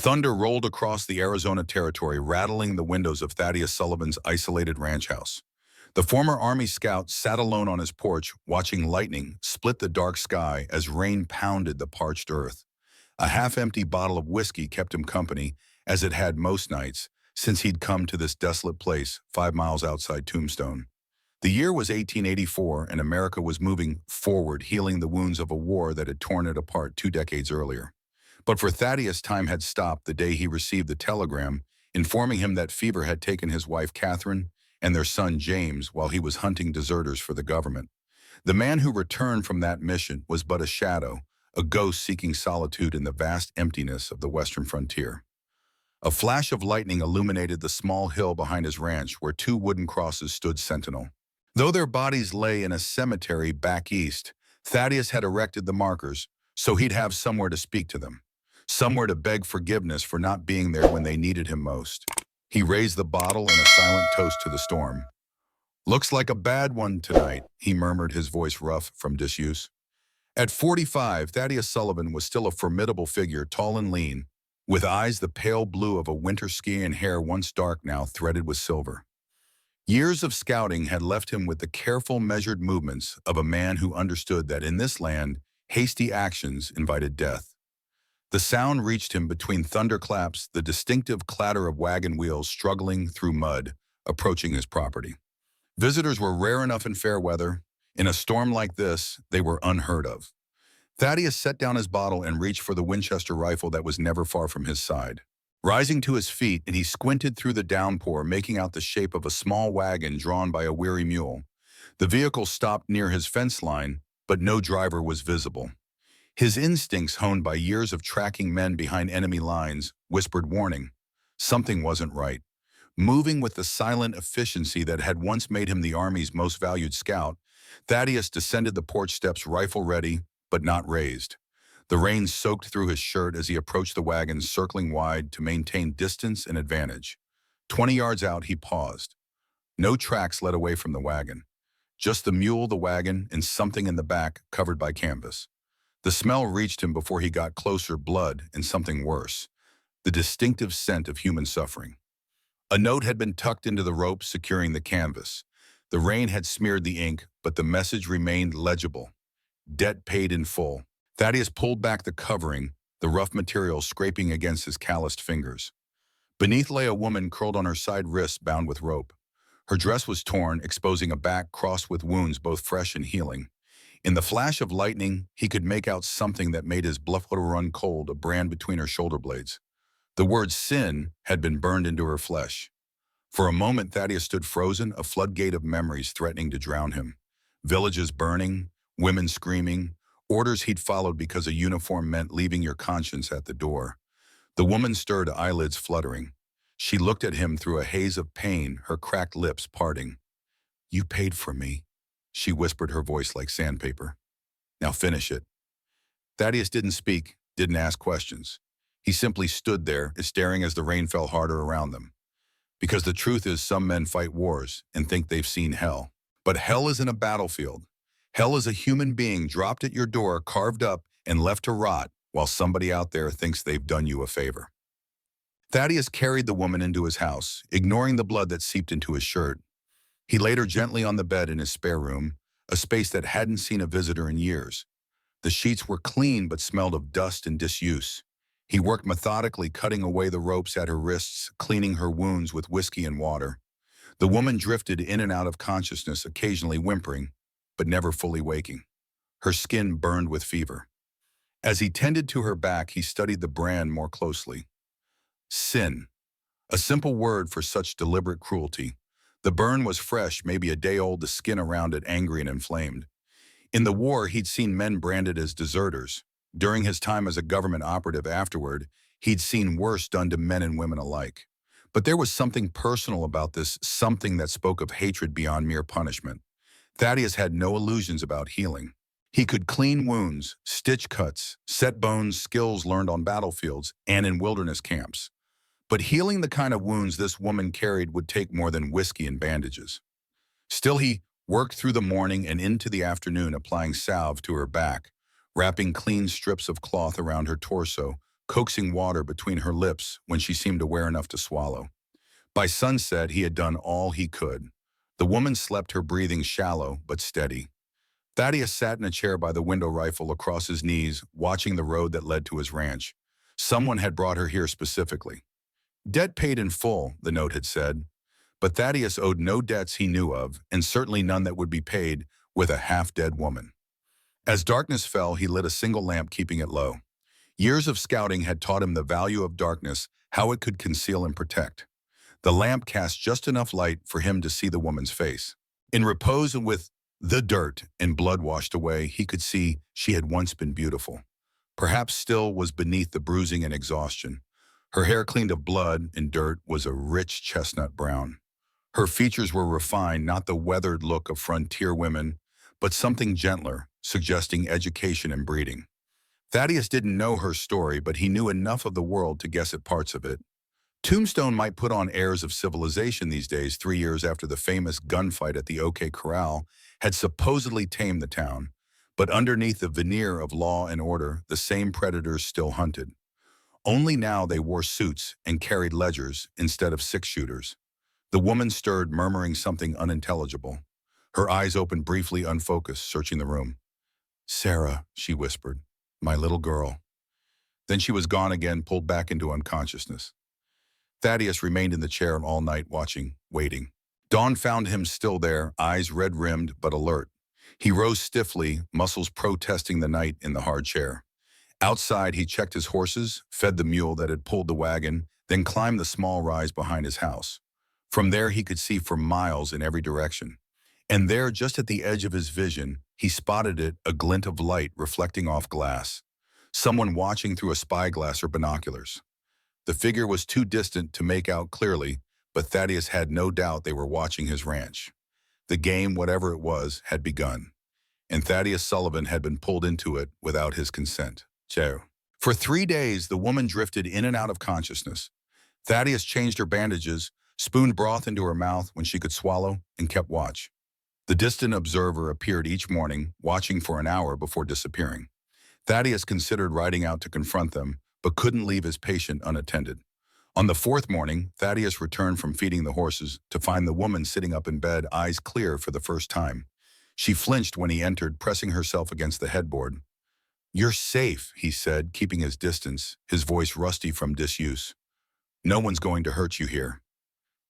Thunder rolled across the Arizona territory, rattling the windows of Thaddeus Sullivan's isolated ranch house. The former Army scout sat alone on his porch, watching lightning split the dark sky as rain pounded the parched earth. A half-empty bottle of whiskey kept him company, as it had most nights, since he'd come to this desolate place 5 miles outside Tombstone. The year was 1884, and America was moving forward, healing the wounds of a war that had torn it apart 2 decades earlier. But for Thaddeus, time had stopped the day he received the telegram informing him that fever had taken his wife Catherine and their son James while he was hunting deserters for the government. The man who returned from that mission was but a shadow, a ghost seeking solitude in the vast emptiness of the western frontier. A flash of lightning illuminated the small hill behind his ranch where two wooden crosses stood sentinel. Though their bodies lay in a cemetery back east, Thaddeus had erected the markers so he'd have somewhere to speak to them, somewhere to beg forgiveness for not being there when they needed him most. He raised the bottle in a silent toast to the storm. "Looks like a bad one tonight," he murmured, his voice rough from disuse. At 45, Thaddeus Sullivan was still a formidable figure, tall and lean, with eyes the pale blue of a winter ski and hair once dark now threaded with silver. Years of scouting had left him with the careful, measured movements of a man who understood that in this land, hasty actions invited death. The sound reached him between thunderclaps, the distinctive clatter of wagon wheels struggling through mud, approaching his property. Visitors were rare enough in fair weather. In a storm like this, they were unheard of. Thaddeus set down his bottle and reached for the Winchester rifle that was never far from his side. Rising to his feet, he squinted through the downpour, making out the shape of a small wagon drawn by a weary mule. The vehicle stopped near his fence line, but no driver was visible. His instincts, honed by years of tracking men behind enemy lines, whispered warning. Something wasn't right. Moving with the silent efficiency that had once made him the Army's most valued scout, Thaddeus descended the porch steps, rifle ready, but not raised. The rain soaked through his shirt as he approached the wagon, circling wide to maintain distance and advantage. 20 yards out, he paused. No tracks led away from the wagon. Just the mule, the wagon, and something in the back covered by canvas. The smell reached him before he got closer, blood and something worse, the distinctive scent of human suffering. A note had been tucked into the rope securing the canvas. The rain had smeared the ink, but the message remained legible. Debt paid in full. Thaddeus pulled back the covering, the rough material scraping against his calloused fingers. Beneath lay a woman curled on her side wrists, bound with rope. Her dress was torn, exposing a back crossed with wounds both fresh and healing. In the flash of lightning, he could make out something that made his blood run cold, a brand between her shoulder blades. The word sin had been burned into her flesh. For a moment, Thaddeus stood frozen, a floodgate of memories threatening to drown him. Villages burning, women screaming, orders he'd followed because a uniform meant leaving your conscience at the door. The woman stirred, eyelids fluttering. She looked at him through a haze of pain, her cracked lips parting. "You paid for me," she whispered, her voice like sandpaper. "Now finish it." Thaddeus didn't speak, didn't ask questions. He simply stood there, staring as the rain fell harder around them. Because the truth is, some men fight wars and think they've seen hell. But hell isn't a battlefield. Hell is a human being dropped at your door, carved up and left to rot while somebody out there thinks they've done you a favor. Thaddeus carried the woman into his house, ignoring the blood that seeped into his shirt. He laid her gently on the bed in his spare room, a space that hadn't seen a visitor in years. The sheets were clean but smelled of dust and disuse. He worked methodically, cutting away the ropes at her wrists, cleaning her wounds with whiskey and water. The woman drifted in and out of consciousness, occasionally whimpering, but never fully waking. Her skin burned with fever. As he tended to her back, he studied the brand more closely. Sin. A simple word for such deliberate cruelty. The burn was fresh, maybe a day old, the skin around it angry and inflamed. In the war, he'd seen men branded as deserters. During his time as a government operative afterward, he'd seen worse done to men and women alike. But there was something personal about this, something that spoke of hatred beyond mere punishment. Thaddeus had no illusions about healing. He could clean wounds, stitch cuts, set bones, skills learned on battlefields and in wilderness camps. But healing the kind of wounds this woman carried would take more than whiskey and bandages. Still, he worked through the morning and into the afternoon, applying salve to her back, wrapping clean strips of cloth around her torso, coaxing water between her lips when she seemed aware enough to swallow. By sunset, he had done all he could. The woman slept, her breathing shallow but steady. Thaddeus sat in a chair by the window, rifle across his knees, watching the road that led to his ranch. Someone had brought her here specifically. Debt paid in full, the note had said. But Thaddeus owed no debts he knew of, and certainly none that would be paid with a half-dead woman. As darkness fell, he lit a single lamp, keeping it low. Years of scouting had taught him the value of darkness, how it could conceal and protect. The lamp cast just enough light for him to see the woman's face. In repose and with the dirt and blood washed away, he could see she had once been beautiful. Perhaps still was beneath the bruising and exhaustion. Her hair, cleaned of blood and dirt, was a rich chestnut brown. Her features were refined, not the weathered look of frontier women, but something gentler, suggesting education and breeding. Thaddeus didn't know her story, but he knew enough of the world to guess at parts of it. Tombstone might put on airs of civilization these days, 3 years after the famous gunfight at the OK Corral had supposedly tamed the town, but underneath the veneer of law and order, the same predators still hunted. Only now they wore suits and carried ledgers instead of six-shooters. The woman stirred, murmuring something unintelligible. Her eyes opened briefly, unfocused, searching the room. "Sarah," she whispered, "my little girl." Then she was gone again, pulled back into unconsciousness. Thaddeus remained in the chair all night, watching, waiting. Dawn found him still there, eyes red-rimmed but alert. He rose stiffly, muscles protesting the night in the hard chair. Outside, he checked his horses, fed the mule that had pulled the wagon, then climbed the small rise behind his house. From there, he could see for miles in every direction. And there, just at the edge of his vision, he spotted it, a glint of light reflecting off glass. Someone watching through a spyglass or binoculars. The figure was too distant to make out clearly, but Thaddeus had no doubt they were watching his ranch. The game, whatever it was, had begun. And Thaddeus Sullivan had been pulled into it without his consent. For 3 days, the woman drifted in and out of consciousness. Thaddeus changed her bandages, spooned broth into her mouth when she could swallow, and kept watch. The distant observer appeared each morning, watching for an hour before disappearing. Thaddeus considered riding out to confront them, but couldn't leave his patient unattended. On the 4th morning, Thaddeus returned from feeding the horses to find the woman sitting up in bed, eyes clear for the first time. She flinched when he entered, pressing herself against the headboard. "You're safe," he said, keeping his distance, his voice rusty from disuse. "No one's going to hurt you here."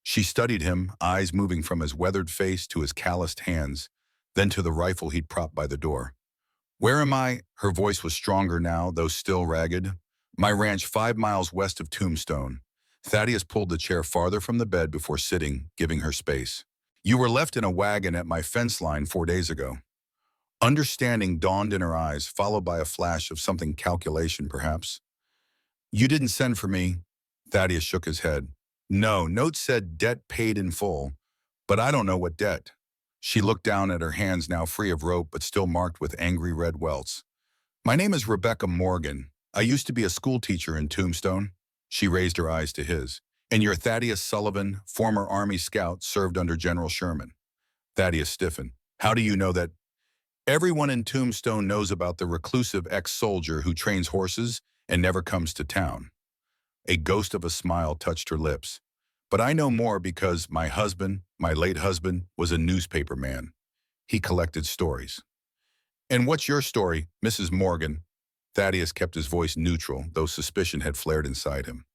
She studied him, eyes moving from his weathered face to his calloused hands, then to the rifle he'd propped by the door. "Where am I?" Her voice was stronger now, though still ragged. "My ranch 5 miles west of Tombstone." Thaddeus pulled the chair farther from the bed before sitting, giving her space. "You were left in a wagon at my fence line 4 days ago." Understanding dawned in her eyes, followed by a flash of something, calculation perhaps. "You didn't send for me." Thaddeus shook his head. "No, note said debt paid in full, but I don't know what debt." She looked down at her hands, now free of rope but still marked with angry red welts. "My name is Rebecca Morgan. I used to be a school teacher in Tombstone." She raised her eyes to his. "And you're Thaddeus Sullivan, former Army scout, served under General Sherman." Thaddeus stiffened. "How do you know that?" "Everyone in Tombstone knows about the reclusive ex-soldier who trains horses and never comes to town." A ghost of a smile touched her lips. "But I know more because my husband, my late husband, was a newspaper man. He collected stories." "And what's your story, Mrs. Morgan?" Thaddeus kept his voice neutral, though suspicion had flared inside him.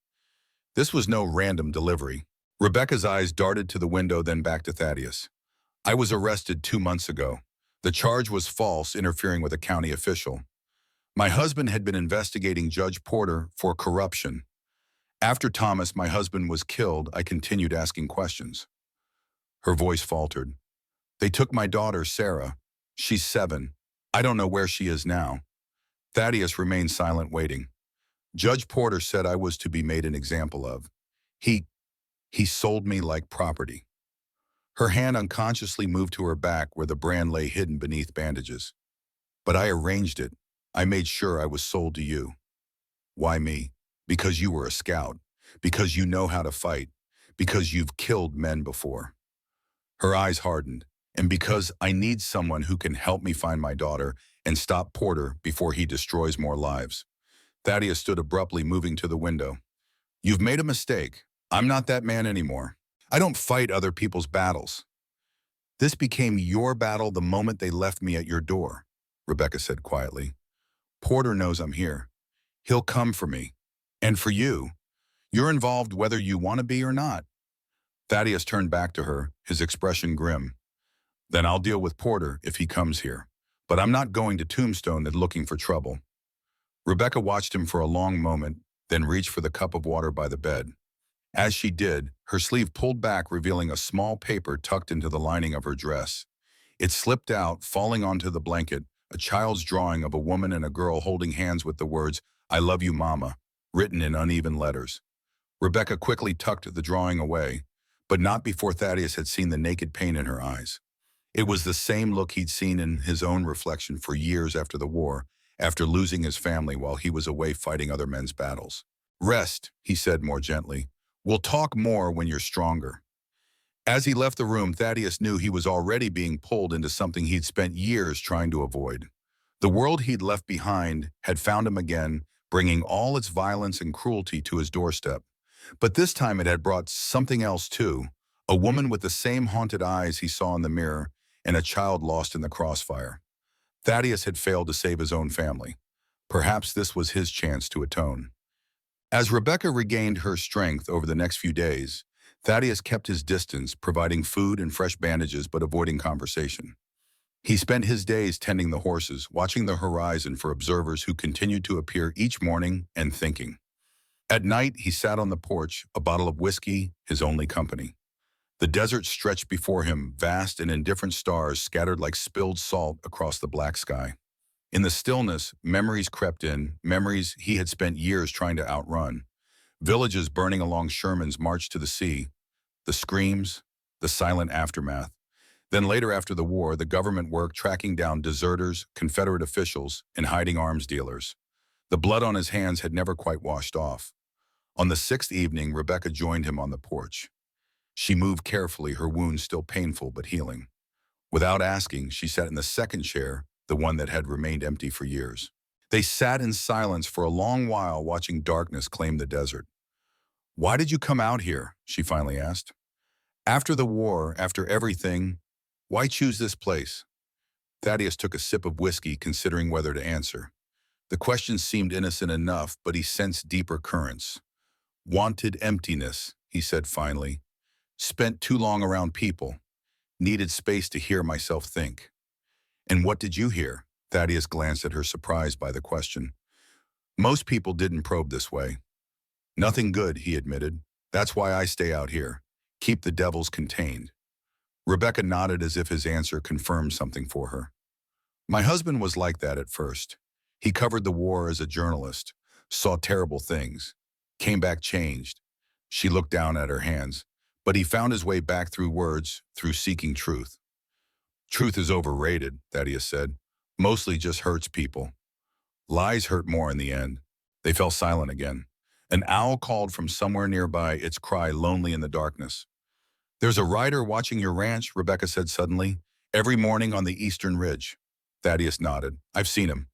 This was no random delivery. Rebecca's eyes darted to the window, then back to Thaddeus. "I was arrested 2 months ago. The charge was false, interfering with a county official. My husband had been investigating Judge Porter for corruption. After Thomas, my husband, was killed, I continued asking questions." Her voice faltered. "They took my daughter, Sarah. She's 7. I don't know where she is now." Thaddeus remained silent, waiting. "Judge Porter said I was to be made an example of. He sold me like property." Her hand unconsciously moved to her back where the brand lay hidden beneath bandages. "But I arranged it. I made sure I was sold to you." "Why me?" "Because you were a scout. Because you know how to fight. Because you've killed men before." Her eyes hardened. "And because I need someone who can help me find my daughter and stop Porter before he destroys more lives." Thaddeus stood abruptly, moving to the window. You've made a mistake. I'm not that man anymore. I don't fight other people's battles. This became your battle the moment they left me at your door, Rebecca said quietly. Porter knows I'm here. He'll come for me. And for you. You're involved whether you want to be or not. Thaddeus turned back to her, his expression grim. Then I'll deal with Porter if he comes here. But I'm not going to Tombstone and looking for trouble. Rebecca watched him for a long moment, then reached for the cup of water by the bed. As she did, her sleeve pulled back, revealing a small paper tucked into the lining of her dress. It slipped out, falling onto the blanket, a child's drawing of a woman and a girl holding hands with the words, I love you, Mama, written in uneven letters. Rebecca quickly tucked the drawing away, but not before Thaddeus had seen the naked pain in her eyes. It was the same look he'd seen in his own reflection for years after the war, after losing his family while he was away fighting other men's battles. Rest, he said more gently. We'll talk more when you're stronger. As he left the room, Thaddeus knew he was already being pulled into something he'd spent years trying to avoid. The world he'd left behind had found him again, bringing all its violence and cruelty to his doorstep. But this time it had brought something else too, a woman with the same haunted eyes he saw in the mirror, and a child lost in the crossfire. Thaddeus had failed to save his own family. Perhaps this was his chance to atone. As Rebecca regained her strength over the next few days, Thaddeus kept his distance, providing food and fresh bandages but avoiding conversation. He spent his days tending the horses, watching the horizon for observers who continued to appear each morning, and thinking. At night, he sat on the porch, a bottle of whiskey, his only company. The desert stretched before him, vast and indifferent stars scattered like spilled salt across the black sky. In the stillness, memories crept in, memories he had spent years trying to outrun. Villages burning along Sherman's march to the sea, the screams, the silent aftermath. Then later after the war, the government work tracking down deserters, Confederate officials, and hiding arms dealers. The blood on his hands had never quite washed off. On the sixth evening, Rebecca joined him on the porch. She moved carefully, her wounds still painful but healing. Without asking, she sat in the second chair, the one that had remained empty for years. They sat in silence for a long while, watching darkness claim the desert. Why did you come out here? She finally asked. After the war, after everything, why choose this place? Thaddeus took a sip of whiskey, considering whether to answer. The question seemed innocent enough, but he sensed deeper currents. Wanted emptiness, he said finally. Spent too long around people. Needed space to hear myself think. And what did you hear? Thaddeus glanced at her, surprised by the question. Most people didn't probe this way. Nothing good, he admitted. That's why I stay out here. Keep the devils contained. Rebecca nodded as if his answer confirmed something for her. My husband was like that at first. He covered the war as a journalist, saw terrible things, came back changed. She looked down at her hands, but he found his way back through words, through seeking truth. Truth is overrated, Thaddeus said. Mostly just hurts people. Lies hurt more in the end. They fell silent again. An owl called from somewhere nearby, its cry lonely in the darkness. There's a rider watching your ranch, Rebecca said suddenly. Every morning on the eastern ridge. Thaddeus nodded. I've seen him.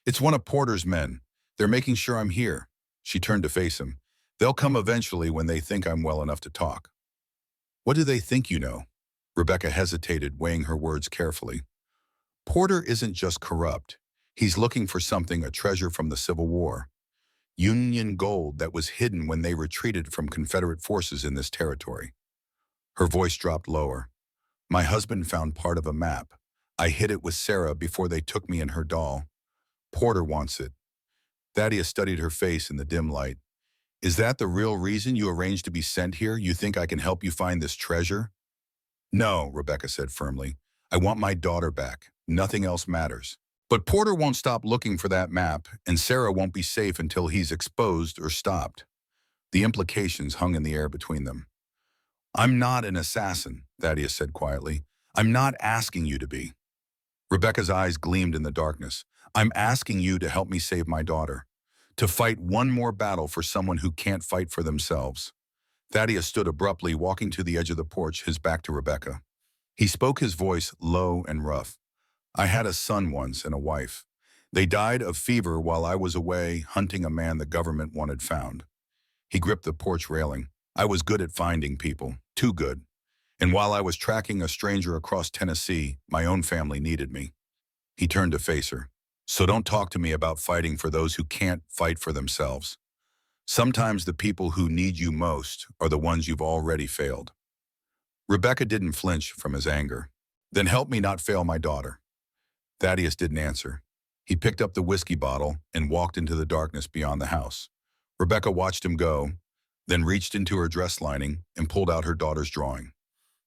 It's one of Porter's men. They're making sure I'm here. She turned to face him. They'll come eventually when they think I'm well enough to talk. What do they think you know? Rebecca hesitated, weighing her words carefully. Porter isn't just corrupt. He's looking for something, a treasure from the Civil War. Union gold that was hidden when they retreated from Confederate forces in this territory. Her voice dropped lower. My husband found part of a map. I hid it with Sarah before they took me and her doll. Porter wants it. Thaddeus studied her face in the dim light. Is that the real reason you arranged to be sent here? You think I can help you find this treasure? No, Rebecca said firmly. I want my daughter back. Nothing else matters. But Porter won't stop looking for that map, and Sarah won't be safe until he's exposed or stopped. The implications hung in the air between them. I'm not an assassin, Thaddeus said quietly. I'm not asking you to be. Rebecca's eyes gleamed in the darkness. I'm asking you to help me save my daughter. To fight one more battle for someone who can't fight for themselves. Thaddeus stood abruptly, walking to the edge of the porch, his back to Rebecca. He spoke, his voice low and rough. I had a son once and a wife. They died of fever while I was away hunting a man the government wanted found. He gripped the porch railing. I was good at finding people, too good. And while I was tracking a stranger across Tennessee, my own family needed me. He turned to face her. So don't talk to me about fighting for those who can't fight for themselves. Sometimes the people who need you most are the ones you've already failed. Rebecca didn't flinch from his anger. Then help me not fail my daughter. Thaddeus didn't answer. He picked up the whiskey bottle and walked into the darkness beyond the house. Rebecca watched him go, then reached into her dress lining and pulled out her daughter's drawing.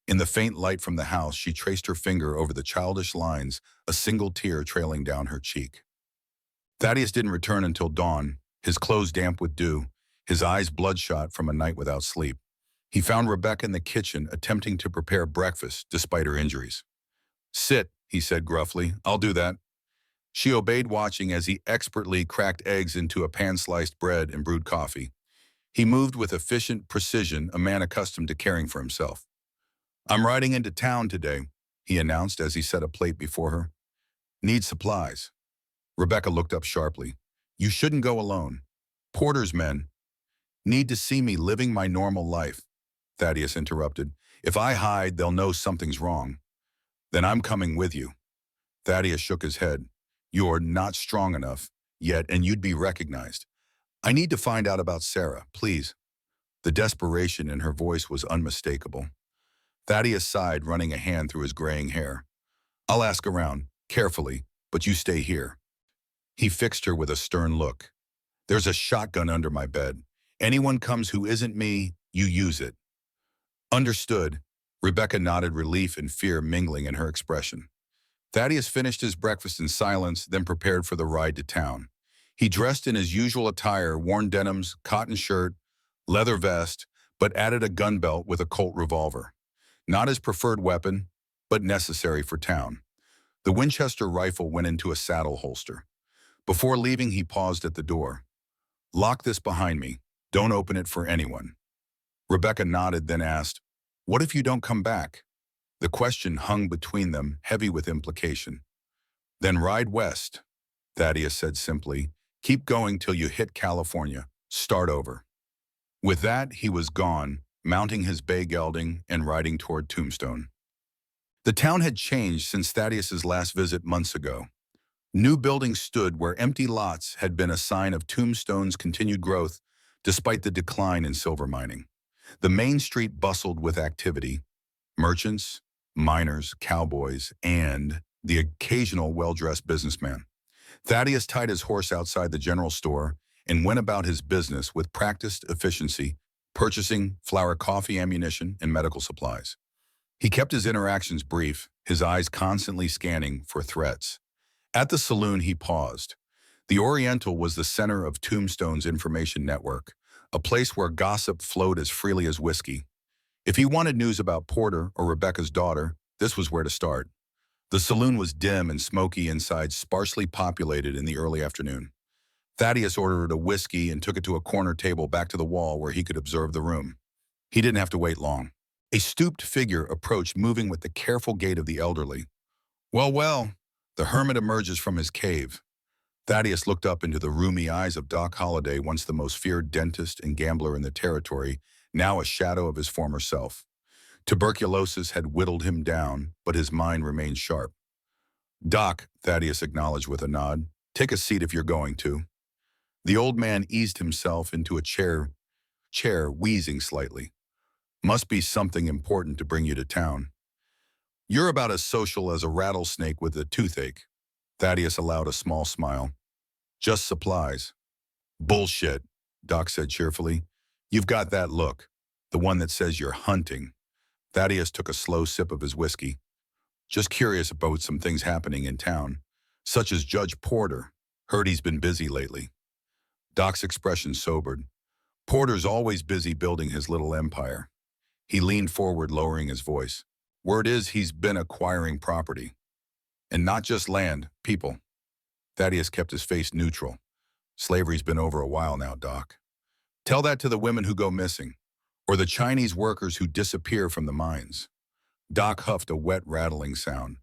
In the faint light from the house, she traced her finger over the childish lines, a single tear trailing down her cheek. Thaddeus didn't return until dawn, his clothes damp with dew, his eyes bloodshot from a night without sleep. He found Rebecca in the kitchen attempting to prepare breakfast despite her injuries. Sit, he said gruffly. I'll do that. She obeyed, watching as he expertly cracked eggs into a pan-sliced bread and brewed coffee. He moved with efficient precision, a man accustomed to caring for himself. I'm riding into town today, he announced as he set a plate before her. Need supplies. Rebecca looked up sharply. You shouldn't go alone. Porter's men need to see me living my normal life, Thaddeus interrupted. If I hide, they'll know something's wrong. Then I'm coming with you. Thaddeus shook his head. You're not strong enough yet, and you'd be recognized. I need to find out about Sarah, please. The desperation in her voice was unmistakable. Thaddeus sighed, running a hand through his graying hair. I'll ask around, carefully, but you stay here. He fixed her with a stern look. There's a shotgun under my bed. Anyone comes who isn't me, you use it. Understood. Rebecca nodded, relief and fear mingling in her expression. Thaddeus finished his breakfast in silence, then prepared for the ride to town. He dressed in his usual attire, worn denims, cotton shirt, leather vest, but added a gun belt with a Colt revolver. Not his preferred weapon, but necessary for town. The Winchester rifle went into a saddle holster. Before leaving, he paused at the door. Lock this behind me. Don't open it for anyone. Rebecca nodded, then asked, What if you don't come back? The question hung between them, heavy with implication. Then ride west, Thaddeus said simply. Keep going till you hit California. Start over. With that, he was gone, mounting his bay gelding and riding toward Tombstone. The town had changed since Thaddeus's last visit months ago. New buildings stood where empty lots had been a sign of Tombstone's continued growth, despite the decline in silver mining. The main street bustled with activity. Merchants, miners, cowboys, and the occasional well-dressed businessman. Thaddeus tied his horse outside the general store and went about his business with practiced efficiency, purchasing flour, coffee, ammunition, and medical supplies. He kept his interactions brief, his eyes constantly scanning for threats. At the saloon, he paused. The Oriental was the center of Tombstone's information network, a place where gossip flowed as freely as whiskey. If he wanted news about Porter or Rebecca's daughter, this was where to start. The saloon was dim and smoky inside, sparsely populated in the early afternoon. Thaddeus ordered a whiskey and took it to a corner table back to the wall where he could observe the room. He didn't have to wait long. A stooped figure approached, moving with the careful gait of the elderly. Well, the hermit emerges from his cave. Thaddeus looked up into the rheumy eyes of Doc Holliday, once the most feared dentist and gambler in the territory, now a shadow of his former self. Tuberculosis had whittled him down, but his mind remained sharp. Doc, Thaddeus acknowledged with a nod, take a seat if you're going to. The old man eased himself into a chair, wheezing slightly. Must be something important to bring you to town. You're about as social as a rattlesnake with a toothache. Thaddeus allowed a small smile. Just supplies. Bullshit, Doc said cheerfully. You've got that look, the one that says you're hunting. Thaddeus took a slow sip of his whiskey. Just curious about some things happening in town, such as Judge Porter. Heard he's been busy lately. Doc's expression sobered. Porter's always busy building his little empire. He leaned forward, lowering his voice. Word is he's been acquiring property. And not just land, people. Thaddeus kept his face neutral. Slavery's been over a while now, Doc. Tell that to the women who go missing, or the Chinese workers who disappear from the mines. Doc huffed a wet, rattling sound.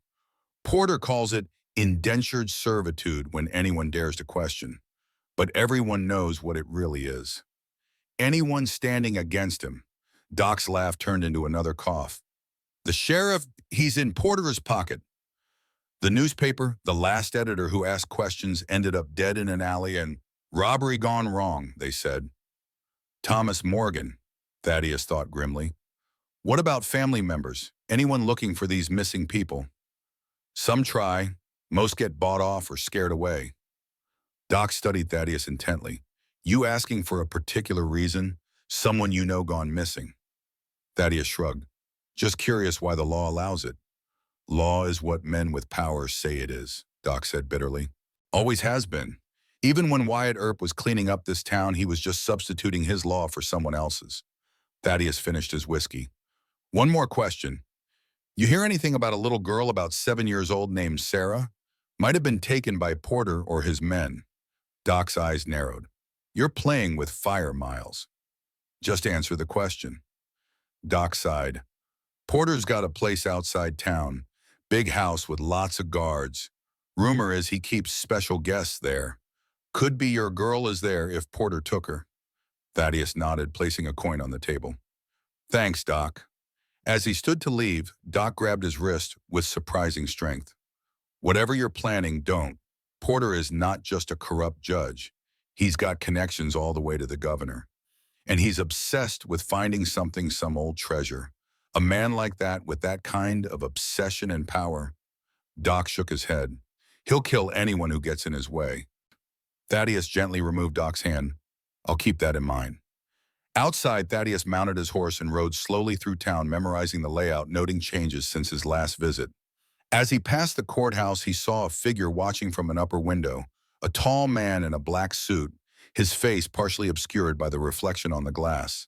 Porter calls it indentured servitude when anyone dares to question. But everyone knows what it really is. Anyone standing against him. Doc's laugh turned into another cough. The sheriff, he's in Porter's pocket. The newspaper, the last editor who asked questions ended up dead in an alley and robbery gone wrong, they said. Thomas Morgan, Thaddeus thought grimly. What about family members? Anyone looking for these missing people? Some try. Most get bought off or scared away. Doc studied Thaddeus intently. You asking for a particular reason? Someone you know gone missing? Thaddeus shrugged. Just curious why the law allows it. Law is what men with power say it is, Doc said bitterly. Always has been. Even when Wyatt Earp was cleaning up this town, he was just substituting his law for someone else's. Thaddeus finished his whiskey. One more question. You hear anything about a little girl about 7 years old named Sarah? Might have been taken by Porter or his men. Doc's eyes narrowed. You're playing with fire, Miles. Just answer the question. Doc sighed. Porter's got a place outside town. Big house with lots of guards. Rumor is he keeps special guests there. Could be your girl is there if Porter took her. Thaddeus nodded, placing a coin on the table. Thanks, Doc. As he stood to leave, Doc grabbed his wrist with surprising strength. Whatever you're planning, don't. Porter is not just a corrupt judge. He's got connections all the way to the governor. And he's obsessed with finding something, some old treasure. A man like that, with that kind of obsession and power. Doc shook his head. He'll kill anyone who gets in his way. Thaddeus gently removed Doc's hand. I'll keep that in mind. Outside, Thaddeus mounted his horse and rode slowly through town, memorizing the layout, noting changes since his last visit. As he passed the courthouse, he saw a figure watching from an upper window, a tall man in a black suit, his face partially obscured by the reflection on the glass.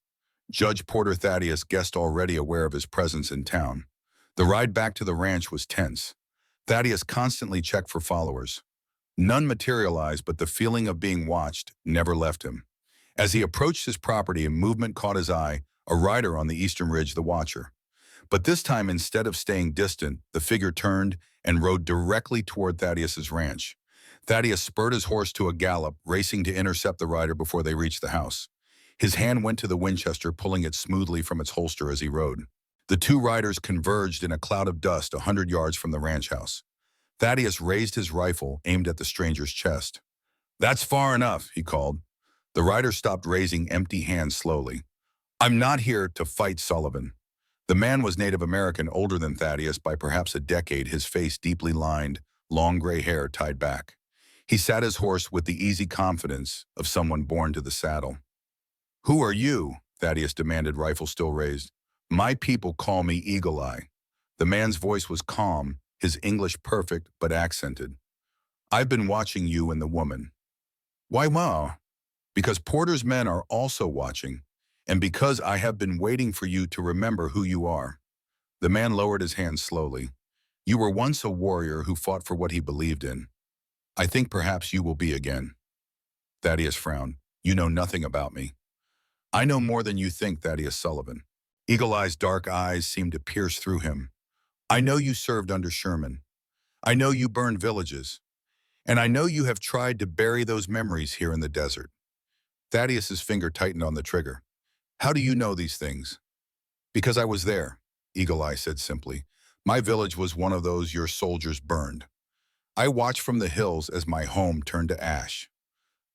Judge Porter Thaddeus guessed already aware of his presence in town. The ride back to the ranch was tense. Thaddeus constantly checked for followers. None materialized, but the feeling of being watched never left him. As he approached his property, a movement caught his eye, a rider on the eastern ridge, the watcher. But this time, instead of staying distant, the figure turned and rode directly toward Thaddeus's ranch. Thaddeus spurred his horse to a gallop, racing to intercept the rider before they reached the house. His hand went to the Winchester, pulling it smoothly from its holster as he rode. The two riders converged in a cloud of dust 100 yards from the ranch house. Thaddeus raised his rifle, aimed at the stranger's chest. That's far enough, he called. The rider stopped, raising empty hands slowly. I'm not here to fight Sullivan. The man was Native American, older than Thaddeus by perhaps a decade, his face deeply lined, long gray hair tied back. He sat his horse with the easy confidence of someone born to the saddle. Who are you? Thaddeus demanded, rifle still raised. My people call me Eagle Eye. The man's voice was calm, his English perfect but accented. I've been watching you and the woman. Why, wow? Because Porter's men are also watching, and because I have been waiting for you to remember who you are. The man lowered his hand slowly. You were once a warrior who fought for what he believed in. I think perhaps you will be again. Thaddeus frowned. You know nothing about me. I know more than you think, Thaddeus Sullivan. Eagle Eye's dark eyes seemed to pierce through him. I know you served under Sherman. I know you burned villages. And I know you have tried to bury those memories here in the desert. Thaddeus's finger tightened on the trigger. How do you know these things? Because I was there, Eagle Eye said simply. My village was one of those your soldiers burned. I watched from the hills as my home turned to ash.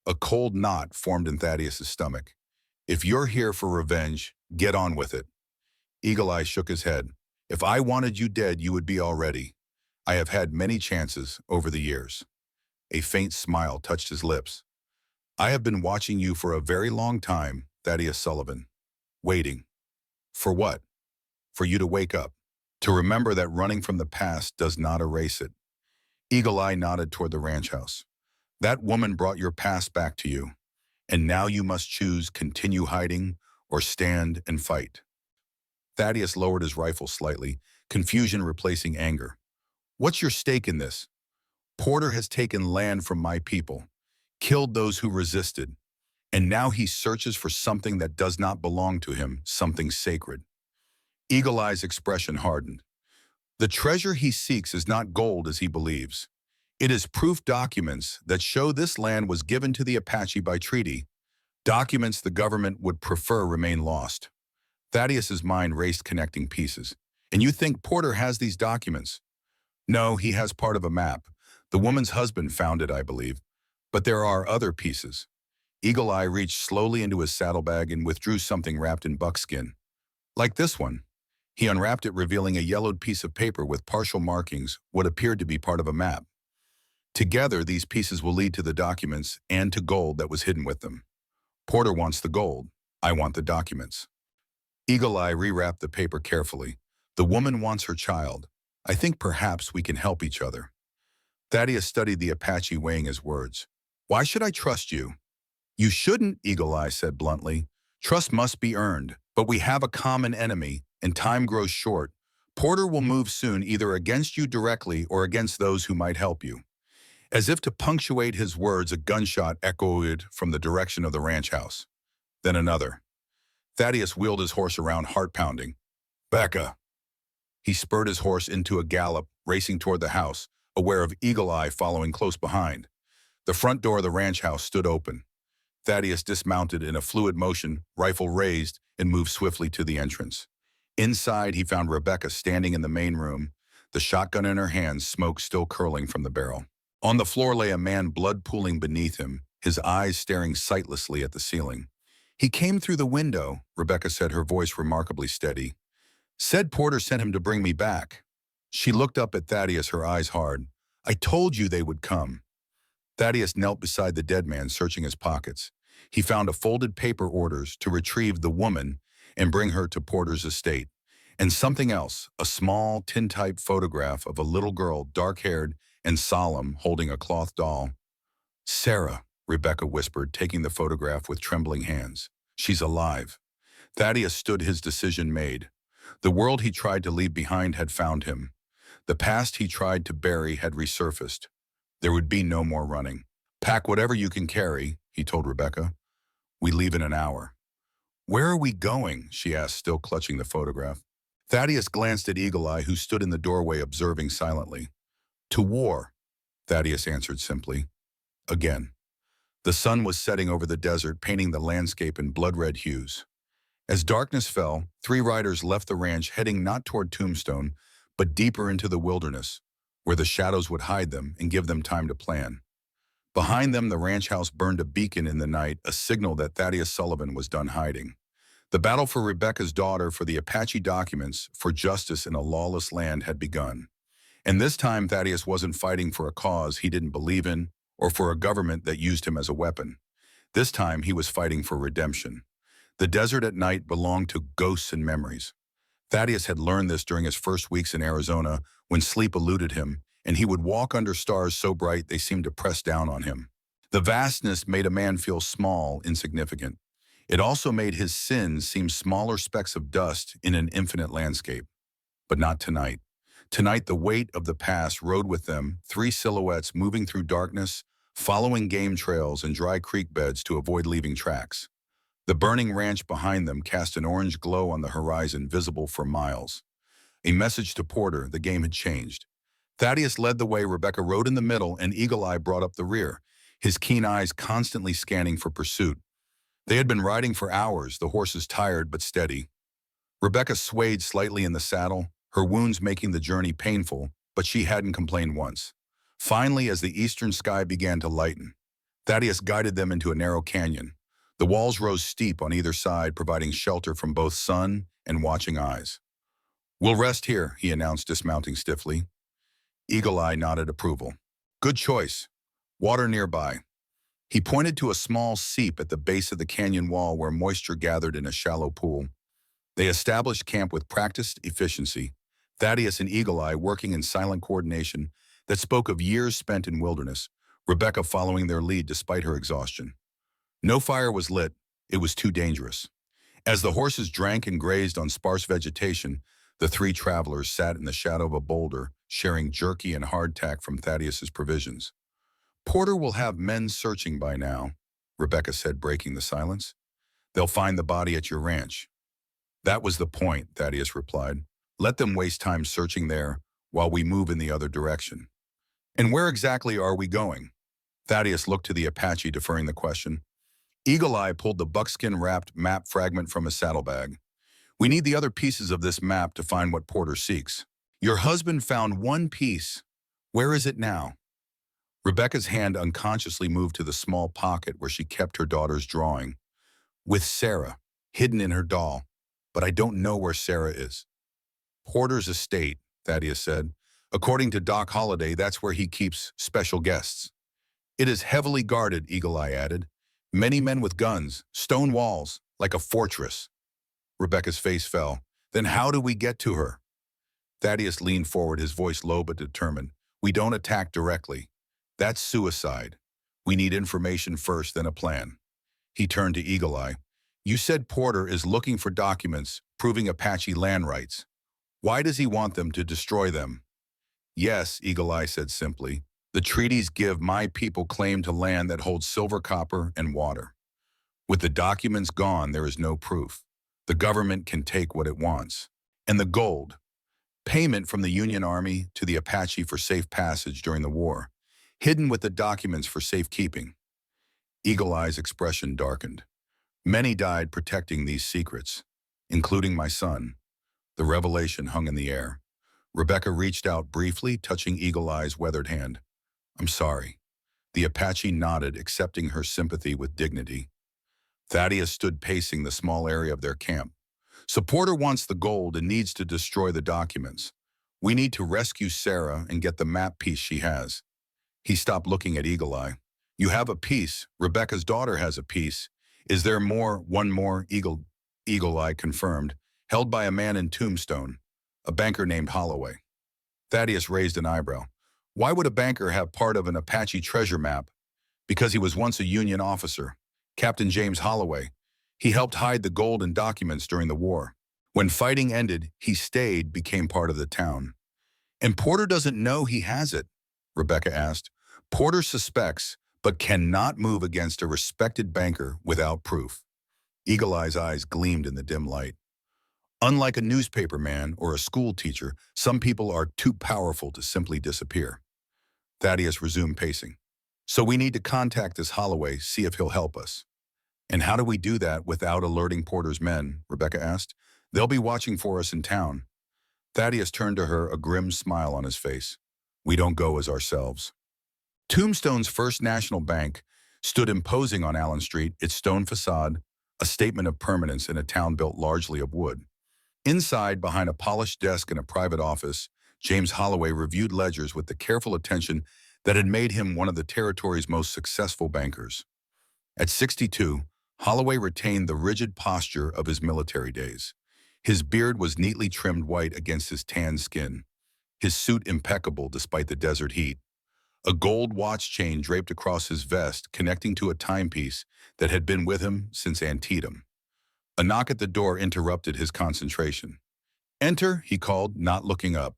A cold knot formed in Thaddeus's stomach. If you're here for revenge, get on with it. Eagle Eye shook his head. If I wanted you dead, you would be already. I have had many chances over the years. A faint smile touched his lips. I have been watching you for a very long time, Thaddeus Sullivan. Waiting. For what? For you to wake up. To remember that running from the past does not erase it. Eagle Eye nodded toward the ranch house. That woman brought your past back to you. And now you must choose continue hiding or stand and fight. Thaddeus lowered his rifle slightly, confusion replacing anger. What's your stake in this? Porter has taken land from my people, killed those who resisted, and now he searches for something that does not belong to him, something sacred. Eagle Eye's expression hardened. The treasure he seeks is not gold as he believes. It is proof documents that show this land was given to the Apache by treaty, documents the government would prefer remain lost. Thaddeus's mind raced connecting pieces. And you think Porter has these documents? No, he has part of a map. The woman's husband found it, I believe. But there are other pieces. Eagle Eye reached slowly into his saddlebag and withdrew something wrapped in buckskin. Like this one. He unwrapped it, revealing a yellowed piece of paper with partial markings, what appeared to be part of a map. Together, these pieces will lead to the documents and to gold that was hidden with them. Porter wants the gold. I want the documents. Eagle Eye rewrapped the paper carefully. The woman wants her child. I think perhaps we can help each other. Thaddeus studied the Apache, weighing his words. Why should I trust you? You shouldn't, Eagle Eye said bluntly. Trust must be earned, but we have a common enemy, and time grows short. Porter will move soon, either against you directly or against those who might help you. As if to punctuate his words, a gunshot echoed from the direction of the ranch house. Then another. Thaddeus wheeled his horse around, heart pounding. Becca! He spurred his horse into a gallop, racing toward the house, aware of Eagle Eye following close behind. The front door of the ranch house stood open. Thaddeus dismounted in a fluid motion, rifle raised, and moved swiftly to the entrance. Inside, he found Rebecca standing in the main room, the shotgun in her hands, smoke still curling from the barrel. On the floor lay a man, blood pooling beneath him, his eyes staring sightlessly at the ceiling. He came through the window, Rebecca said, her voice remarkably steady. Said Porter sent him to bring me back. She looked up at Thaddeus, her eyes hard. I told you they would come. Thaddeus knelt beside the dead man, searching his pockets. He found a folded paper orders to retrieve the woman and bring her to Porter's estate. And something else, a small tintype photograph of a little girl, dark-haired and solemn, holding a cloth doll. Sarah, Rebecca whispered, taking the photograph with trembling hands. She's alive. Thaddeus stood, his decision made. The world he tried to leave behind had found him. The past he tried to bury had resurfaced. There would be no more running. Pack whatever you can carry, he told Rebecca. We leave in an hour. Where are we going? She asked, still clutching the photograph. Thaddeus glanced at Eagle Eye, who stood in the doorway observing silently. To war, Thaddeus answered simply. Again. The sun was setting over the desert, painting the landscape in blood-red hues. As darkness fell, 3 riders left the ranch, heading not toward Tombstone, but deeper into the wilderness, where the shadows would hide them and give them time to plan. Behind them, the ranch house burned a beacon in the night, a signal that Thaddeus Sullivan was done hiding. The battle for Rebecca's daughter, for the Apache documents, for justice in a lawless land had begun. And this time, Thaddeus wasn't fighting for a cause he didn't believe in, or for a government that used him as a weapon. This time, he was fighting for redemption. The desert at night belonged to ghosts and memories. Thaddeus had learned this during his first weeks in Arizona, when sleep eluded him, and he would walk under stars so bright they seemed to press down on him. The vastness made a man feel small, insignificant. It also made his sins seem smaller specks of dust in an infinite landscape. But not tonight. Tonight, the weight of the past rode with them, 3 silhouettes moving through darkness, following game trails and dry creek beds to avoid leaving tracks. The burning ranch behind them cast an orange glow on the horizon, visible for miles. A message to Porter: the game had changed. Thaddeus led the way, Rebecca rode in the middle, and Eagle Eye brought up the rear, his keen eyes constantly scanning for pursuit. They had been riding for hours, the horses tired but steady. Rebecca swayed slightly in the saddle, her wounds making the journey painful, but she hadn't complained once. Finally, as the eastern sky began to lighten, Thaddeus guided them into a narrow canyon. The walls rose steep on either side, providing shelter from both sun and watching eyes. We'll rest here, he announced, dismounting stiffly. Eagle Eye nodded approval. Good choice. Water nearby. He pointed to a small seep at the base of the canyon wall where moisture gathered in a shallow pool. They established camp with practiced efficiency, Thaddeus and Eagle Eye working in silent coordination that spoke of years spent in wilderness, Rebecca following their lead despite her exhaustion. No fire was lit. It was too dangerous. As the horses drank and grazed on sparse vegetation, the 3 travelers sat in the shadow of a boulder, sharing jerky and hardtack from Thaddeus's provisions. Porter will have men searching by now, Rebecca said, breaking the silence. They'll find the body at your ranch. That was the point, Thaddeus replied. Let them waste time searching there while we move in the other direction. And where exactly are we going? Thaddeus looked to the Apache, deferring the question. Eagle Eye pulled the buckskin-wrapped map fragment from his saddlebag. We need the other pieces of this map to find what Porter seeks. Your husband found one piece. Where is it now? Rebecca's hand unconsciously moved to the small pocket where she kept her daughter's drawing. With Sarah, hidden in her doll. But I don't know where Sarah is. Porter's estate, Thaddeus said. According to Doc Holliday, that's where he keeps special guests. It is heavily guarded, Eagle Eye added. Many men with guns, stone walls, like a fortress. Rebecca's face fell. Then how do we get to her? Thaddeus leaned forward, his voice low but determined. We don't attack directly. That's suicide. We need information first, then a plan. He turned to Eagle Eye. You said Porter is looking for documents proving Apache land rights. Why does he want them to destroy them? Yes, Eagle Eye said simply. The treaties give my people claim to land that holds silver, copper, and water. With the documents gone, there is no proof. The government can take what it wants. And the gold. Payment from the Union Army to the Apache for safe passage during the war. Hidden with the documents for safekeeping. Eagle Eye's expression darkened. Many died protecting these secrets, including my son. The revelation hung in the air. Rebecca reached out briefly, touching Eagle Eye's weathered hand. I'm sorry. The Apache nodded, accepting her sympathy with dignity. Thaddeus stood pacing the small area of their camp. So Porter wants the gold and needs to destroy the documents. We need to rescue Sarah and get the map piece she has. He stopped, looking at Eagle Eye. You have a piece. Rebecca's daughter has a piece. Is there more? One more, Eagle Eye confirmed, held by a man in Tombstone, a banker named Holloway. Thaddeus raised an eyebrow. Why would a banker have part of an Apache treasure map? Because he was once a Union officer, Captain James Holloway. He helped hide the gold and documents during the war. When fighting ended, he stayed, became part of the town. And Porter doesn't know he has it, Rebecca asked. Porter suspects, but cannot move against a respected banker without proof. Eagle Eye's eyes gleamed in the dim light. Unlike a newspaper man or a school teacher, some people are too powerful to simply disappear. Thaddeus resumed pacing. So we need to contact this Holloway, see if he'll help us. And how do we do that without alerting Porter's men? Rebecca asked. They'll be watching for us in town. Thaddeus turned to her, a grim smile on his face. We don't go as ourselves. Tombstone's First National Bank stood imposing on Allen Street, its stone facade, a statement of permanence in a town built largely of wood. Inside, behind a polished desk in a private office, James Holloway reviewed ledgers with the careful attention that had made him one of the territory's most successful bankers. At 62, Holloway retained the rigid posture of his military days. His beard was neatly trimmed white against his tanned skin, his suit impeccable despite the desert heat. A gold watch chain draped across his vest, connecting to a timepiece that had been with him since Antietam. A knock at the door interrupted his concentration. Enter, he called, not looking up.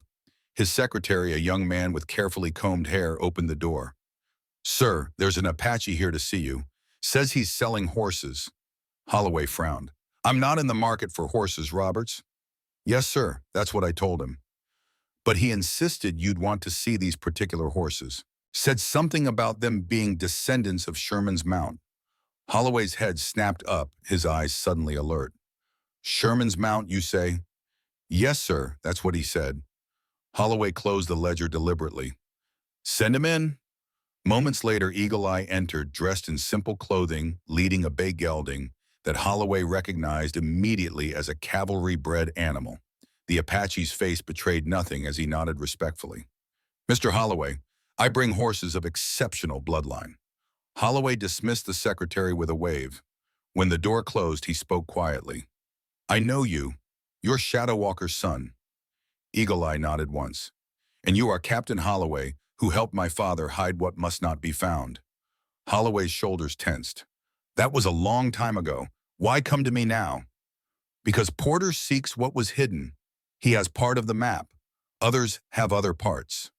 His secretary, a young man with carefully combed hair, opened the door. Sir, there's an Apache here to see you. Says he's selling horses. Holloway frowned. I'm not in the market for horses, Roberts. Yes, sir, that's what I told him. But he insisted you'd want to see these particular horses. Said something about them being descendants of Sherman's mount. Holloway's head snapped up, his eyes suddenly alert. Sherman's mount, you say? Yes, sir, that's what he said. Holloway closed the ledger deliberately. Send him in. Moments later, Eagle Eye entered, dressed in simple clothing, leading a bay gelding that Holloway recognized immediately as a cavalry-bred animal. The Apache's face betrayed nothing as he nodded respectfully. Mr. Holloway, I bring horses of exceptional bloodline. Holloway dismissed the secretary with a wave. When the door closed, he spoke quietly. I know you. You're Shadow Walker's son. Eagle Eye nodded once. And you are Captain Holloway, who helped my father hide what must not be found. Holloway's shoulders tensed. That was a long time ago. Why come to me now? Because Porter seeks what was hidden. He has part of the map. Others have other parts.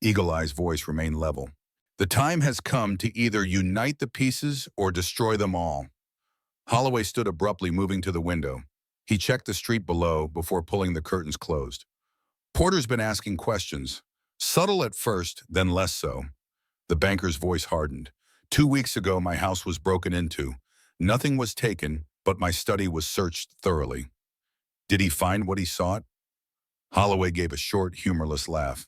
Eagle Eye's voice remained level. The time has come to either unite the pieces or destroy them all. Holloway stood abruptly, moving to the window. He checked the street below before pulling the curtains closed. Porter's been asking questions. Subtle at first, then less so. The banker's voice hardened. 2 weeks ago, my house was broken into. Nothing was taken, but my study was searched thoroughly. Did he find what he sought? Holloway gave a short, humorless laugh.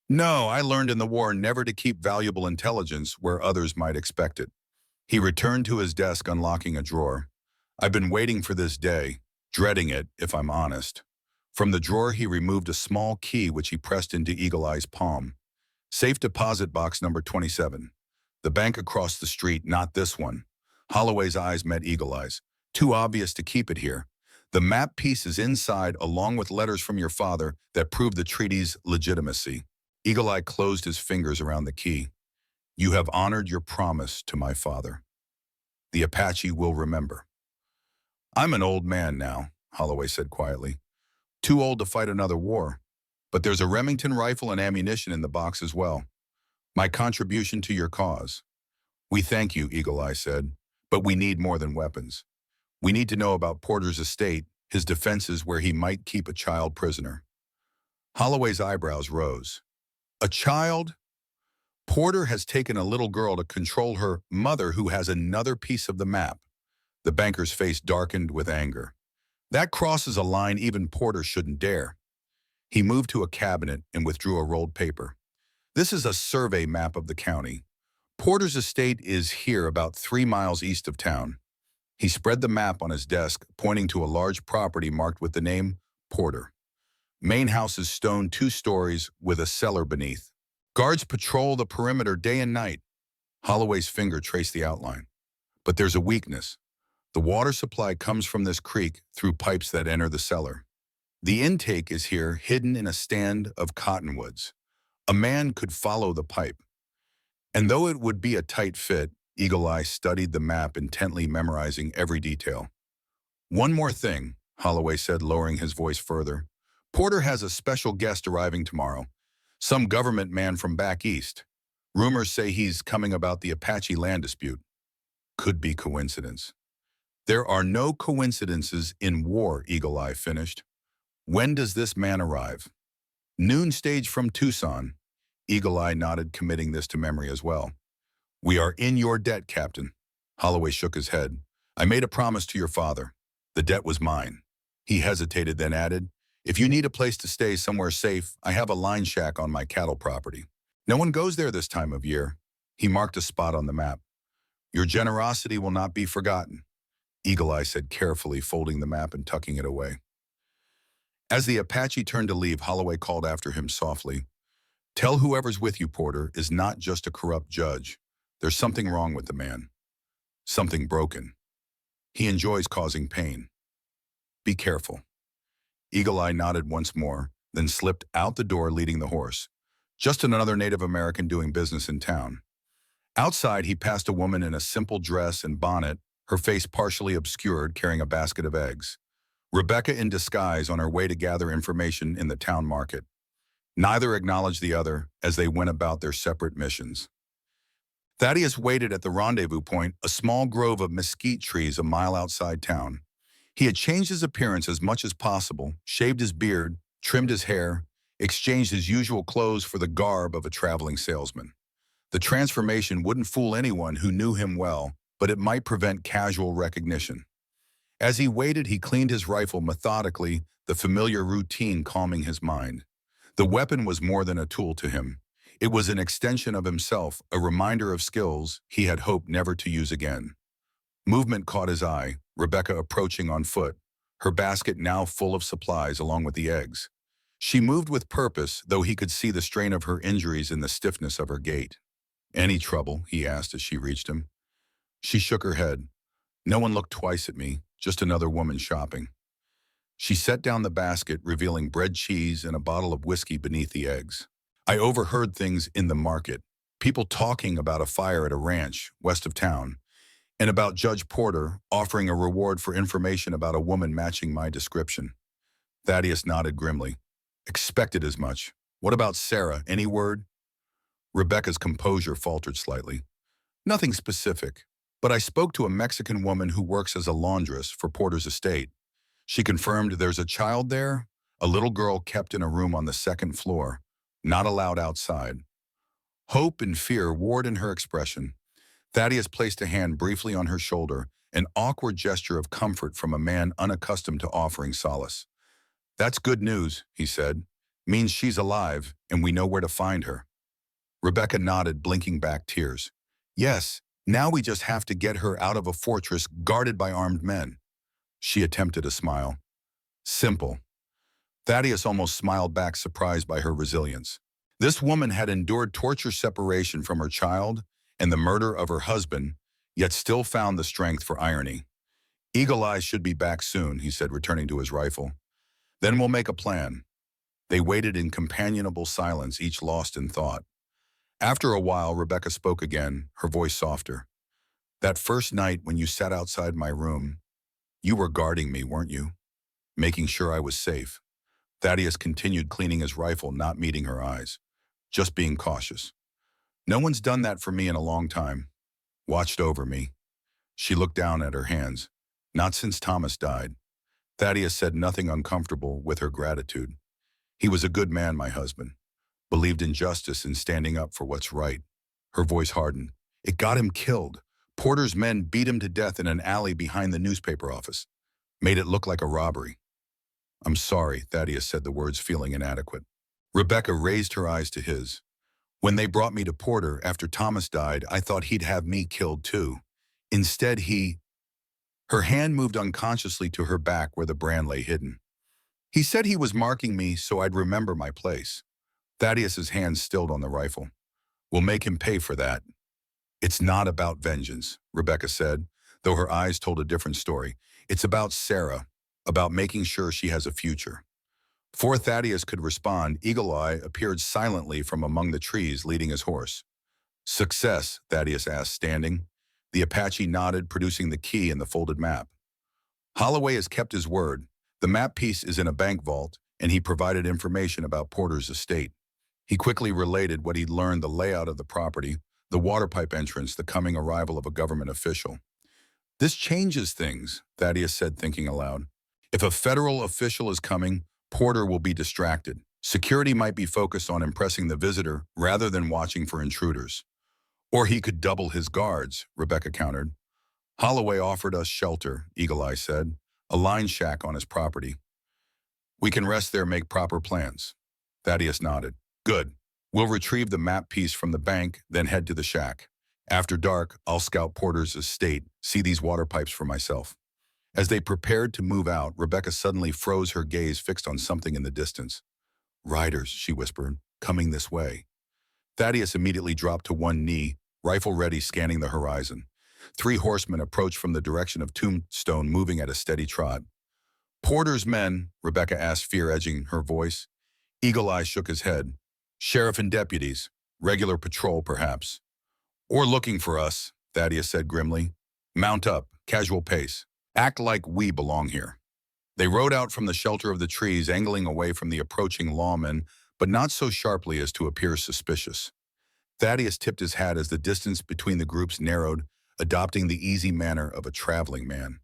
No, I learned in the war never to keep valuable intelligence where others might expect it. He returned to his desk, unlocking a drawer. I've been waiting for this day, dreading it, if I'm honest. From the drawer, he removed a small key which he pressed into Eagle Eye's palm. Safe deposit box number 27. The bank across the street, not this one. Holloway's eyes met Eagle Eye's. Too obvious to keep it here. The map piece is inside, along with letters from your father that prove the treaty's legitimacy. Eagle Eye closed his fingers around the key. You have honored your promise to my father. The Apache will remember. I'm an old man now, Holloway said quietly. Too old to fight another war. But there's a Remington rifle and ammunition in the box as well. My contribution to your cause. We thank you, Eagle Eye said, but we need more than weapons. We need to know about Porter's estate, his defenses where he might keep a child prisoner. Holloway's eyebrows rose. A child? Porter has taken a little girl to control her mother who has another piece of the map. The banker's face darkened with anger. That crosses a line even Porter shouldn't dare. He moved to a cabinet and withdrew a rolled paper. This is a survey map of the county. Porter's estate is here about 3 miles east of town. He spread the map on his desk, pointing to a large property marked with the name Porter. Main house is stone, 2 stories with a cellar beneath. Guards patrol the perimeter day and night. Holloway's finger traced the outline. But there's a weakness. The water supply comes from this creek through pipes that enter the cellar. The intake is here, hidden in a stand of cottonwoods. A man could follow the pipe. And though it would be a tight fit, Eagle Eye studied the map, intently memorizing every detail. One more thing, Holloway said, lowering his voice further. Porter has a special guest arriving tomorrow. Some government man from back east. Rumors say he's coming about the Apache land dispute. Could be coincidence. There are no coincidences in war, Eagle Eye finished. When does this man arrive? Noon stage from Tucson. Eagle Eye nodded, committing this to memory as well. We are in your debt, Captain. Holloway shook his head. I made a promise to your father. The debt was mine. He hesitated, then added, if you need a place to stay somewhere safe, I have a line shack on my cattle property. No one goes there this time of year. He marked a spot on the map. Your generosity will not be forgotten, Eagle Eye said carefully, folding the map and tucking it away. As the Apache turned to leave, Holloway called after him softly. Tell whoever's with you, Porter is not just a corrupt judge. There's something wrong with the man. Something broken. He enjoys causing pain. Be careful. Eagle Eye nodded once more, then slipped out the door, leading the horse. Just another Native American doing business in town. Outside, he passed a woman in a simple dress and bonnet, her face partially obscured, carrying a basket of eggs. Rebecca in disguise, on her way to gather information in the town market. Neither acknowledged the other as they went about their separate missions. Thaddeus waited at the rendezvous point, a small grove of mesquite trees a mile outside town. He had changed his appearance as much as possible, shaved his beard, trimmed his hair, exchanged his usual clothes for the garb of a traveling salesman. The transformation wouldn't fool anyone who knew him well, but it might prevent casual recognition. As he waited, he cleaned his rifle methodically, the familiar routine calming his mind. The weapon was more than a tool to him. It was an extension of himself, a reminder of skills he had hoped never to use again. Movement caught his eye, Rebecca approaching on foot, her basket now full of supplies along with the eggs. She moved with purpose, though he could see the strain of her injuries in the stiffness of her gait. Any trouble? He asked as she reached him. She shook her head. No one looked twice at me, just another woman shopping. She set down the basket, revealing bread, cheese, and a bottle of whiskey beneath the eggs. I overheard things in the market, people talking about a fire at a ranch west of town, and about Judge Porter offering a reward for information about a woman matching my description. Thaddeus nodded grimly. Expected as much. What about Sarah? Any word? Rebecca's composure faltered slightly. Nothing specific, but I spoke to a Mexican woman who works as a laundress for Porter's estate. She confirmed there's a child there, a little girl kept in a room on the second floor, Not allowed outside. Hope and fear warred in her expression. Thaddeus placed a hand briefly on her shoulder, an awkward gesture of comfort from a man unaccustomed to offering solace. That's good news, he said. Means she's alive, and we know where to find her. Rebecca nodded, blinking back tears. Yes, now we just have to get her out of a fortress guarded by armed men. She attempted a smile. Simple. Thaddeus almost smiled back, surprised by her resilience. This woman had endured torture, separation from her child, and the murder of her husband, yet still found the strength for irony. Eagle Eye should be back soon, he said, returning to his rifle. Then we'll make a plan. They waited in companionable silence, each lost in thought. After a while, Rebecca spoke again, her voice softer. That first night when you sat outside my room, you were guarding me, weren't you? Making sure I was safe. Thaddeus continued, cleaning his rifle, not meeting her eyes. Just being cautious. No one's done that for me in a long time. Watched over me. She looked down at her hands. Not since Thomas died. Thaddeus said nothing uncomfortable with her gratitude. He was a good man, my husband. Believed in justice and standing up for what's right. Her voice hardened. It got him killed. Porter's men beat him to death in an alley behind the newspaper office. Made it look like a robbery. I'm sorry, Thaddeus said, the words feeling inadequate. Rebecca raised her eyes to his. When they brought me to Porter after Thomas died, I thought he'd have me killed too. Instead, Her hand moved unconsciously to her back where the brand lay hidden. He said he was marking me so I'd remember my place. Thaddeus's hand stilled on the rifle. We'll make him pay for that. It's not about vengeance, Rebecca said, though her eyes told a different story. It's about Sarah, about making sure she has a future. Before Thaddeus could respond, Eagle Eye appeared silently from among the trees, leading his horse. Success, Thaddeus asked, standing. The Apache nodded, producing the key and the folded map. Holloway has kept his word. The map piece is in a bank vault, and he provided information about Porter's estate. He quickly related what he'd learned, the layout of the property, the water pipe entrance, the coming arrival of a government official. This changes things, Thaddeus said, thinking aloud. If a federal official is coming, Porter will be distracted. Security might be focused on impressing the visitor rather than watching for intruders. Or he could double his guards, Rebecca countered. Holloway offered us shelter, Eagle Eye said, a line shack on his property. We can rest there, make proper plans. Thaddeus nodded. Good. We'll retrieve the map piece from the bank, then head to the shack. After dark, I'll scout Porter's estate, see these water pipes for myself. As they prepared to move out, Rebecca suddenly froze, her gaze fixed on something in the distance. Riders, she whispered, coming this way. Thaddeus immediately dropped to one knee, rifle ready, scanning the horizon. 3 horsemen approached from the direction of Tombstone, moving at a steady trot. Porter's men, Rebecca asked, fear edging her voice. Eagle Eye shook his head. Sheriff and deputies. Regular patrol, perhaps. Or looking for us, Thaddeus said grimly. Mount up, casual pace. Act like we belong here. They rode out from the shelter of the trees, angling away from the approaching lawmen, but not so sharply as to appear suspicious. Thaddeus tipped his hat as the distance between the groups narrowed, adopting the easy manner of a traveling man.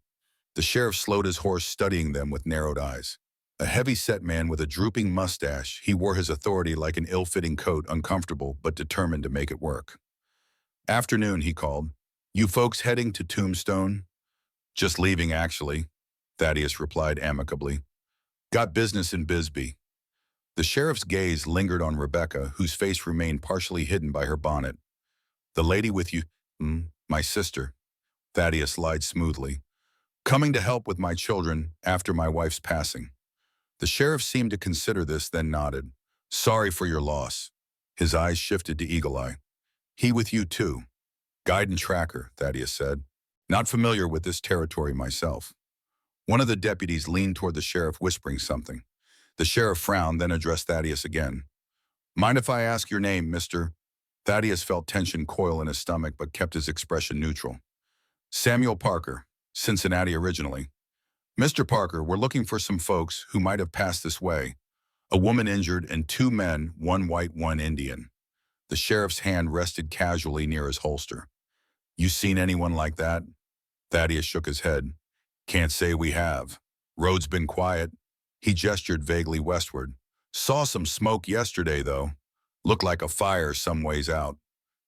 The sheriff slowed his horse, studying them with narrowed eyes. A heavy-set man with a drooping mustache, he wore his authority like an ill-fitting coat, uncomfortable but determined to make it work. Afternoon, he called. You folks heading to Tombstone? Just leaving, actually, Thaddeus replied amicably. Got business in Bisbee. The sheriff's gaze lingered on Rebecca, whose face remained partially hidden by her bonnet. The lady with you, my sister, Thaddeus lied smoothly. Coming to help with my children after my wife's passing. The sheriff seemed to consider this, then nodded. Sorry for your loss. His eyes shifted to Eagle Eye. He with you too. Guide and tracker, Thaddeus said. Not familiar with this territory myself. One of the deputies leaned toward the sheriff, whispering something. The sheriff frowned, then addressed Thaddeus again. Mind if I ask your name, mister? Thaddeus felt tension coil in his stomach, but kept his expression neutral. Samuel Parker, Cincinnati originally. Mr. Parker, we're looking for some folks who might have passed this way. A woman injured and 2 men, 1 white, 1 Indian. The sheriff's hand rested casually near his holster. You seen anyone like that? Thaddeus shook his head. Can't say we have. Road's been quiet. He gestured vaguely westward. Saw some smoke yesterday, though. Looked like a fire some ways out.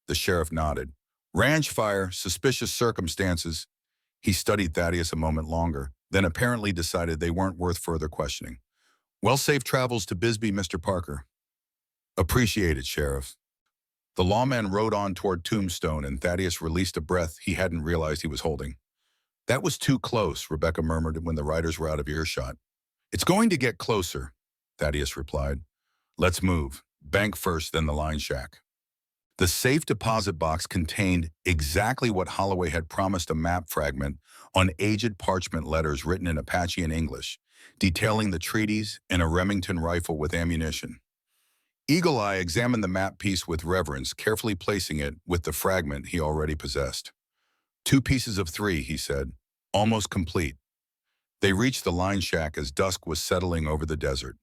The sheriff nodded. Ranch fire, suspicious circumstances. He studied Thaddeus a moment longer, then apparently decided they weren't worth further questioning. Well, safe travels to Bisbee, Mr. Parker. Appreciate it, Sheriff. The lawman rode on toward Tombstone, and Thaddeus released a breath he hadn't realized he was holding. That was too close, Rebecca murmured when the riders were out of earshot. It's going to get closer, Thaddeus replied. Let's move. Bank first, then the line shack. The safe deposit box contained exactly what Holloway had promised, a map fragment on aged parchment letters written in Apache and English, detailing the treaties and a Remington rifle with ammunition. Eagle Eye examined the map piece with reverence, carefully placing it with the fragment he already possessed. 2 pieces of 3, he said, almost complete. They reached the line shack as dusk was settling over the desert.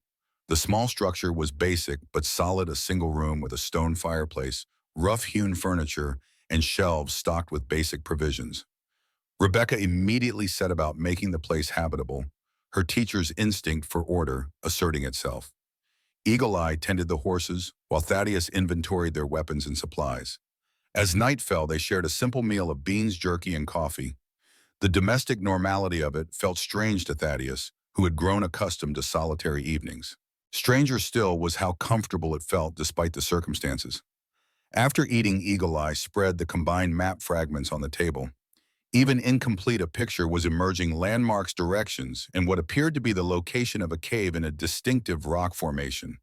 The small structure was basic but solid, a single room with a stone fireplace, rough-hewn furniture, and shelves stocked with basic provisions. Rebecca immediately set about making the place habitable, her teacher's instinct for order asserting itself. Eagle Eye tended the horses, while Thaddeus inventoried their weapons and supplies. As night fell, they shared a simple meal of beans, jerky, and coffee. The domestic normality of it felt strange to Thaddeus, who had grown accustomed to solitary evenings. Stranger still was how comfortable it felt despite the circumstances. After eating, Eagle Eye spread the combined map fragments on the table. Even incomplete, a picture was emerging, landmarks, directions, and what appeared to be the location of a cave in a distinctive rock formation.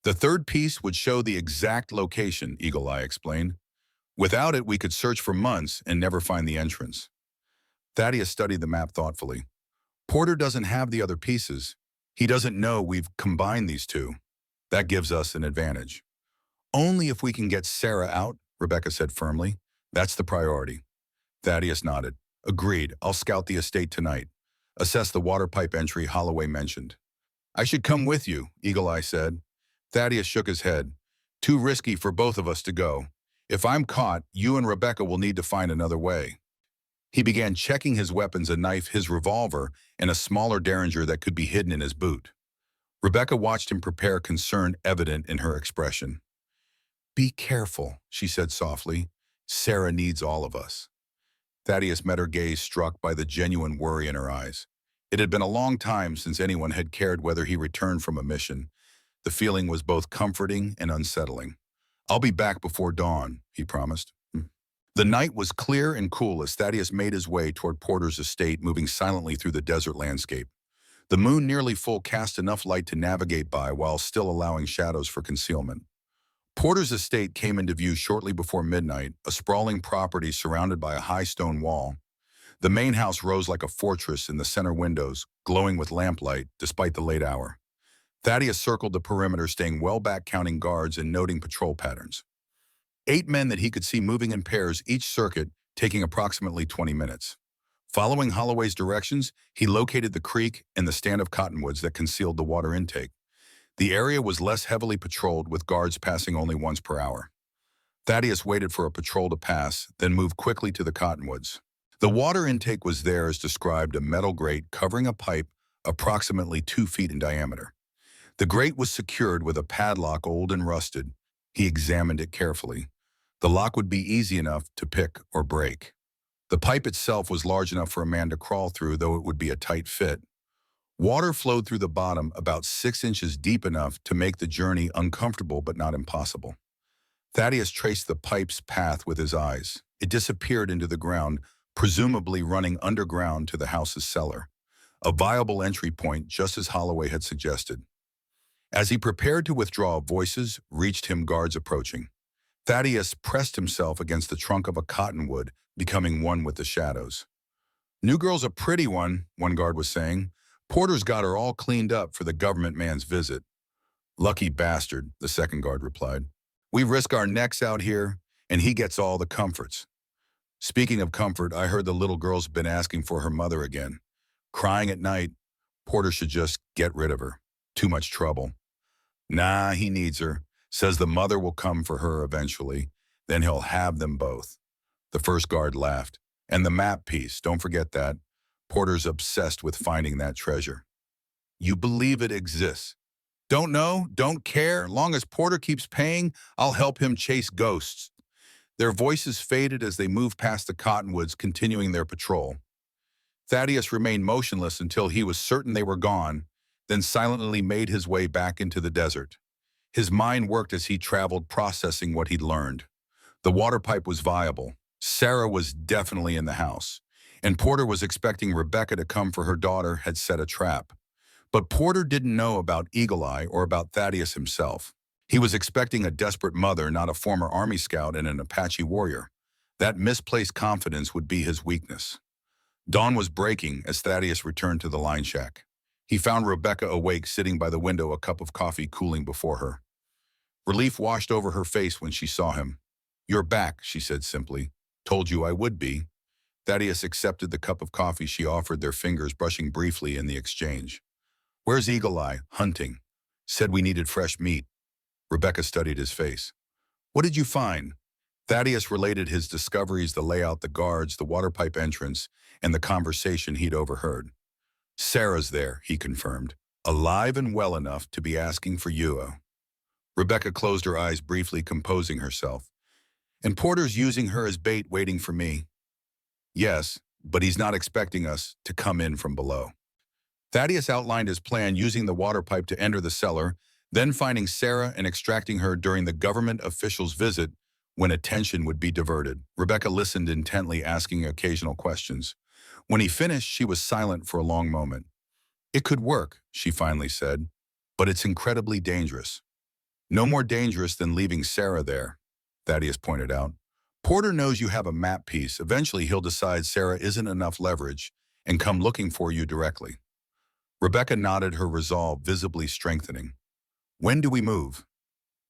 The third piece would show the exact location, Eagle Eye explained. Without it, we could search for months and never find the entrance. Thaddeus studied the map thoughtfully. Porter doesn't have the other pieces. He doesn't know we've combined these two. That gives us an advantage. Only if we can get Sarah out, Rebecca said firmly. That's the priority. Thaddeus nodded. Agreed, I'll scout the estate tonight. Assess the water pipe entry Holloway mentioned. I should come with you, Eagle Eye said. Thaddeus shook his head. Too risky for both of us to go. If I'm caught, you and Rebecca will need to find another way. He began checking his weapons, a knife, his revolver, and a smaller derringer that could be hidden in his boot. Rebecca watched him prepare, concern evident in her expression. Be careful, she said softly. Sarah needs all of us. Thaddeus met her gaze, struck by the genuine worry in her eyes. It had been a long time since anyone had cared whether he returned from a mission. The feeling was both comforting and unsettling. I'll be back before dawn, he promised. The night was clear and cool as Thaddeus made his way toward Porter's estate, moving silently through the desert landscape. The moon, nearly full, cast enough light to navigate by while still allowing shadows for concealment. Porter's estate came into view shortly before midnight, a sprawling property surrounded by a high stone wall. The main house rose like a fortress in the center windows, glowing with lamplight despite the late hour. Thaddeus circled the perimeter, staying well back, counting guards and noting patrol patterns. 8 men that he could see moving in pairs, each circuit taking approximately 20 minutes. Following Holloway's directions, he located the creek and the stand of cottonwoods that concealed the water intake. The area was less heavily patrolled, with guards passing only once per hour. Thaddeus waited for a patrol to pass, then moved quickly to the cottonwoods. The water intake was there as described, a metal grate covering a pipe approximately 2 feet in diameter. The grate was secured with a padlock, old and rusted. He examined it carefully. The lock would be easy enough to pick or break. The pipe itself was large enough for a man to crawl through, though it would be a tight fit. Water flowed through the bottom about 6 inches deep, enough to make the journey uncomfortable but not impossible. Thaddeus traced the pipe's path with his eyes. It disappeared into the ground, presumably running underground to the house's cellar. A viable entry point, just as Holloway had suggested. As he prepared to withdraw, voices reached him, guards approaching. Thaddeus pressed himself against the trunk of a cottonwood, becoming one with the shadows. New girl's a pretty one guard was saying. Porter's got her all cleaned up for the government man's visit. Lucky bastard, the second guard replied. We risk our necks out here, and he gets all the comforts. Speaking of comfort, I heard the little girl's been asking for her mother again. Crying at night. Porter should just get rid of her. Too much trouble. Nah, he needs her. Says the mother will come for her eventually. Then he'll have them both. The first guard laughed. And the map piece, don't forget that. Porter's obsessed with finding that treasure. You believe it exists? Don't know, don't care. Long as Porter keeps paying, I'll help him chase ghosts. Their voices faded as they moved past the cottonwoods, continuing their patrol. Thaddeus remained motionless until he was certain they were gone, then silently made his way back into the desert. His mind worked as he traveled, processing what he'd learned. The water pipe was viable. Sarah was definitely in the house. And Porter was expecting Rebecca to come for her daughter had set a trap. But Porter didn't know about Eagle Eye or about Thaddeus himself. He was expecting a desperate mother, not a former Army scout and an Apache warrior. That misplaced confidence would be his weakness. Dawn was breaking as Thaddeus returned to the line shack. He found Rebecca awake, sitting by the window, a cup of coffee cooling before her. Relief washed over her face when she saw him. "You're back," she said simply. "Told you I would be." Thaddeus accepted the cup of coffee she offered, their fingers brushing briefly in the exchange. "Where's Eagle Eye?" "Hunting. Said we needed fresh meat." Rebecca studied his face. "What did you find?" Thaddeus related his discoveries, the layout, the guards, the water pipe entrance, and the conversation he'd overheard. "Sarah's there," he confirmed, "alive and well enough to be asking for you." Rebecca closed her eyes briefly, composing herself. "And Porter's using her as bait, waiting for me." "Yes, but he's not expecting us to come in from below." Thaddeus outlined his plan, using the water pipe to enter the cellar, then finding Sarah and extracting her during the government official's visit when attention would be diverted. Rebecca listened intently, asking occasional questions. When he finished, she was silent for a long moment. "It could work," she finally said, "but it's incredibly dangerous." "No more dangerous than leaving Sarah there," Thaddeus pointed out. "Porter knows you have a map piece. Eventually he'll decide Sarah isn't enough leverage and come looking for you directly." Rebecca nodded, her resolve visibly strengthening. "When do we move?"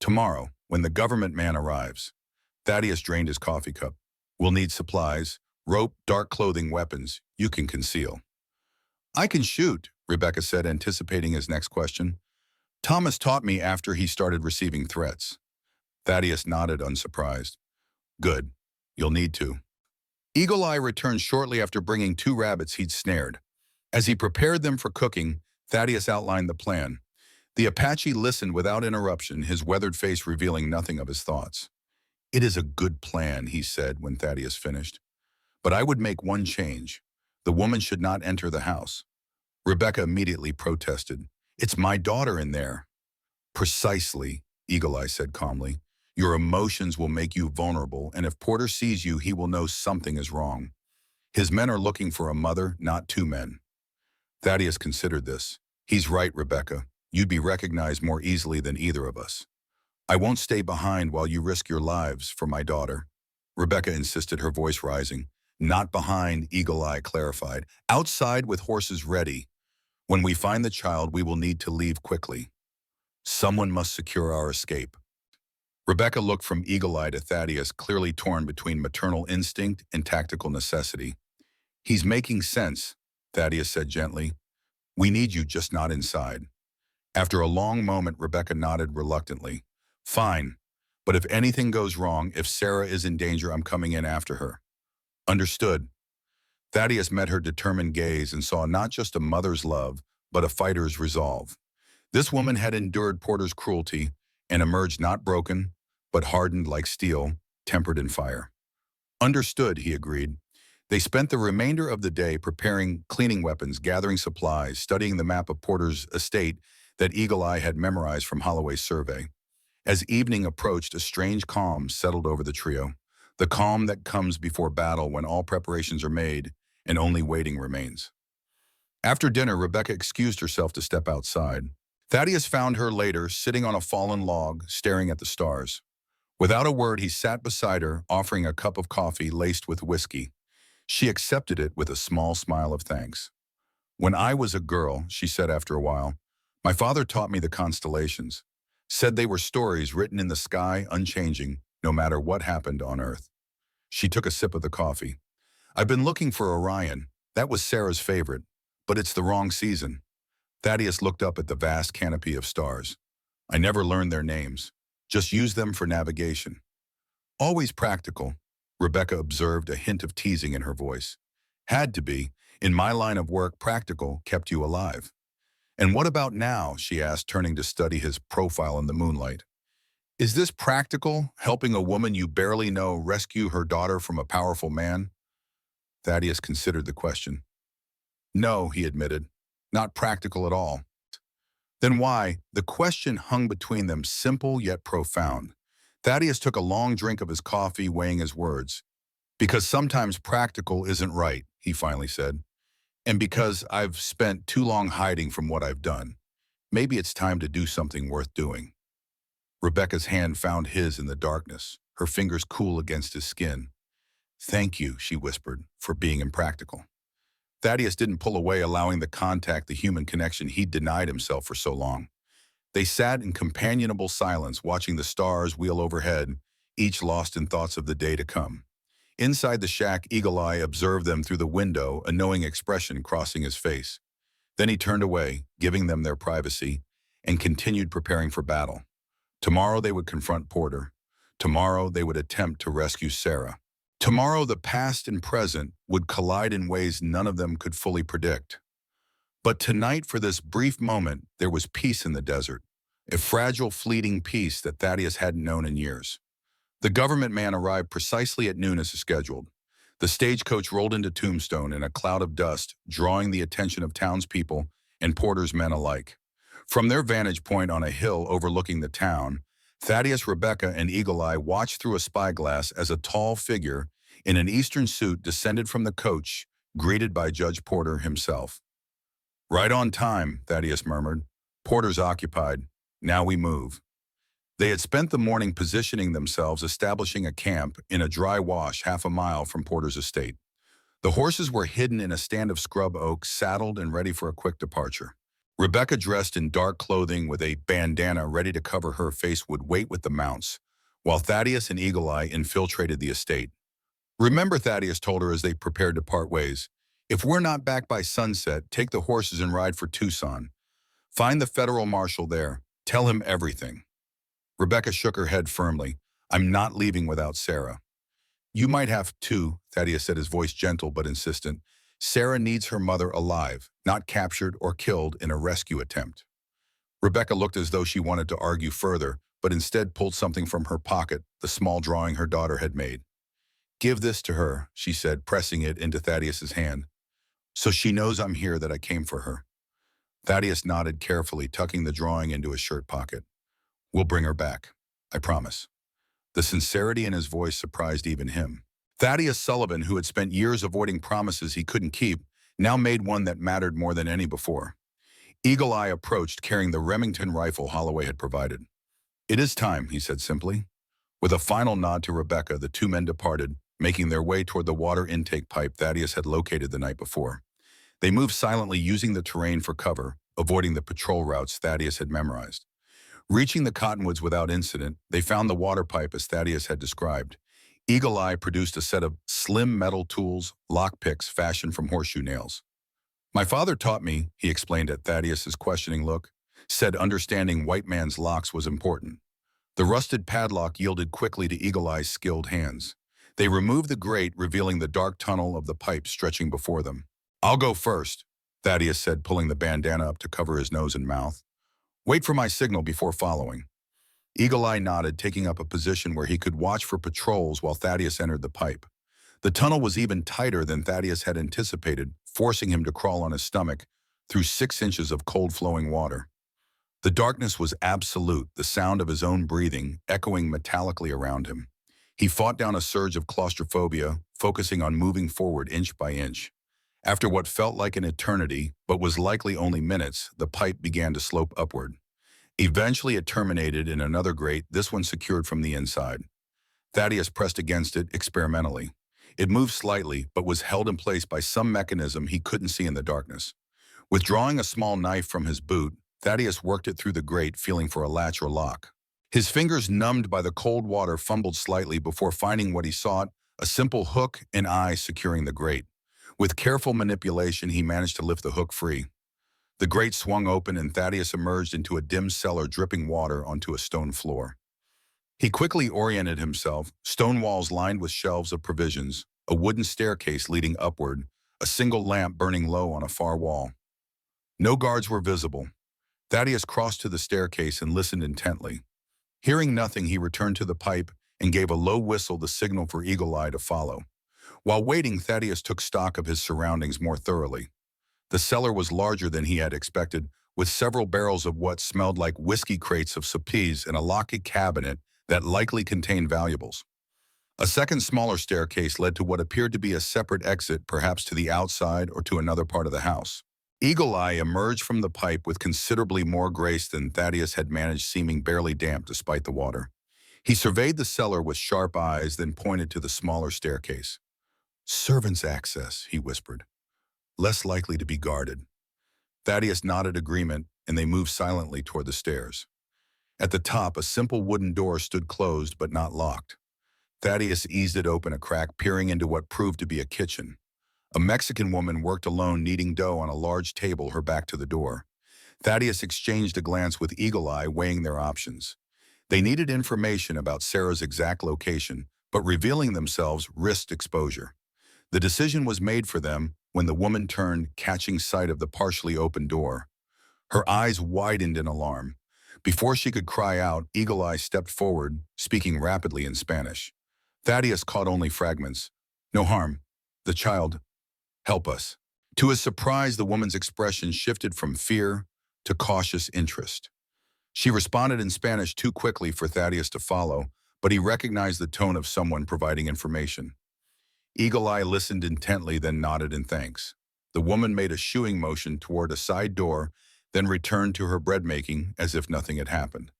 "Tomorrow, when the government man arrives." Thaddeus drained his coffee cup. "We'll need supplies, rope, dark clothing, weapons. You can conceal." "I can shoot," Rebecca said, anticipating his next question. "Thomas taught me after he started receiving threats." Thaddeus nodded, unsurprised. "Good. You'll need to." Eagle Eye returned shortly after, bringing 2 rabbits he'd snared. As he prepared them for cooking, Thaddeus outlined the plan. The Apache listened without interruption, his weathered face revealing nothing of his thoughts. "It is a good plan," he said when Thaddeus finished. "But I would make one change. The woman should not enter the house." Rebecca immediately protested. "It's my daughter in there." "Precisely," Eagle Eye said calmly. "Your emotions will make you vulnerable, and if Porter sees you, he will know something is wrong. His men are looking for a mother, not 2 men." Thaddeus considered this. "He's right, Rebecca. You'd be recognized more easily than either of us." "I won't stay behind while you risk your lives for my daughter," Rebecca insisted, her voice rising. "Not behind," Eagle Eye clarified. "Outside with horses ready. When we find the child, we will need to leave quickly. Someone must secure our escape." Rebecca looked from Eagle Eye to Thaddeus, clearly torn between maternal instinct and tactical necessity. "He's making sense," Thaddeus said gently. "We need you, just not inside." After a long moment, Rebecca nodded reluctantly. "Fine, but if anything goes wrong, if Sarah is in danger, I'm coming in after her." "Understood." Thaddeus met her determined gaze and saw not just a mother's love, but a fighter's resolve. This woman had endured Porter's cruelty and emerged not broken, but hardened like steel, tempered in fire. "Understood," he agreed. They spent the remainder of the day preparing cleaning weapons, gathering supplies, studying the map of Porter's estate that Eagle Eye had memorized from Holloway's survey. As evening approached, a strange calm settled over the trio, the calm that comes before battle when all preparations are made and only waiting remains. After dinner, Rebecca excused herself to step outside. Thaddeus found her later, sitting on a fallen log, staring at the stars. Without a word, he sat beside her, offering a cup of coffee laced with whiskey. She accepted it with a small smile of thanks. "When I was a girl," she said after a while, "my father taught me the constellations. Said they were stories written in the sky, unchanging, no matter what happened on Earth." She took a sip of the coffee. "I've been looking for Orion. That was Sarah's favorite, but it's the wrong season." Thaddeus looked up at the vast canopy of stars. "I never learned their names. Just use them for navigation." "Always practical," Rebecca observed, a hint of teasing in her voice. "Had to be. In my line of work, practical kept you alive." "And what about now?" she asked, turning to study his profile in the moonlight. "Is this practical, helping a woman you barely know rescue her daughter from a powerful man?" Thaddeus considered the question. "No," he admitted, "not practical at all." Then why? The question hung between them, simple yet profound. Thaddeus took a long drink of his coffee, weighing his words. "Because sometimes practical isn't right," he finally said. "And because I've spent too long hiding from what I've done. Maybe it's time to do something worth doing." Rebecca's hand found his in the darkness, her fingers cool against his skin. "Thank you," she whispered, "for being impractical." Thaddeus didn't pull away, allowing the contact, the human connection he'd denied himself for so long. They sat in companionable silence, watching the stars wheel overhead, each lost in thoughts of the day to come. Inside the shack, Eagle Eye observed them through the window, a knowing expression crossing his face. Then he turned away, giving them their privacy, and continued preparing for battle. Tomorrow they would confront Porter. Tomorrow they would attempt to rescue Sarah. Tomorrow the past and present would collide in ways none of them could fully predict. But tonight, for this brief moment, there was peace in the desert, a fragile, fleeting peace that Thaddeus hadn't known in years. The government man arrived precisely at noon as scheduled. The stagecoach rolled into Tombstone in a cloud of dust, drawing the attention of townspeople and Porter's men alike. From their vantage point on a hill overlooking the town, Thaddeus, Rebecca, and Eagle Eye watched through a spyglass as a tall figure in an Eastern suit descended from the coach, greeted by Judge Porter himself. "Right on time," Thaddeus murmured. "Porter's occupied. Now we move." They had spent the morning positioning themselves, establishing a camp in a dry wash half a mile from Porter's estate. The horses were hidden in a stand of scrub oak, saddled and ready for a quick departure. Rebecca, dressed in dark clothing with a bandana ready to cover her face, would wait with the mounts, while Thaddeus and Eagle Eye infiltrated the estate. "Remember," Thaddeus told her as they prepared to part ways, "if we're not back by sunset, take the horses and ride for Tucson. Find the federal marshal there. Tell him everything." Rebecca shook her head firmly. "I'm not leaving without Sarah." "You might have to," Thaddeus said, his voice gentle but insistent. "Sarah needs her mother alive, not captured or killed in a rescue attempt." Rebecca looked as though she wanted to argue further, but instead pulled something from her pocket, the small drawing her daughter had made. "Give this to her," she said, pressing it into Thaddeus's hand. "So she knows I'm here, that I came for her." Thaddeus nodded carefully, tucking the drawing into his shirt pocket. "We'll bring her back. I promise." The sincerity in his voice surprised even him. Thaddeus Sullivan, who had spent years avoiding promises he couldn't keep, now made one that mattered more than any before. Eagle Eye approached, carrying the Remington rifle Holloway had provided. "It is time," he said simply. With a final nod to Rebecca, the two men departed, making their way toward the water intake pipe Thaddeus had located the night before. They moved silently, using the terrain for cover, avoiding the patrol routes Thaddeus had memorized. Reaching the cottonwoods without incident, they found the water pipe as Thaddeus had described. Eagle Eye produced a set of slim metal tools, lockpicks fashioned from horseshoe nails. "My father taught me," he explained at Thaddeus's questioning look, "said understanding white man's locks was important." The rusted padlock yielded quickly to Eagle Eye's skilled hands. They removed the grate, revealing the dark tunnel of the pipe stretching before them. "I'll go first," Thaddeus said, pulling the bandana up to cover his nose and mouth. "Wait for my signal before following." Eagle Eye nodded, taking up a position where he could watch for patrols while Thaddeus entered the pipe. The tunnel was even tighter than Thaddeus had anticipated, forcing him to crawl on his stomach through 6 inches of cold-flowing water. The darkness was absolute, the sound of his own breathing echoing metallically around him. He fought down a surge of claustrophobia, focusing on moving forward inch by inch. After what felt like an eternity, but was likely only minutes, the pipe began to slope upward. Eventually it terminated in another grate, this one secured from the inside. Thaddeus pressed against it experimentally. It moved slightly, but was held in place by some mechanism he couldn't see in the darkness. Withdrawing a small knife from his boot, Thaddeus worked it through the grate, feeling for a latch or lock. His fingers, numbed by the cold water, fumbled slightly before finding what he sought, a simple hook and eye securing the grate. With careful manipulation, he managed to lift the hook free. The grate swung open and Thaddeus emerged into a dim cellar, dripping water onto a stone floor. He quickly oriented himself, stone walls lined with shelves of provisions, a wooden staircase leading upward, a single lamp burning low on a far wall. No guards were visible. Thaddeus crossed to the staircase and listened intently. Hearing nothing, he returned to the pipe and gave a low whistle, the signal for Eagle Eye to follow. While waiting, Thaddeus took stock of his surroundings more thoroughly. The cellar was larger than he had expected, with several barrels of what smelled like whiskey crates of supplies and a locked cabinet that likely contained valuables. A second smaller staircase led to what appeared to be a separate exit, perhaps to the outside or to another part of the house. Eagle Eye emerged from the pipe with considerably more grace than Thaddeus had managed, seeming barely damp despite the water. He surveyed the cellar with sharp eyes, then pointed to the smaller staircase. "Servants' access," he whispered. "Less likely to be guarded." Thaddeus nodded agreement, and they moved silently toward the stairs. At the top, a simple wooden door stood closed but not locked. Thaddeus eased it open a crack, peering into what proved to be a kitchen. A Mexican woman worked alone, kneading dough on a large table, her back to the door. Thaddeus exchanged a glance with Eagle Eye, weighing their options. They needed information about Sarah's exact location, but revealing themselves risked exposure. The decision was made for them when the woman turned, catching sight of the partially open door. Her eyes widened in alarm. Before she could cry out, Eagle Eye stepped forward, speaking rapidly in Spanish. Thaddeus caught only fragments. "No harm. The child. Help us." To his surprise, the woman's expression shifted from fear to cautious interest. She responded in Spanish too quickly for Thaddeus to follow, but he recognized the tone of someone providing information. Eagle Eye listened intently, then nodded in thanks. The woman made a shooing motion toward a side door, then returned to her bread making as if nothing had happened.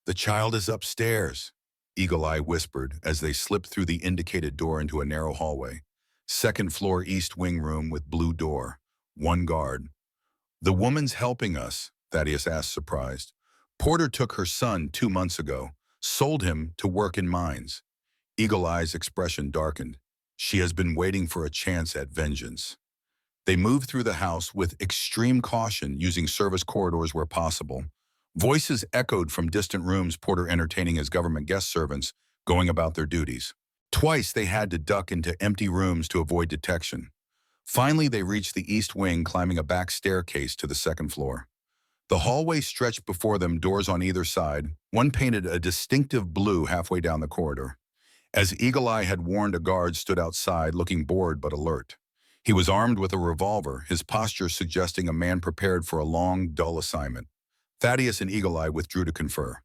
"The child is upstairs," Eagle Eye whispered as they slipped through the indicated door into a narrow hallway. Second floor east wing room with blue door. One guard. "The woman's helping us?" Thaddeus asked, surprised. "Porter took her son 2 months ago, sold him to work in mines." Eagle Eye's expression darkened. "She has been waiting for a chance at vengeance." They moved through the house with extreme caution, using service corridors where possible. Voices echoed from distant rooms, Porter entertaining his government guest servants, going about their duties. Twice they had to duck into empty rooms to avoid detection. Finally, they reached the east wing, climbing a back staircase to the second floor. The hallway stretched before them, doors on either side, one painted a distinctive blue halfway down the corridor. As Eagle Eye had warned, a guard stood outside, looking bored but alert. He was armed with a revolver, his posture suggesting a man prepared for a long, dull assignment. Thaddeus and Eagle Eye withdrew to confer.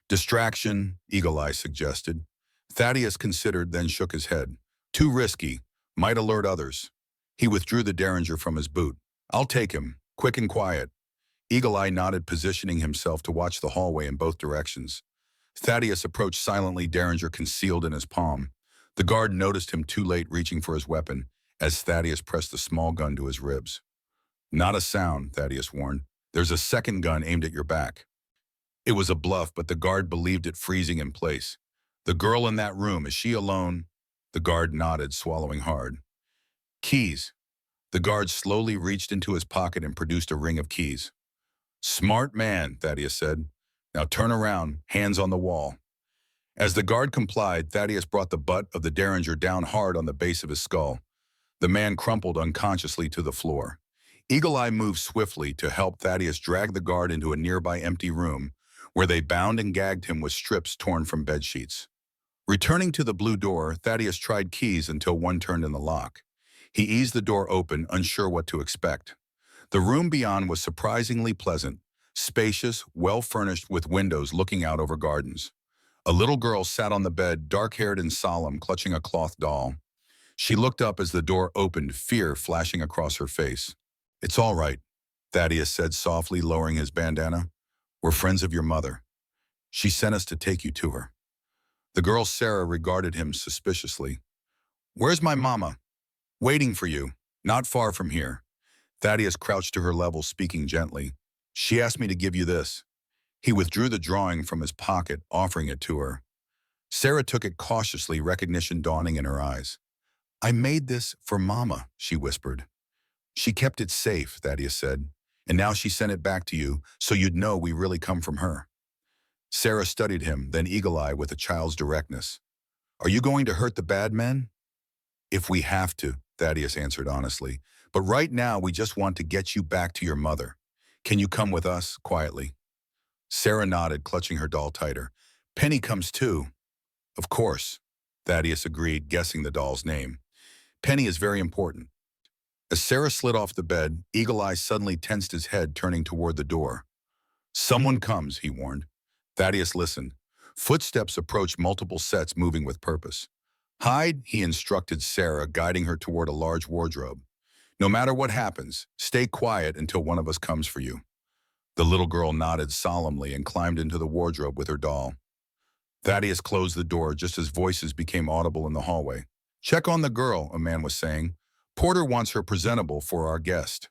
"Distraction," Eagle Eye suggested. Thaddeus considered, then shook his head. "Too risky. Might alert others." He withdrew the derringer from his boot. "I'll take him, quick and quiet." Eagle Eye nodded, positioning himself to watch the hallway in both directions. Thaddeus approached silently, derringer concealed in his palm. The guard noticed him too late, reaching for his weapon, as Thaddeus pressed the small gun to his ribs. "Not a sound," Thaddeus warned. "There's a second gun aimed at your back." It was a bluff, but the guard believed it, freezing in place. "The girl in that room, is she alone?" The guard nodded, swallowing hard. "Keys." The guard slowly reached into his pocket and produced a ring of keys. "Smart man," Thaddeus said. "Now turn around, hands on the wall." As the guard complied, Thaddeus brought the butt of the derringer down hard on the base of his skull. The man crumpled unconsciously to the floor. Eagle Eye moved swiftly to help Thaddeus drag the guard into a nearby empty room, where they bound and gagged him with strips torn from bedsheets. Returning to the blue door, Thaddeus tried keys until one turned in the lock. He eased the door open, unsure what to expect. The room beyond was surprisingly pleasant, spacious, well-furnished with windows looking out over gardens. A little girl sat on the bed, dark-haired and solemn, clutching a cloth doll. She looked up as the door opened, fear flashing across her face. "It's all right," Thaddeus said softly, lowering his bandana. "We're friends of your mother. She sent us to take you to her." The girl Sarah regarded him suspiciously. "Where's my mama?" "Waiting for you, not far from here." Thaddeus crouched to her level, speaking gently. "She asked me to give you this." He withdrew the drawing from his pocket, offering it to her. Sarah took it cautiously, recognition dawning in her eyes. "I made this for Mama," she whispered. "She kept it safe," Thaddeus said, "and now she sent it back to you, so you'd know we really come from her." Sarah studied him, then Eagle Eye with a child's directness. "Are you going to hurt the bad men?" "If we have to," Thaddeus answered honestly. "But right now we just want to get you back to your mother." Can you come with us, quietly? Sarah nodded, clutching her doll tighter. Penny comes too. Of course, Thaddeus agreed, guessing the doll's name. Penny is very important. As Sarah slid off the bed, Eagle Eye suddenly tensed his head, turning toward the door. Someone comes, he warned. Thaddeus listened. Footsteps approached, multiple sets moving with purpose. Hide, he instructed Sarah, guiding her toward a large wardrobe. No matter what happens, stay quiet until one of us comes for you. The little girl nodded solemnly and climbed into the wardrobe with her doll. Thaddeus closed the door just as voices became audible in the hallway. Check on the girl, a man was saying. Porter wants her presentable for our guest.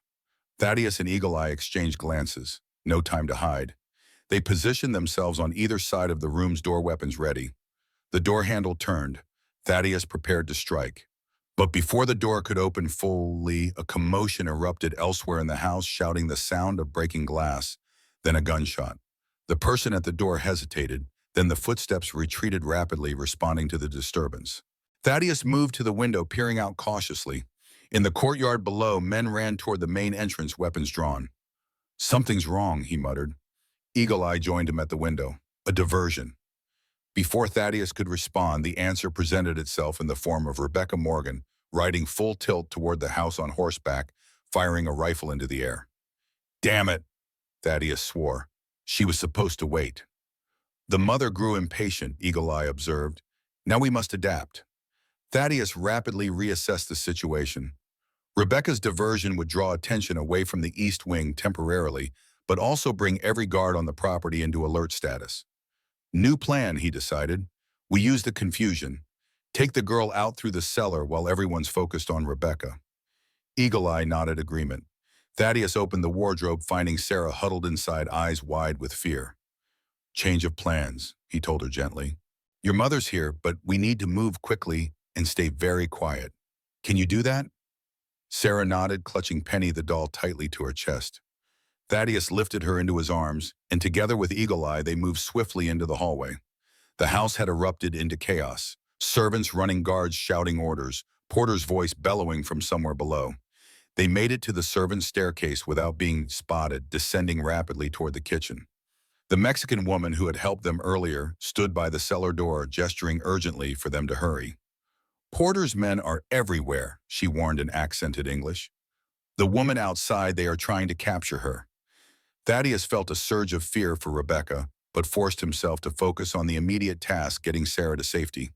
Thaddeus and Eagle Eye exchanged glances. No time to hide. They positioned themselves on either side of the room's door, weapons ready. The door handle turned. Thaddeus prepared to strike. But before the door could open fully, a commotion erupted elsewhere in the house, shouting the sound of breaking glass, then a gunshot. The person at the door hesitated, then the footsteps retreated rapidly, responding to the disturbance. Thaddeus moved to the window, peering out cautiously. In the courtyard below, men ran toward the main entrance, weapons drawn. Something's wrong, he muttered. Eagle Eye joined him at the window. A diversion. Before Thaddeus could respond, the answer presented itself in the form of Rebecca Morgan, riding full tilt toward the house on horseback, firing a rifle into the air. Damn it, Thaddeus swore. She was supposed to wait. The mother grew impatient, Eagle Eye observed. Now we must adapt. Thaddeus rapidly reassessed the situation. Rebecca's diversion would draw attention away from the East Wing temporarily, but also bring every guard on the property into alert status. New plan, he decided. We use the confusion. Take the girl out through the cellar while everyone's focused on Rebecca. Eagle Eye nodded agreement. Thaddeus opened the wardrobe, finding Sarah huddled inside, eyes wide with fear. Change of plans, he told her gently. Your mother's here, but we need to move quickly and stay very quiet. Can you do that? Sarah nodded, clutching Penny the doll tightly to her chest. Thaddeus lifted her into his arms, and together with Eagle Eye, they moved swiftly into the hallway. The house had erupted into chaos. Servants running, guards shouting orders, Porter's voice bellowing from somewhere below. They made it to the servants' staircase without being spotted, descending rapidly toward the kitchen. The Mexican woman who had helped them earlier stood by the cellar door, gesturing urgently for them to hurry. Porter's men are everywhere, she warned in accented English. The woman outside, they are trying to capture her. Thaddeus felt a surge of fear for Rebecca, but forced himself to focus on the immediate task, getting Sarah to safety.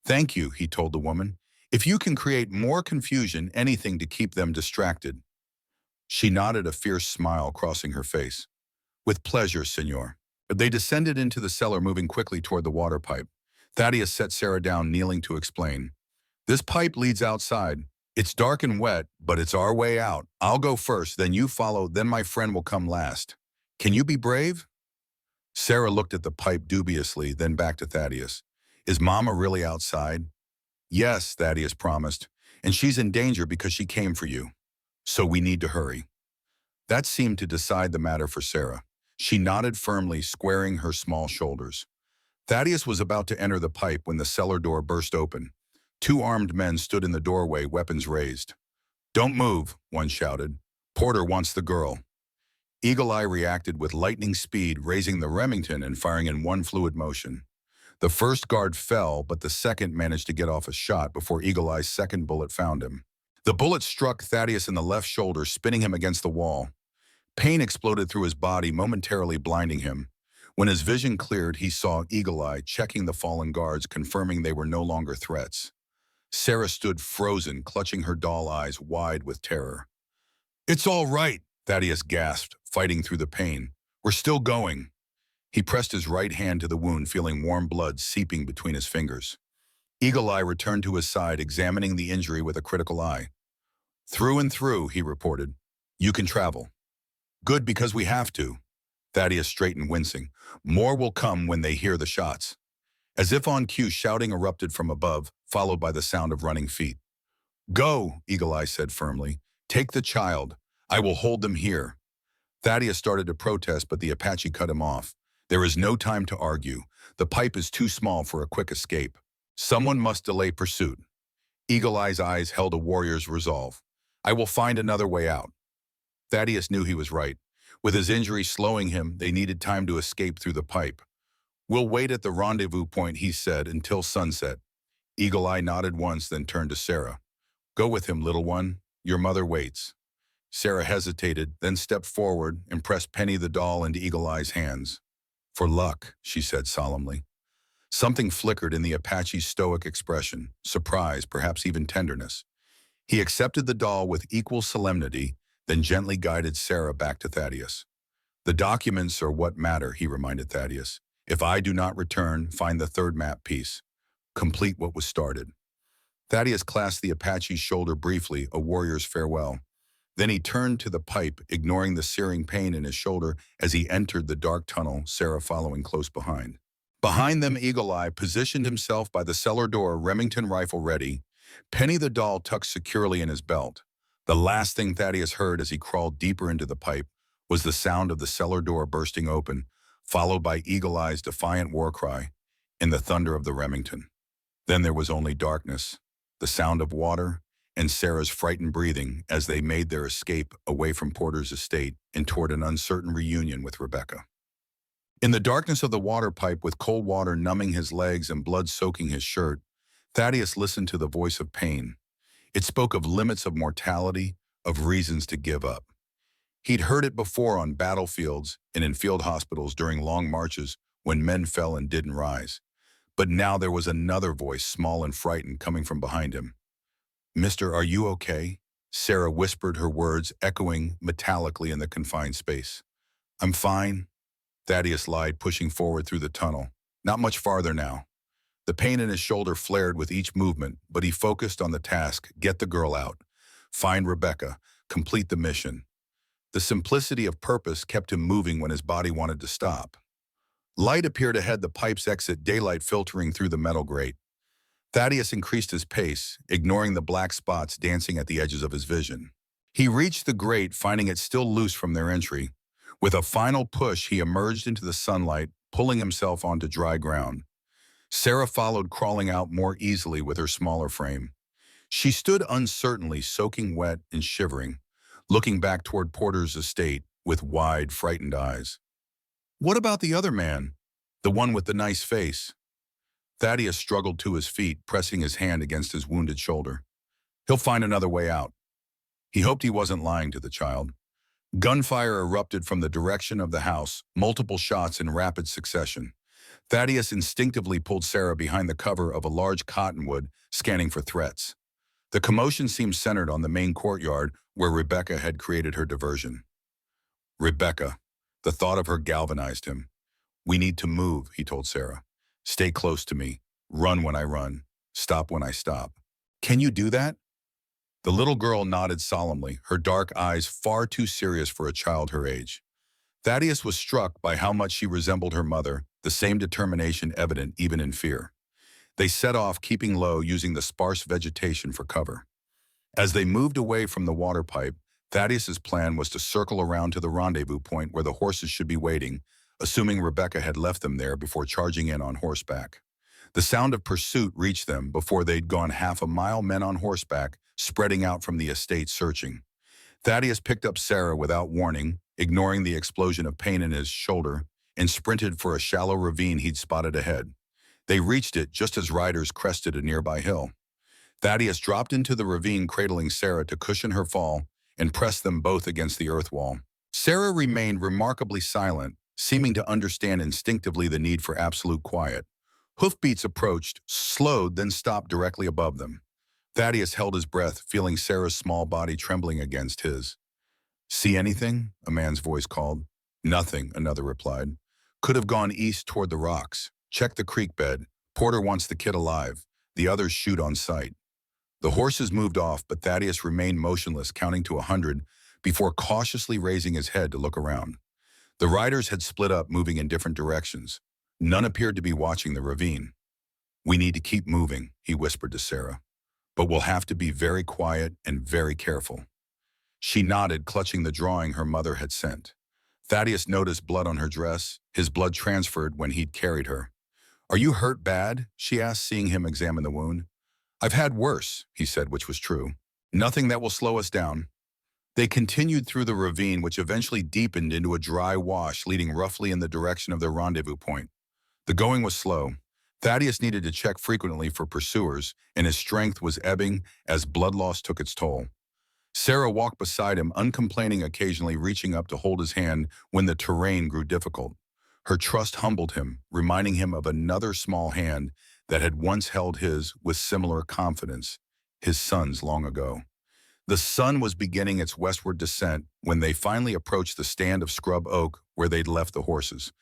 Thank you, he told the woman. If you can create more confusion, anything to keep them distracted. She nodded, a fierce smile crossing her face. With pleasure, senor. They descended into the cellar, moving quickly toward the water pipe. Thaddeus set Sarah down, kneeling to explain. This pipe leads outside. It's dark and wet, but it's our way out. I'll go first, then you follow, then my friend will come last. Can you be brave? Sarah looked at the pipe dubiously, then back to Thaddeus. Is Mama really outside? Yes, Thaddeus promised, and she's in danger because she came for you. So we need to hurry. That seemed to decide the matter for Sarah. She nodded firmly, squaring her small shoulders. Thaddeus was about to enter the pipe when the cellar door burst open. Two armed men stood in the doorway, weapons raised. Don't move, one shouted. Porter wants the girl. Eagle Eye reacted with lightning speed, raising the Remington and firing in one fluid motion. The first guard fell, but the second managed to get off a shot before Eagle Eye's second bullet found him. The bullet struck Thaddeus in the left shoulder, spinning him against the wall. Pain exploded through his body, momentarily blinding him. When his vision cleared, he saw Eagle Eye checking the fallen guards, confirming they were no longer threats. Sarah stood frozen, clutching her doll eyes wide with terror. It's all right, Thaddeus gasped, fighting through the pain. We're still going. He pressed his right hand to the wound, feeling warm blood seeping between his fingers. Eagle Eye returned to his side, examining the injury with a critical eye. Through and through, he reported. You can travel. Good, because we have to. Thaddeus straightened, wincing. More will come when they hear the shots. As if on cue, shouting erupted from above, followed by the sound of running feet. Go, Eagle Eye said firmly. Take the child. I will hold them here. Thaddeus started to protest, but the Apache cut him off. There is no time to argue. The pipe is too small for a quick escape. Someone must delay pursuit. Eagle Eye's eyes held a warrior's resolve. I will find another way out. Thaddeus knew he was right. With his injury slowing him, they needed time to escape through the pipe. "We'll wait at the rendezvous point," he said, "until sunset." Eagle Eye nodded once, then turned to Sarah. "Go with him, little one. Your mother waits." Sarah hesitated, then stepped forward and pressed Penny the doll into Eagle Eye's hands. "For luck," she said solemnly. Something flickered in the Apache's stoic expression, surprise, perhaps even tenderness. He accepted the doll with equal solemnity, then gently guided Sarah back to Thaddeus. "The documents are what matter," he reminded Thaddeus. "If I do not return, find the third map piece. Complete what was started." Thaddeus clasped the Apache's shoulder briefly, a warrior's farewell. Then he turned to the pipe, ignoring the searing pain in his shoulder as he entered the dark tunnel, Sarah following close behind. Behind them, Eagle Eye positioned himself by the cellar door, Remington rifle ready, Penny the doll tucked securely in his belt. The last thing Thaddeus heard as he crawled deeper into the pipe was the sound of the cellar door bursting open, followed by Eagle Eye's defiant war cry and the thunder of the Remington. Then there was only darkness, the sound of water, and Sarah's frightened breathing as they made their escape away from Porter's estate and toward an uncertain reunion with Rebecca. In the darkness of the water pipe, with cold water numbing his legs and blood soaking his shirt, Thaddeus listened to the voice of pain. It spoke of limits of mortality, of reasons to give up. He'd heard it before on battlefields and in field hospitals during long marches when men fell and didn't rise. But now there was another voice, small and frightened, coming from behind him. "Mister, are you okay?" Sarah whispered, her words echoing metallically in the confined space. "I'm fine," Thaddeus lied, pushing forward through the tunnel. Not much farther now. The pain in his shoulder flared with each movement, but he focused on the task: get the girl out, find Rebecca, complete the mission. The simplicity of purpose kept him moving when his body wanted to stop. Light appeared ahead, the pipe's exit, daylight filtering through the metal grate. Thaddeus increased his pace, ignoring the black spots dancing at the edges of his vision. He reached the grate, finding it still loose from their entry. With a final push, he emerged into the sunlight, pulling himself onto dry ground. Sarah followed, crawling out more easily with her smaller frame. She stood uncertainly, soaking wet and shivering, looking back toward Porter's estate with wide, frightened eyes. "What about the other man? The one with the nice face?" Thaddeus struggled to his feet, pressing his hand against his wounded shoulder. "He'll find another way out." He hoped he wasn't lying to the child. Gunfire erupted from the direction of the house, multiple shots in rapid succession. Thaddeus instinctively pulled Sarah behind the cover of a large cottonwood, scanning for threats. The commotion seemed centered on the main courtyard where Rebecca had created her diversion. Rebecca. The thought of her galvanized him. "We need to move," he told Sarah. "Stay close to me. Run when I run. Stop when I stop." "Can you do that?" The little girl nodded solemnly, her dark eyes far too serious for a child her age. Thaddeus was struck by how much she resembled her mother, the same determination evident even in fear. They set off, keeping low, using the sparse vegetation for cover. As they moved away from the water pipe, Thaddeus's plan was to circle around to the rendezvous point where the horses should be waiting, assuming Rebecca had left them there before charging in on horseback. The sound of pursuit reached them before they'd gone half a mile, men on horseback, spreading out from the estate searching. Thaddeus picked up Sarah without warning, ignoring the explosion of pain in his shoulder, and sprinted for a shallow ravine he'd spotted ahead. They reached it just as riders crested a nearby hill. Thaddeus dropped into the ravine, cradling Sarah to cushion her fall, and pressed them both against the earth wall. Sarah remained remarkably silent, seeming to understand instinctively the need for absolute quiet. Hoofbeats approached, slowed, then stopped directly above them. Thaddeus held his breath, feeling Sarah's small body trembling against his. "See anything?" a man's voice called. "Nothing," another replied. "Could have gone east toward the rocks. Check the creek bed. Porter wants the kid alive. The others shoot on sight." The horses moved off, but Thaddeus remained motionless, counting to 100, before cautiously raising his head to look around. The riders had split up, moving in different directions. None appeared to be watching the ravine. "We need to keep moving," he whispered to Sarah. "But we'll have to be very quiet and very careful." She nodded, clutching the drawing her mother had sent. Thaddeus noticed blood on her dress. His blood transferred when he'd carried her. "Are you hurt bad?" she asked, seeing him examine the wound. "I've had worse," he said, which was true. "Nothing that will slow us down." They continued through the ravine, which eventually deepened into a dry wash leading roughly in the direction of their rendezvous point. The going was slow. Thaddeus needed to check frequently for pursuers, and his strength was ebbing as blood loss took its toll. Sarah walked beside him, uncomplaining, occasionally reaching up to hold his hand when the terrain grew difficult. Her trust humbled him, reminding him of another small hand that had once held his with similar confidence, his son's long ago. The sun was beginning its westward descent when they finally approached the stand of scrub oak where they'd left the horses.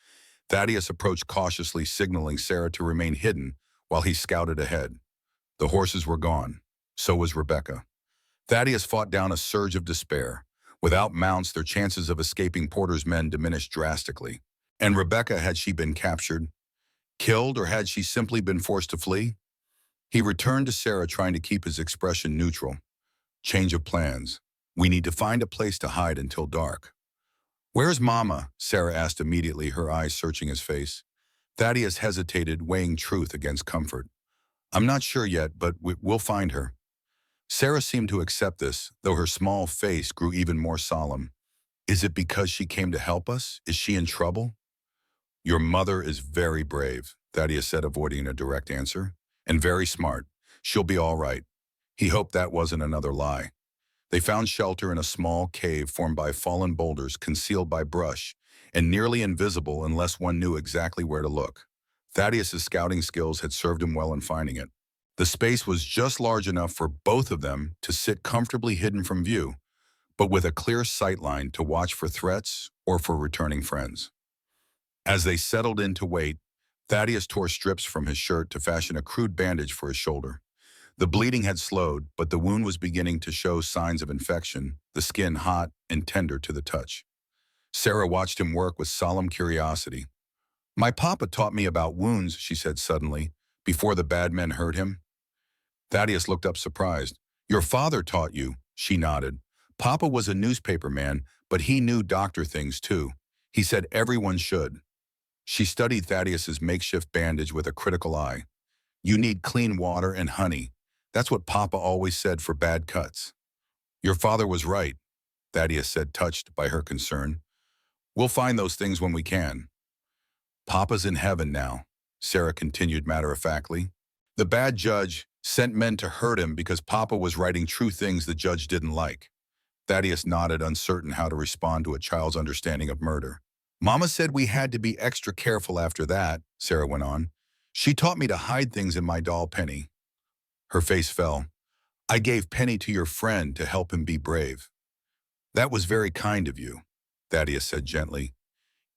Thaddeus approached cautiously, signaling Sarah to remain hidden while he scouted ahead. The horses were gone. So was Rebecca. Thaddeus fought down a surge of despair. Without mounts, their chances of escaping Porter's men diminished drastically. And Rebecca, had she been captured, killed, or had she simply been forced to flee? He returned to Sarah, trying to keep his expression neutral. Change of plans. We need to find a place to hide until dark. Where's Mama? Sarah asked immediately, her eyes searching his face. Thaddeus hesitated, weighing truth against comfort. I'm not sure yet, but we'll find her. Sarah seemed to accept this, though her small face grew even more solemn. Is it because she came to help us? Is she in trouble? Your mother is very brave, Thaddeus said, avoiding a direct answer. And very smart. She'll be all right. He hoped that wasn't another lie. They found shelter in a small cave formed by fallen boulders, concealed by brush, and nearly invisible unless one knew exactly where to look. Thaddeus's scouting skills had served him well in finding it. The space was just large enough for both of them to sit comfortably hidden from view, but with a clear sight line to watch for threats or for returning friends. As they settled in to wait, Thaddeus tore strips from his shirt to fashion a crude bandage for his shoulder. The bleeding had slowed, but the wound was beginning to show signs of infection, the skin hot and tender to the touch. Sarah watched him work with solemn curiosity. My papa taught me about wounds, she said suddenly, before the bad men hurt him. Thaddeus looked up surprised. Your father taught you, she nodded. Papa was a newspaper man, but he knew doctor things too. He said everyone should. She studied Thaddeus's makeshift bandage with a critical eye. You need clean water and honey. That's what Papa always said for bad cuts. Your father was right, Thaddeus said, touched by her concern. We'll find those things when we can. Papa's in heaven now, Sarah continued matter-of-factly. The bad judge sent men to hurt him because Papa was writing true things the judge didn't like. Thaddeus nodded, uncertain how to respond to a child's understanding of murder. Mama said we had to be extra careful after that, Sarah went on. She taught me to hide things in my doll Penny. Her face fell. I gave Penny to your friend to help him be brave. That was very kind of you, Thaddeus said gently.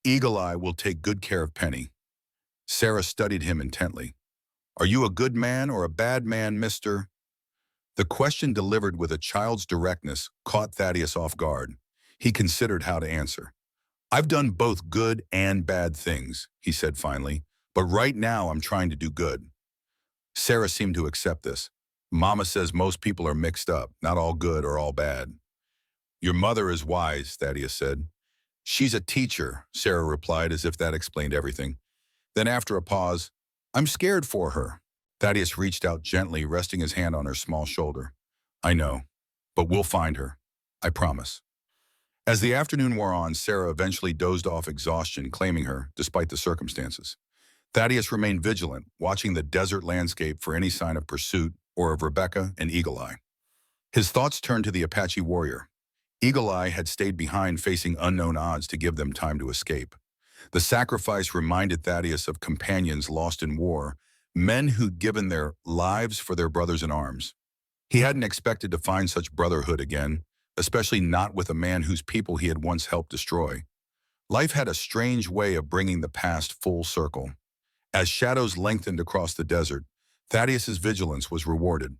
Eagle Eye will take good care of Penny. Sarah studied him intently. Are you a good man or a bad man, mister? The question, delivered with a child's directness, caught Thaddeus off guard. He considered how to answer. I've done both good and bad things, he said finally, but right now I'm trying to do good. Sarah seemed to accept this. Mama says most people are mixed up, not all good or all bad. Your mother is wise, Thaddeus said. She's a teacher, Sarah replied, as if that explained everything. Then after a pause, I'm scared for her. Thaddeus reached out gently, resting his hand on her small shoulder. I know, but we'll find her. I promise. As the afternoon wore on, Sarah eventually dozed off, exhaustion claiming her, despite the circumstances. Thaddeus remained vigilant, watching the desert landscape for any sign of pursuit or of Rebecca and Eagle Eye. His thoughts turned to the Apache warrior. Eagle Eye had stayed behind, facing unknown odds to give them time to escape. The sacrifice reminded Thaddeus of companions lost in war, men who'd given their lives for their brothers in arms. He hadn't expected to find such brotherhood again, especially not with a man whose people he had once helped destroy. Life had a strange way of bringing the past full circle. As shadows lengthened across the desert, Thaddeus's vigilance was rewarded.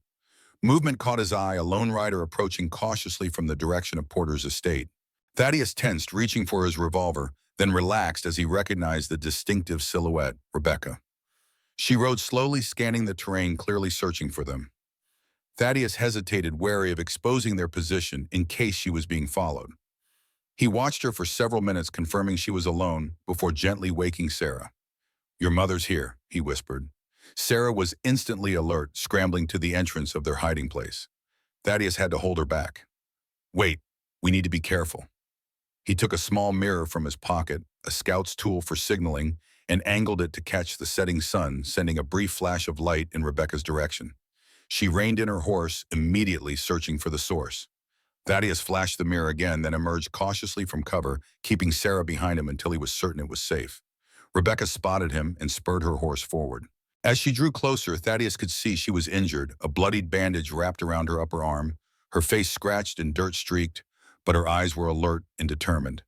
Movement caught his eye, a lone rider approaching cautiously from the direction of Porter's estate. Thaddeus tensed, reaching for his revolver, then relaxed as he recognized the distinctive silhouette, Rebecca. She rode slowly, scanning the terrain, clearly searching for them. Thaddeus hesitated, wary of exposing their position in case she was being followed. He watched her for several minutes, confirming she was alone, before gently waking Sarah. Your mother's here, he whispered. Sarah was instantly alert, scrambling to the entrance of their hiding place. Thaddeus had to hold her back. Wait, We need to be careful. He took a small mirror from his pocket, a scout's tool for signaling, and angled it to catch the setting sun, sending a brief flash of light in Rebecca's direction. She reined in her horse, immediately searching for the source. Thaddeus flashed the mirror again, then emerged cautiously from cover, keeping Sarah behind him until he was certain it was safe. Rebecca spotted him and spurred her horse forward. As she drew closer, Thaddeus could see she was injured, a bloodied bandage wrapped around her upper arm, her face scratched and dirt-streaked, but her eyes were alert and determined.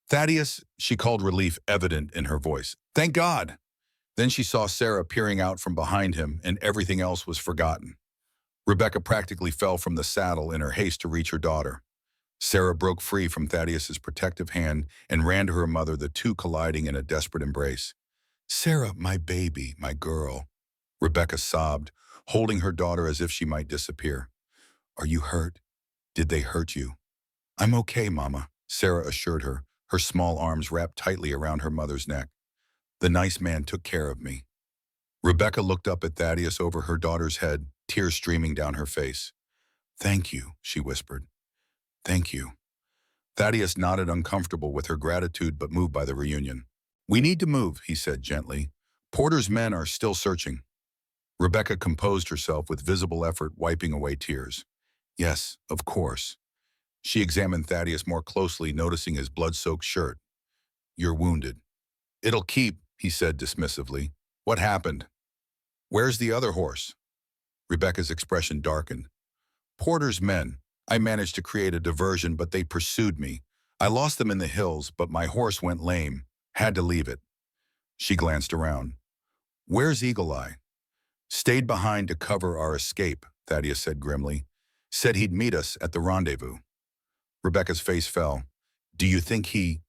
"Thaddeus," she called, relief evident in her voice. "Thank God!" Then she saw Sarah peering out from behind him, and everything else was forgotten. Rebecca practically fell from the saddle in her haste to reach her daughter. Sarah broke free from Thaddeus's protective hand and ran to her mother, the two colliding in a desperate embrace. "Sarah, my baby, my girl," Rebecca sobbed, holding her daughter as if she might disappear. "Are you hurt? Did they hurt you?" "I'm okay, Mama," Sarah assured her, her small arms wrapped tightly around her mother's neck. "The nice man took care of me." Rebecca looked up at Thaddeus over her daughter's head, tears streaming down her face. "Thank you," she whispered. "Thank you." Thaddeus nodded, uncomfortable with her gratitude but moved by the reunion. "We need to move," he said gently. "Porter's men are still searching." Rebecca composed herself with visible effort, wiping away tears. "Yes, of course." She examined Thaddeus more closely, noticing his blood-soaked shirt. "You're wounded." "It'll keep," he said dismissively. "What happened?" "Where's the other horse?" Rebecca's expression darkened. "Porter's men. I managed to create a diversion, but they pursued me. I lost them in the hills, but my horse went lame. Had to leave it." She glanced around. "Where's Eagle Eye?" "Stayed behind to cover our escape," Thaddeus said grimly. "Said he'd meet us at the rendezvous." Rebecca's face fell. "Do you think he—"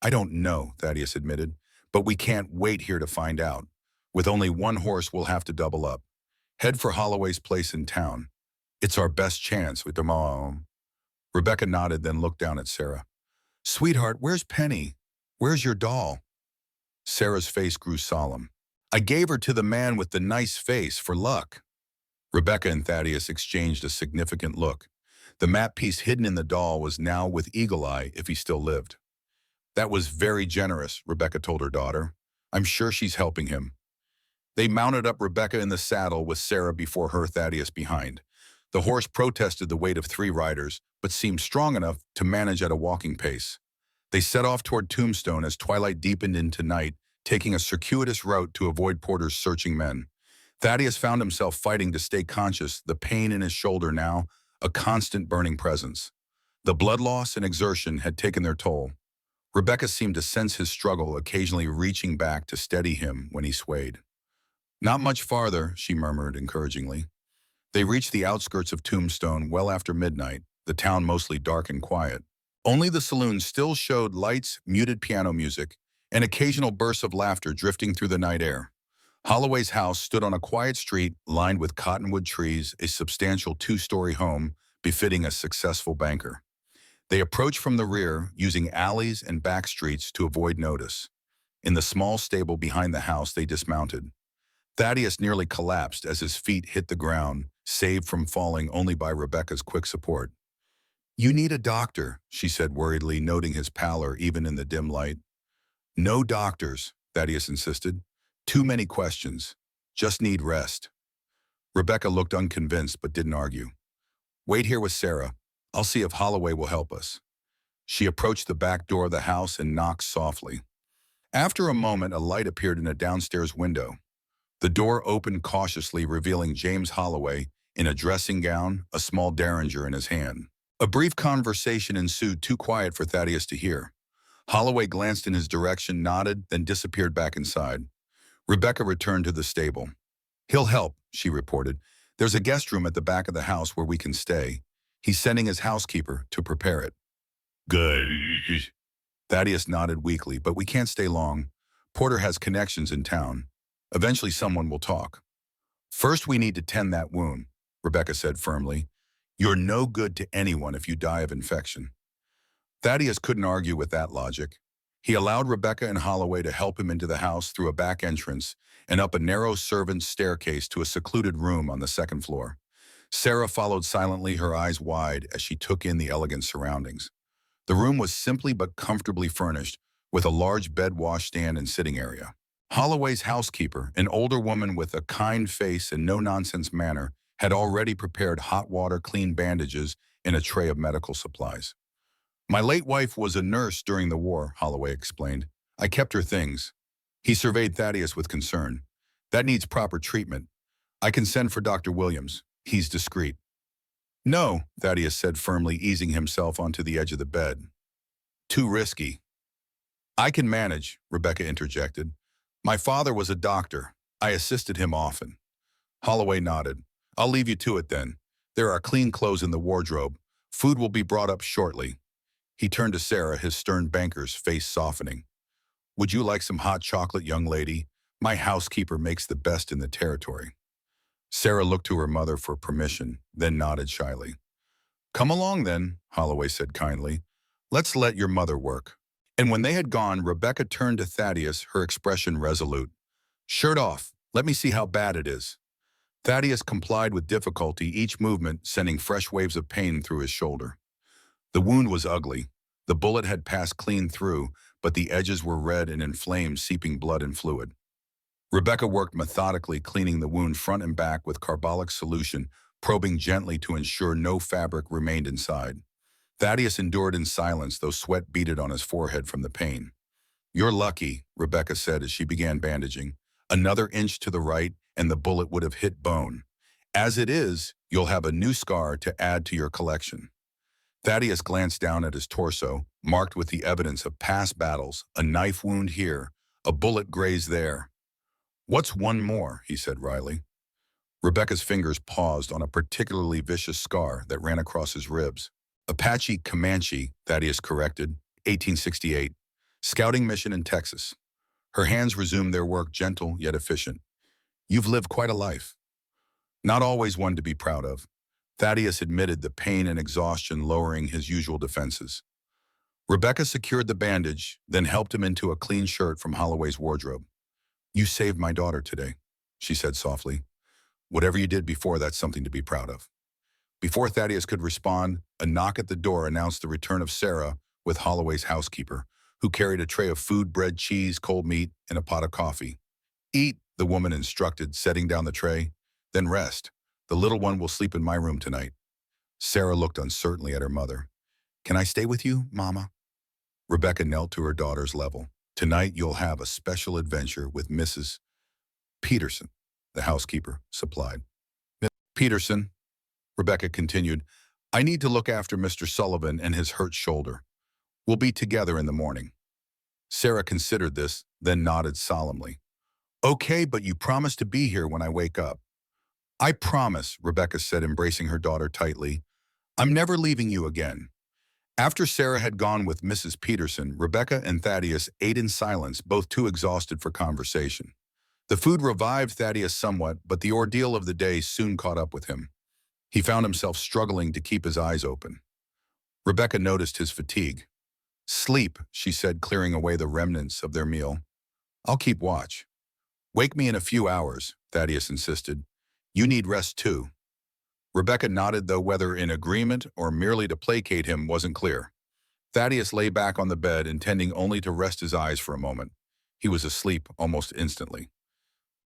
"I don't know," Thaddeus admitted, "but we can't wait here to find out. With only one horse, we'll have to double up. Head for Holloway's place in town. It's our best chance with the mom." Rebecca nodded, then looked down at Sarah. "Sweetheart, where's Penny? Where's your doll?" Sarah's face grew solemn. "I gave her to the man with the nice face for luck." Rebecca and Thaddeus exchanged a significant look. The map piece hidden in the doll was now with Eagle Eye if he still lived. "That was very generous," Rebecca told her daughter. "I'm sure she's helping him." They mounted up, Rebecca in the saddle with Sarah before her, Thaddeus behind. The horse protested the weight of 3 riders, but seemed strong enough to manage at a walking pace. They set off toward Tombstone as twilight deepened into night, taking a circuitous route to avoid Porter's searching men. Thaddeus found himself fighting to stay conscious, the pain in his shoulder now a constant burning presence. The blood loss and exertion had taken their toll. Rebecca seemed to sense his struggle, occasionally reaching back to steady him when he swayed. "Not much farther," she murmured encouragingly. They reached the outskirts of Tombstone well after midnight, the town mostly dark and quiet. Only the saloon still showed lights, muted piano music, and occasional bursts of laughter drifting through the night air. Holloway's house stood on a quiet street lined with cottonwood trees, a substantial 2-story home befitting a successful banker. They approached from the rear, using alleys and back streets to avoid notice. In the small stable behind the house, they dismounted. Thaddeus nearly collapsed as his feet hit the ground, saved from falling only by Rebecca's quick support. "You need a doctor," she said worriedly, noting his pallor even in the dim light. "No doctors," Thaddeus insisted. "Too many questions. Just need rest." Rebecca looked unconvinced but didn't argue. "Wait here with Sarah. I'll see if Holloway will help us." She approached the back door of the house and knocked softly. After a moment, a light appeared in a downstairs window. The door opened cautiously, revealing James Holloway in a dressing gown, a small derringer in his hand. A brief conversation ensued, too quiet for Thaddeus to hear. Holloway glanced in his direction, nodded, then disappeared back inside. Rebecca returned to the stable. "He'll help," she reported. "There's a guest room at the back of the house where we can stay. He's sending his housekeeper to prepare it." "Good." Thaddeus nodded weakly, "but we can't stay long. Porter has connections in town. Eventually someone will talk." "First we need to tend that wound," Rebecca said firmly. "You're no good to anyone if you die of infection." Thaddeus couldn't argue with that logic. He allowed Rebecca and Holloway to help him into the house through a back entrance and up a narrow servant's staircase to a secluded room on the second floor. Sarah followed silently, her eyes wide as she took in the elegant surroundings. The room was simply but comfortably furnished, with a large bed washstand and sitting area. Holloway's housekeeper, an older woman with a kind face and no-nonsense manner, had already prepared hot water, clean bandages, and a tray of medical supplies. My late wife was a nurse during the war, Holloway explained. I kept her things. He surveyed Thaddeus with concern. That needs proper treatment. I can send for Dr. Williams. He's discreet. No, Thaddeus said firmly, easing himself onto the edge of the bed. Too risky. I can manage, Rebecca interjected. My father was a doctor. I assisted him often. Holloway nodded. I'll leave you to it then. There are clean clothes in the wardrobe. Food will be brought up shortly. He turned to Sarah, his stern banker's face softening. Would you like some hot chocolate, young lady? My housekeeper makes the best in the territory. Sarah looked to her mother for permission, then nodded shyly. Come along then, Holloway said kindly. Let's let your mother work. And when they had gone, Rebecca turned to Thaddeus, her expression resolute. Shirt off. Let me see how bad it is. Thaddeus complied with difficulty, each movement sending fresh waves of pain through his shoulder. The wound was ugly. The bullet had passed clean through, but the edges were red and inflamed, seeping blood and fluid. Rebecca worked methodically, cleaning the wound front and back with carbolic solution, probing gently to ensure no fabric remained inside. Thaddeus endured in silence, though sweat beaded on his forehead from the pain. You're lucky, Rebecca said as she began bandaging. Another inch to the right, and the bullet would have hit bone. As it is, you'll have a new scar to add to your collection. Thaddeus glanced down at his torso, marked with the evidence of past battles, a knife wound here, a bullet grazed there. What's one more, he said wryly. Rebecca's fingers paused on a particularly vicious scar that ran across his ribs. Apache Comanche, Thaddeus corrected, 1868. Scouting mission in Texas. Her hands resumed their work, gentle yet efficient. You've lived quite a life. Not always one to be proud of. Thaddeus admitted the pain and exhaustion lowering his usual defenses. Rebecca secured the bandage, then helped him into a clean shirt from Holloway's wardrobe. You saved my daughter today, she said softly. Whatever you did before, that's something to be proud of. Before Thaddeus could respond, a knock at the door announced the return of Sarah with Holloway's housekeeper, who carried a tray of food, bread, cheese, cold meat, and a pot of coffee. Eat, the woman instructed, setting down the tray. Then rest. The little one will sleep in my room tonight. Sarah looked uncertainly at her mother. Can I stay with you, Mama? Rebecca knelt to her daughter's level. Tonight you'll have a special adventure with Mrs. Peterson, the housekeeper supplied. Miss Peterson, Rebecca continued, I need to look after Mr. Sullivan and his hurt shoulder. We'll be together in the morning. Sarah considered this, then nodded solemnly. Okay, but you promise to be here when I wake up. I promise, Rebecca said, embracing her daughter tightly. I'm never leaving you again. After Sarah had gone with Mrs. Peterson, Rebecca and Thaddeus ate in silence, both too exhausted for conversation. The food revived Thaddeus somewhat, but the ordeal of the day soon caught up with him. He found himself struggling to keep his eyes open. Rebecca noticed his fatigue. Sleep, she said, clearing away the remnants of their meal. I'll keep watch. Wake me in a few hours, Thaddeus insisted. You need rest too. Rebecca nodded, though whether in agreement or merely to placate him wasn't clear. Thaddeus lay back on the bed, intending only to rest his eyes for a moment. He was asleep almost instantly.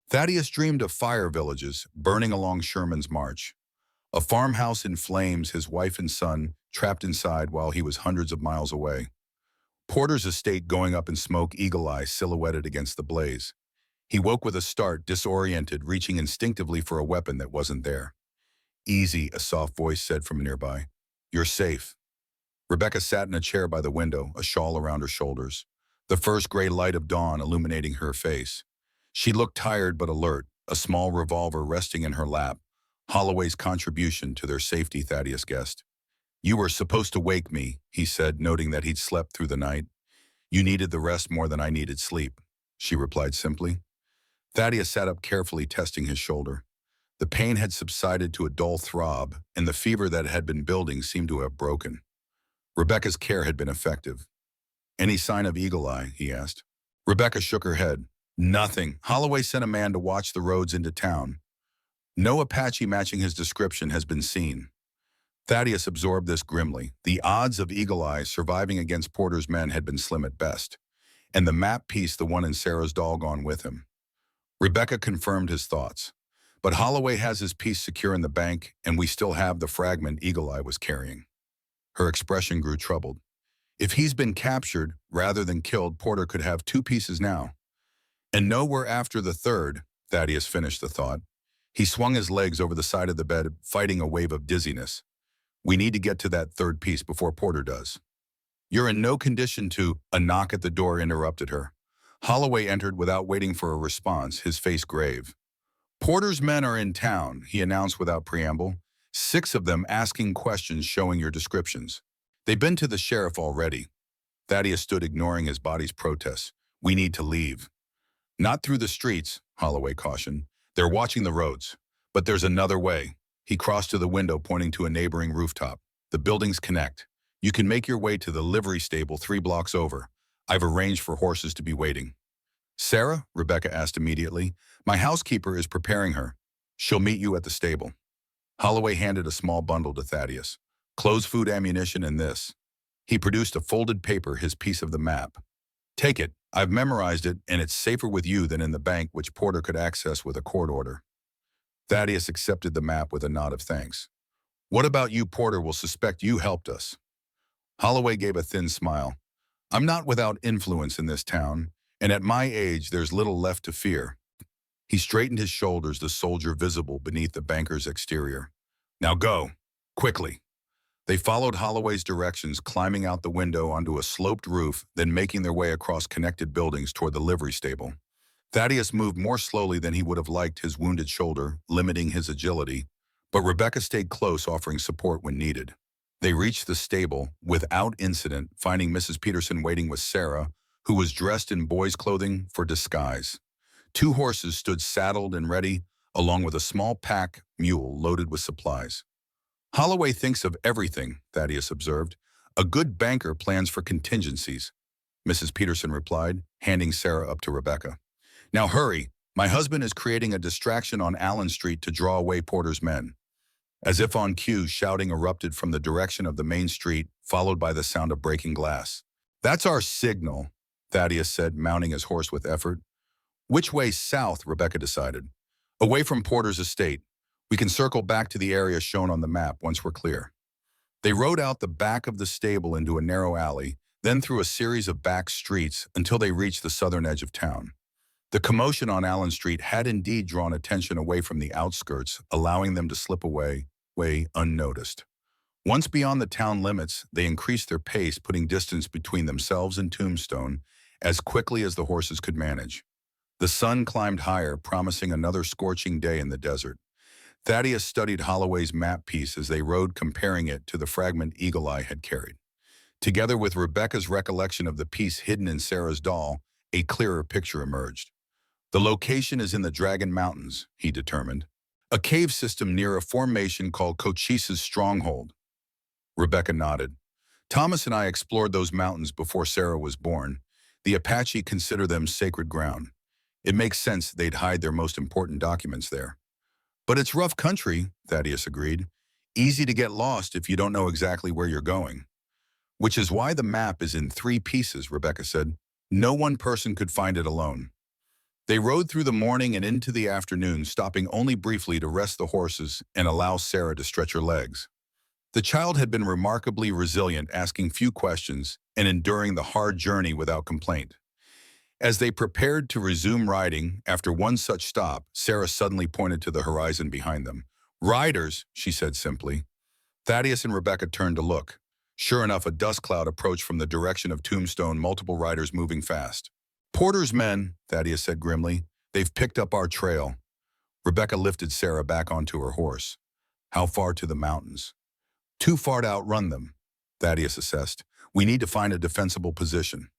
Thaddeus dreamed of fire villages burning along Sherman's March. A farmhouse in flames, his wife and son trapped inside while he was hundreds of miles away. Porter's estate going up in smoke, eagle-eye silhouetted against the blaze. He woke with a start, disoriented, reaching instinctively for a weapon that wasn't there. Easy, a soft voice said from nearby. You're safe. Rebecca sat in a chair by the window, a shawl around her shoulders, the first gray light of dawn illuminating her face. She looked tired but alert, a small revolver resting in her lap, Holloway's contribution to their safety, Thaddeus guessed. You were supposed to wake me, he said, noting that he'd slept through the night. You needed the rest more than I needed sleep, she replied simply. Thaddeus sat up carefully, testing his shoulder. The pain had subsided to a dull throb, and the fever that had been building seemed to have broken. Rebecca's care had been effective. Any sign of eagle eye, he asked. Rebecca shook her head. Nothing. Holloway sent a man to watch the roads into town. No Apache matching his description has been seen. Thaddeus absorbed this grimly. The odds of Eagle Eye surviving against Porter's men had been slim at best, and the map piece, the one in Sarah's doll, gone with him. Rebecca confirmed his thoughts. But Holloway has his piece secure in the bank, and we still have the fragment Eagle Eye was carrying. Her expression grew troubled. If he's been captured rather than killed, Porter could have two pieces now. And no, we're after the third, Thaddeus finished the thought. He swung his legs over the side of the bed, fighting a wave of dizziness. We need to get to that third piece before Porter does. You're in no condition to. A knock at the door interrupted her. Holloway entered without waiting for a response, his face grave. Porter's men are in town, he announced without preamble. 6 of them asking questions showing your descriptions. They've been to the sheriff already. Thaddeus stood ignoring his body's protests. We need to leave. Not through the streets, Holloway cautioned. They're watching the roads. But there's another way. He crossed to the window, pointing to a neighboring rooftop. The buildings connect. You can make your way to the livery stable 3 blocks over. I've arranged for horses to be waiting. Sarah? Rebecca asked immediately. My housekeeper is preparing her. She'll meet you at the stable. Holloway handed a small bundle to Thaddeus. Clothes, food, ammunition, and this. He produced a folded paper, his piece of the map. Take it. I've memorized it, and it's safer with you than in the bank, which Porter could access with a court order. Thaddeus accepted the map with a nod of thanks. What about you? Porter will suspect you helped us. Holloway gave a thin smile. I'm not without influence in this town, and at my age there's little left to fear. He straightened his shoulders, the soldier visible beneath the banker's exterior. Now go, quickly. They followed Holloway's directions, climbing out the window onto a sloped roof, then making their way across connected buildings toward the livery stable. Thaddeus moved more slowly than he would have liked, his wounded shoulder limiting his agility, but Rebecca stayed close, offering support when needed. They reached the stable without incident, finding Mrs. Peterson waiting with Sarah, who was dressed in boy's clothing for disguise. 2 horses stood saddled and ready, along with a small pack mule loaded with supplies. Holloway thinks of everything, Thaddeus observed. A good banker plans for contingencies, Mrs. Peterson replied, handing Sarah up to Rebecca. Now hurry, my husband is creating a distraction on Allen Street to draw away Porter's men. As if on cue, shouting erupted from the direction of the main street, followed by the sound of breaking glass. That's our signal, Thaddeus said, mounting his horse with effort. Which way south? Rebecca decided. Away from Porter's estate. We can circle back to the area shown on the map once we're clear. They rode out the back of the stable into a narrow alley, then through a series of back streets until they reached the southern edge of town. The commotion on Allen Street had indeed drawn attention away from the outskirts, allowing them to slip away unnoticed. Once beyond the town limits, they increased their pace, putting distance between themselves and Tombstone as quickly as the horses could manage. The sun climbed higher, promising another scorching day in the desert. Thaddeus studied Holloway's map piece as they rode, comparing it to the fragment Eagle Eye had carried. Together with Rebecca's recollection of the piece hidden in Sarah's doll, a clearer picture emerged. The location is in the Dragon Mountains, he determined. A cave system near a formation called Cochise's Stronghold. Rebecca nodded. Thomas and I explored those mountains before Sarah was born. The Apache consider them sacred ground. It makes sense they'd hide their most important documents there. But it's rough country, Thaddeus agreed. Easy to get lost if you don't know exactly where you're going. Which is why the map is in 3 pieces, Rebecca said. No one person could find it alone. They rode through the morning and into the afternoon, stopping only briefly to rest the horses and allow Sarah to stretch her legs. The child had been remarkably resilient, asking few questions and enduring the hard journey without complaint. As they prepared to resume riding, after one such stop, Sarah suddenly pointed to the horizon behind them. Riders, she said simply. Thaddeus and Rebecca turned to look. Sure enough, a dust cloud approached from the direction of Tombstone, multiple riders moving fast. Porter's men, Thaddeus said grimly. They've picked up our trail. Rebecca lifted Sarah back onto her horse. How far to the mountains? Too far to outrun them, Thaddeus assessed. We need to find a defensible position.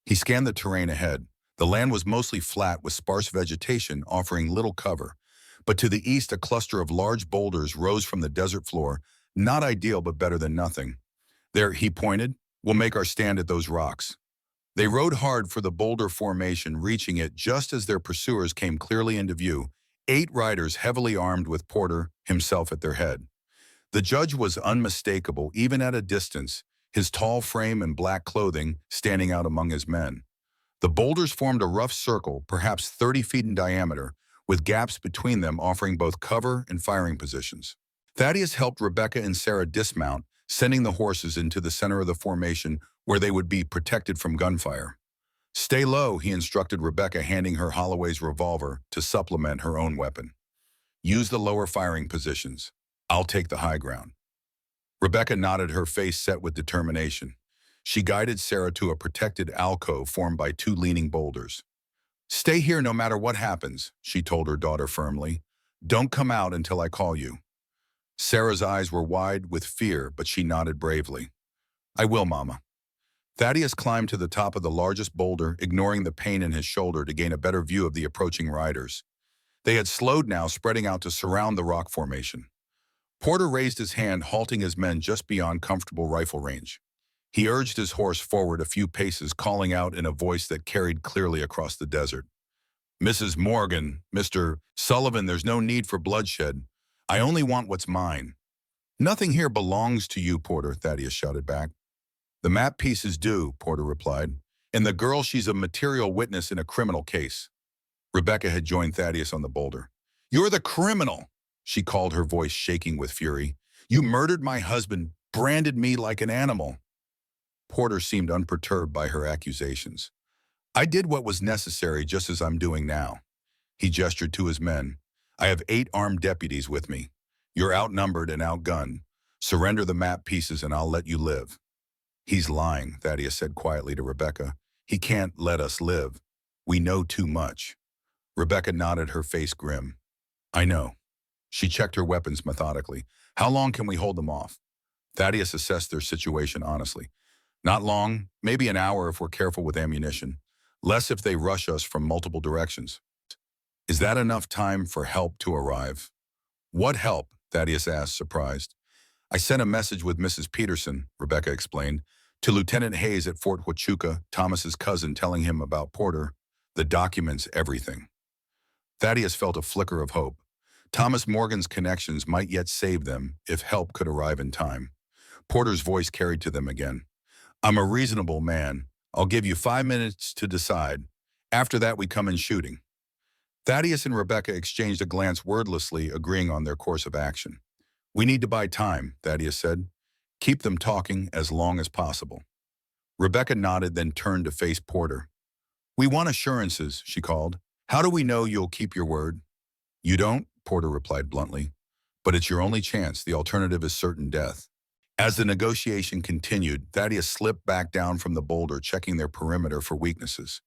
He scanned the terrain ahead. The land was mostly flat with sparse vegetation offering little cover. But to the east, a cluster of large boulders rose from the desert floor. Not ideal, but better than nothing. There, he pointed. We'll make our stand at those rocks. They rode hard for the boulder formation, reaching it just as their pursuers came clearly into view, 8 riders heavily armed with Porter himself at their head. The judge was unmistakable even at a distance, his tall frame and black clothing standing out among his men. The boulders formed a rough circle, perhaps 30 feet in diameter, with gaps between them offering both cover and firing positions. Thaddeus helped Rebecca and Sarah dismount, sending the horses into the center of the formation where they would be protected from gunfire. "Stay low," he instructed Rebecca, handing her Holloway's revolver to supplement her own weapon. "Use the lower firing positions. I'll take the high ground." Rebecca nodded, her face set with determination. She guided Sarah to a protected alcove formed by 2 leaning boulders. "Stay here no matter what happens," she told her daughter firmly. "Don't come out until I call you." Sarah's eyes were wide with fear, but she nodded bravely. "I will, Mama." Thaddeus climbed to the top of the largest boulder, ignoring the pain in his shoulder to gain a better view of the approaching riders. They had slowed now, spreading out to surround the rock formation. Porter raised his hand, halting his men just beyond comfortable rifle range. He urged his horse forward a few paces, calling out in a voice that carried clearly across the desert. "Mrs. Morgan, Mr. Sullivan, there's no need for bloodshed. I only want what's mine." "Nothing here belongs to you, Porter," Thaddeus shouted back. "The map pieces do," Porter replied. "And the girl, she's a material witness in a criminal case." Rebecca had joined Thaddeus on the boulder. "You're the criminal," she called, her voice shaking with fury. "You murdered my husband, branded me like an animal." Porter seemed unperturbed by her accusations. "I did what was necessary, just as I'm doing now." He gestured to his men. "I have 8 armed deputies with me. You're outnumbered and outgunned. Surrender the map pieces and I'll let you live." "He's lying," Thaddeus said quietly to Rebecca. "He can't let us live. We know too much." Rebecca nodded, her face grim. "I know." She checked her weapons methodically. "How long can we hold them off?" Thaddeus assessed their situation honestly. "Not long, maybe an hour if we're careful with ammunition. Less if they rush us from multiple directions." "Is that enough time for help to arrive?" "What help?" Thaddeus asked, surprised. "I sent a message with Mrs. Peterson," Rebecca explained, "to Lieutenant Hayes at Fort Huachuca, Thomas's cousin, telling him about Porter, the documents, everything." Thaddeus felt a flicker of hope. Thomas Morgan's connections might yet save them if help could arrive in time. Porter's voice carried to them again. "I'm a reasonable man. I'll give you 5 minutes to decide. After that, we come in shooting." Thaddeus and Rebecca exchanged a glance, wordlessly agreeing on their course of action. "We need to buy time," Thaddeus said. "Keep them talking as long as possible." Rebecca nodded, then turned to face Porter. "We want assurances," she called. "How do we know you'll keep your word?" "You don't," Porter replied bluntly. "But it's your only chance. The alternative is certain death." As the negotiation continued, Thaddeus slipped back down from the boulder, checking their perimeter for weaknesses.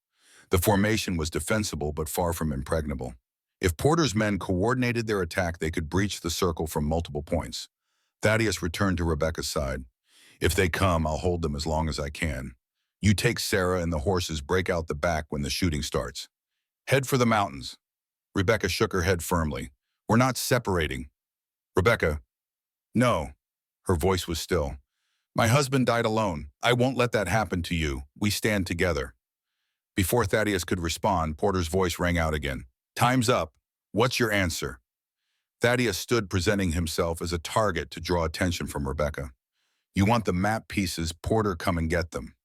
The formation was defensible but far from impregnable. If Porter's men coordinated their attack, they could breach the circle from multiple points. Thaddeus returned to Rebecca's side. "If they come, I'll hold them as long as I can. You take Sarah and the horses, break out the back when the shooting starts. Head for the mountains." Rebecca shook her head firmly. "We're not separating." "Rebecca." "No." Her voice was still. "My husband died alone. I won't let that happen to you. We stand together." Before Thaddeus could respond, Porter's voice rang out again. "Time's up. What's your answer?" Thaddeus stood, presenting himself as a target to draw attention from Rebecca. "You want the map pieces? Porter, come and get them."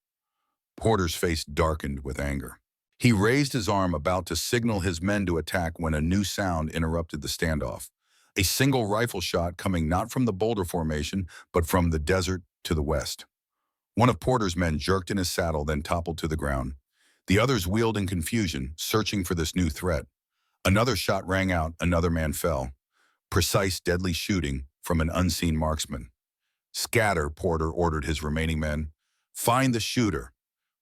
Porter's face darkened with anger. He raised his arm, about to signal his men to attack, when a new sound interrupted the standoff. A single rifle shot coming not from the boulder formation, but from the desert to the west. One of Porter's men jerked in his saddle, then toppled to the ground. The others wheeled in confusion, searching for this new threat. Another shot rang out, another man fell. Precise, deadly shooting from an unseen marksman. "Scatter," Porter ordered his remaining men. "Find the shooter."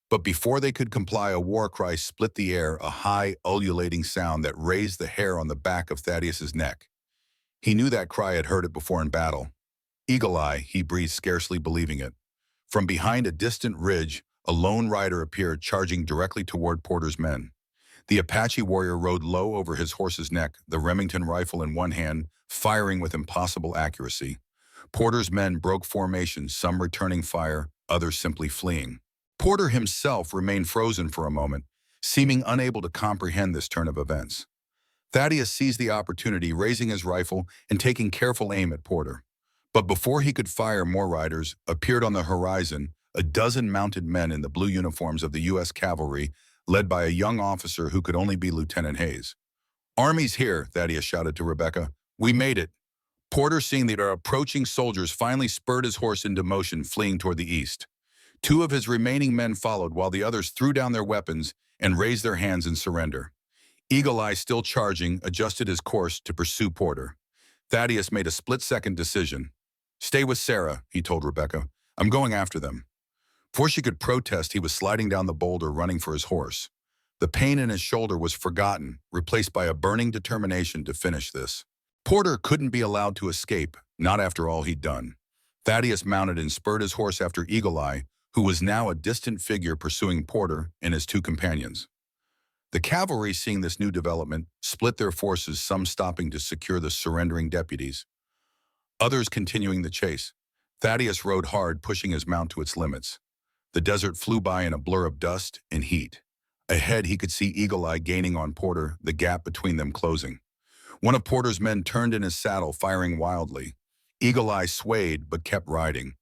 But before they could comply, a war cry split the air, a high, ululating sound that raised the hair on the back of Thaddeus's neck. He knew that cry, had heard it before in battle. "Eagle Eye," he breathed, scarcely believing it. From behind a distant ridge, a lone rider appeared, charging directly toward Porter's men. The Apache warrior rode low over his horse's neck, the Remington rifle in one hand, firing with impossible accuracy. Porter's men broke formation, some returning fire, others simply fleeing. Porter himself remained frozen for a moment, seeming unable to comprehend this turn of events. Thaddeus seized the opportunity, raising his rifle and taking careful aim at Porter. But before he could fire, more riders appeared on the horizon, a dozen mounted men in the blue uniforms of the U.S. Cavalry, led by a young officer who could only be Lieutenant Hayes. "Army's here," Thaddeus shouted to Rebecca. "We made it." Porter, seeing the approaching soldiers, finally spurred his horse into motion, fleeing toward the east. Two of his remaining men followed, while the others threw down their weapons and raised their hands in surrender. Eagle Eye, still charging, adjusted his course to pursue Porter. Thaddeus made a split-second decision. "Stay with Sarah," he told Rebecca. "I'm going after them." Before she could protest, he was sliding down the boulder, running for his horse. The pain in his shoulder was forgotten, replaced by a burning determination to finish this. Porter couldn't be allowed to escape, not after all he'd done. Thaddeus mounted and spurred his horse after Eagle Eye, who was now a distant figure pursuing Porter and his two companions. The cavalry, seeing this new development, split their forces, some stopping to secure the surrendering deputies, others continuing the chase. Thaddeus rode hard, pushing his mount to its limits. The desert flew by in a blur of dust and heat. Ahead, he could see Eagle Eye gaining on Porter, the gap between them closing. One of Porter's men turned in his saddle, firing wildly. Eagle Eye swayed but kept riding.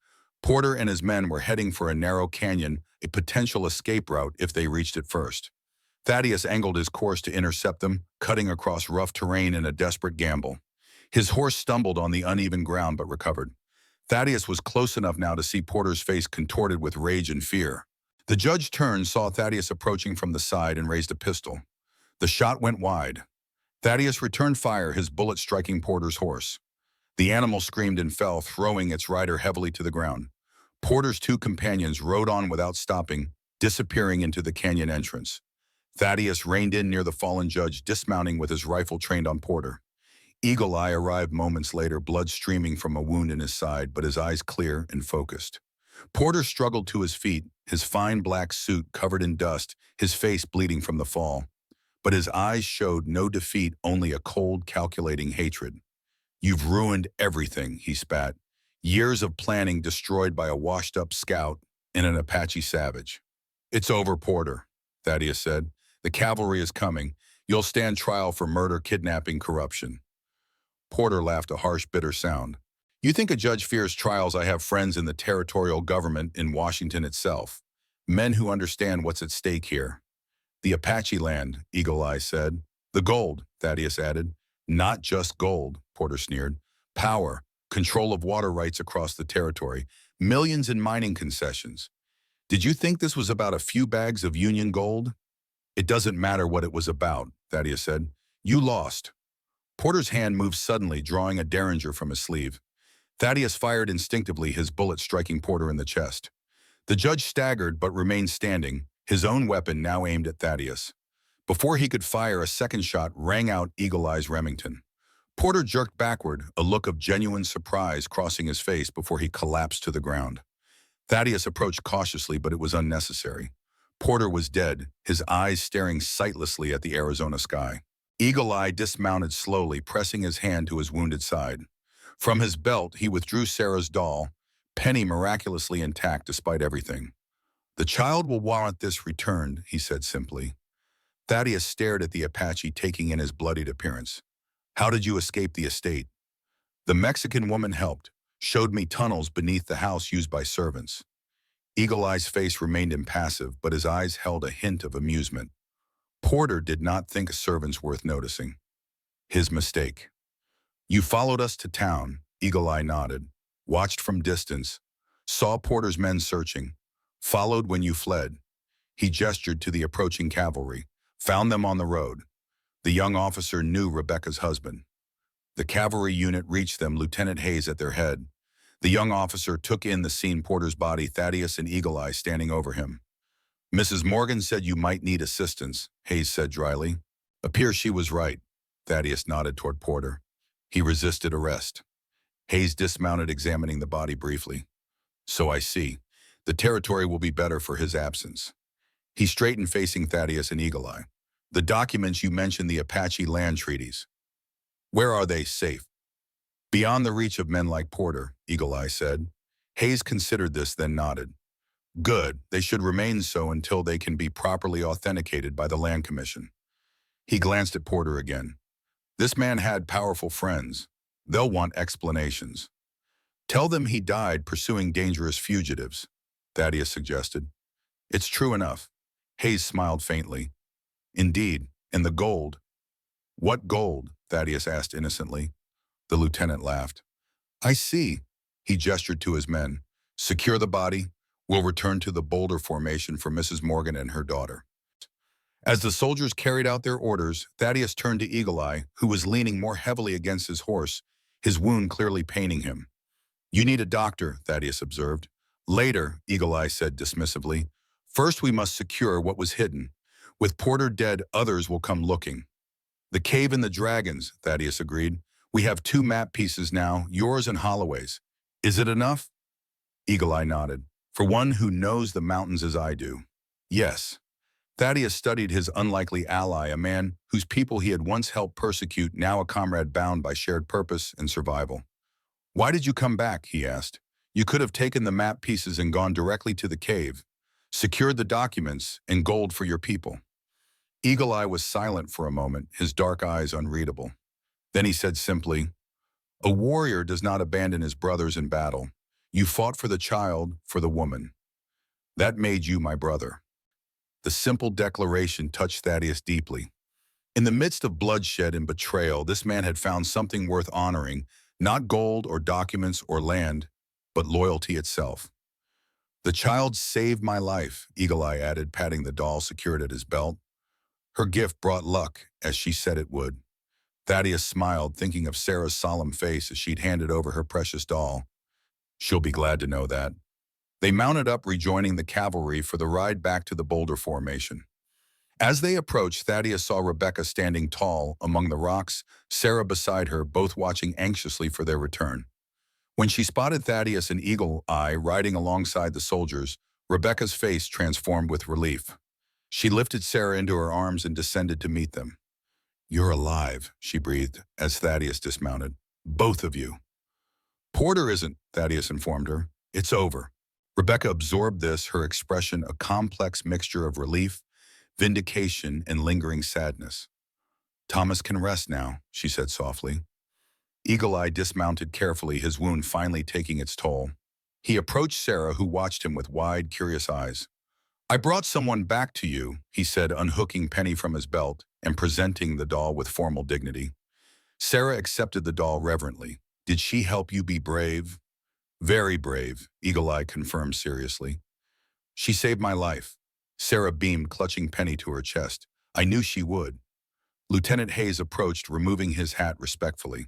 Porter and his men were heading for a narrow canyon, a potential escape route if they reached it first. Thaddeus angled his course to intercept them, cutting across rough terrain in a desperate gamble. His horse stumbled on the uneven ground but recovered. Thaddeus was close enough now to see Porter's face contorted with rage and fear. The judge turned, saw Thaddeus approaching from the side, and raised a pistol. The shot went wide. Thaddeus returned fire, his bullet striking Porter's horse. The animal screamed and fell, throwing its rider heavily to the ground. Porter's two companions rode on without stopping, disappearing into the canyon entrance. Thaddeus reined in near the fallen judge, dismounting with his rifle trained on Porter. Eagle Eye arrived moments later, blood streaming from a wound in his side, but his eyes clear and focused. Porter struggled to his feet, his fine black suit covered in dust, his face bleeding from the fall. But his eyes showed no defeat, only a cold, calculating hatred. "You've ruined everything," he spat. "Years of planning destroyed by a washed-up scout and an Apache savage." "It's over, Porter," Thaddeus said. "The cavalry is coming. You'll stand trial for murder, kidnapping, corruption." Porter laughed, a harsh, bitter sound. "You think a judge fears trials? I have friends in the territorial government in Washington itself. Men who understand what's at stake here." "The Apache land," Eagle Eye said. "The gold," Thaddeus added. "Not just gold," Porter sneered. "Power, control of water rights across the territory, millions in mining concessions. Did you think this was about a few bags of Union gold?" "It doesn't matter what it was about," Thaddeus said. "You lost." Porter's hand moved suddenly, drawing a derringer from his sleeve. Thaddeus fired instinctively, his bullet striking Porter in the chest. The judge staggered but remained standing, his own weapon now aimed at Thaddeus. Before he could fire, a second shot rang out Eagle Eye's Remington. Porter jerked backward, a look of genuine surprise crossing his face before he collapsed to the ground. Thaddeus approached cautiously, but it was unnecessary. Porter was dead, his eyes staring sightlessly at the Arizona sky. Eagle Eye dismounted slowly, pressing his hand to his wounded side. From his belt, he withdrew Sarah's doll, Penny miraculously intact despite everything. "The child will warrant this returned," he said simply. Thaddeus stared at the Apache, taking in his bloodied appearance. "How did you escape the estate?" "The Mexican woman helped, showed me tunnels beneath the house used by servants." Eagle Eye's face remained impassive, but his eyes held a hint of amusement. Porter did not think servants worth noticing. His mistake. "You followed us to town," Eagle Eye nodded, watched from distance, saw Porter's men searching, followed when you fled. He gestured to the approaching cavalry, found them on the road. The young officer knew Rebecca's husband. The cavalry unit reached them, Lieutenant Hayes at their head. The young officer took in the scene, Porter's body, Thaddeus and Eagle Eye standing over him. "Mrs. Morgan said you might need assistance," Hayes said dryly. "Appears she was right." Thaddeus nodded toward Porter. "He resisted arrest." Hayes dismounted, examining the body briefly. "So I see. The territory will be better for his absence." He straightened, facing Thaddeus and Eagle Eye. "The documents you mentioned, the Apache land treaties. Where are they safe?" "Beyond the reach of men like Porter," Eagle Eye said. Hayes considered this, then nodded. "Good. They should remain so until they can be properly authenticated by the Land Commission." He glanced at Porter again. This man had powerful friends. They'll want explanations. Tell them he died pursuing dangerous fugitives, Thaddeus suggested. It's true enough. Hayes smiled faintly. Indeed, and the gold. What gold? Thaddeus asked innocently. The lieutenant laughed. I see. He gestured to his men. Secure the body. We'll return to the boulder formation for Mrs. Morgan and her daughter. As the soldiers carried out their orders, Thaddeus turned to Eagle Eye, who was leaning more heavily against his horse, his wound clearly paining him. You need a doctor, Thaddeus observed. Later, Eagle Eye said dismissively. First we must secure what was hidden. With Porter dead, others will come looking. The cave and the dragons, Thaddeus agreed. We have 2 map pieces now, yours and Holloway's. Is it enough? Eagle Eye nodded. For one who knows the mountains as I do. Yes. Thaddeus studied his unlikely ally, a man whose people he had once helped persecute, now a comrade bound by shared purpose and survival. Why did you come back? He asked. You could have taken the map pieces and gone directly to the cave, secured the documents and gold for your people. Eagle Eye was silent for a moment, his dark eyes unreadable. Then he said simply, a warrior does not abandon his brothers in battle. You fought for the child, for the woman. That made you my brother. The simple declaration touched Thaddeus deeply. In the midst of bloodshed and betrayal, this man had found something worth honoring, not gold or documents or land, but loyalty itself. The child saved my life, Eagle Eye added, patting the doll secured at his belt. Her gift brought luck, as she said it would. Thaddeus smiled, thinking of Sarah's solemn face as she'd handed over her precious doll. She'll be glad to know that. They mounted up, rejoining the cavalry for the ride back to the boulder formation. As they approached, Thaddeus saw Rebecca standing tall among the rocks, Sarah beside her, both watching anxiously for their return. When she spotted Thaddeus and Eagle Eye riding alongside the soldiers, Rebecca's face transformed with relief. She lifted Sarah into her arms and descended to meet them. You're alive, she breathed as Thaddeus dismounted. Both of you. Porter isn't, Thaddeus informed her. It's over. Rebecca absorbed this, her expression a complex mixture of relief, vindication, and lingering sadness. Thomas can rest now, she said softly. Eagle Eye dismounted carefully, his wound finally taking its toll. He approached Sarah, who watched him with wide, curious eyes. I brought someone back to you, he said, unhooking Penny from his belt and presenting the doll with formal dignity. Sarah accepted the doll reverently. Did she help you be brave? Very brave, Eagle Eye confirmed seriously. She saved my life. Sarah beamed, clutching Penny to her chest. I knew she would. Lieutenant Hayes approached, removing his hat respectfully.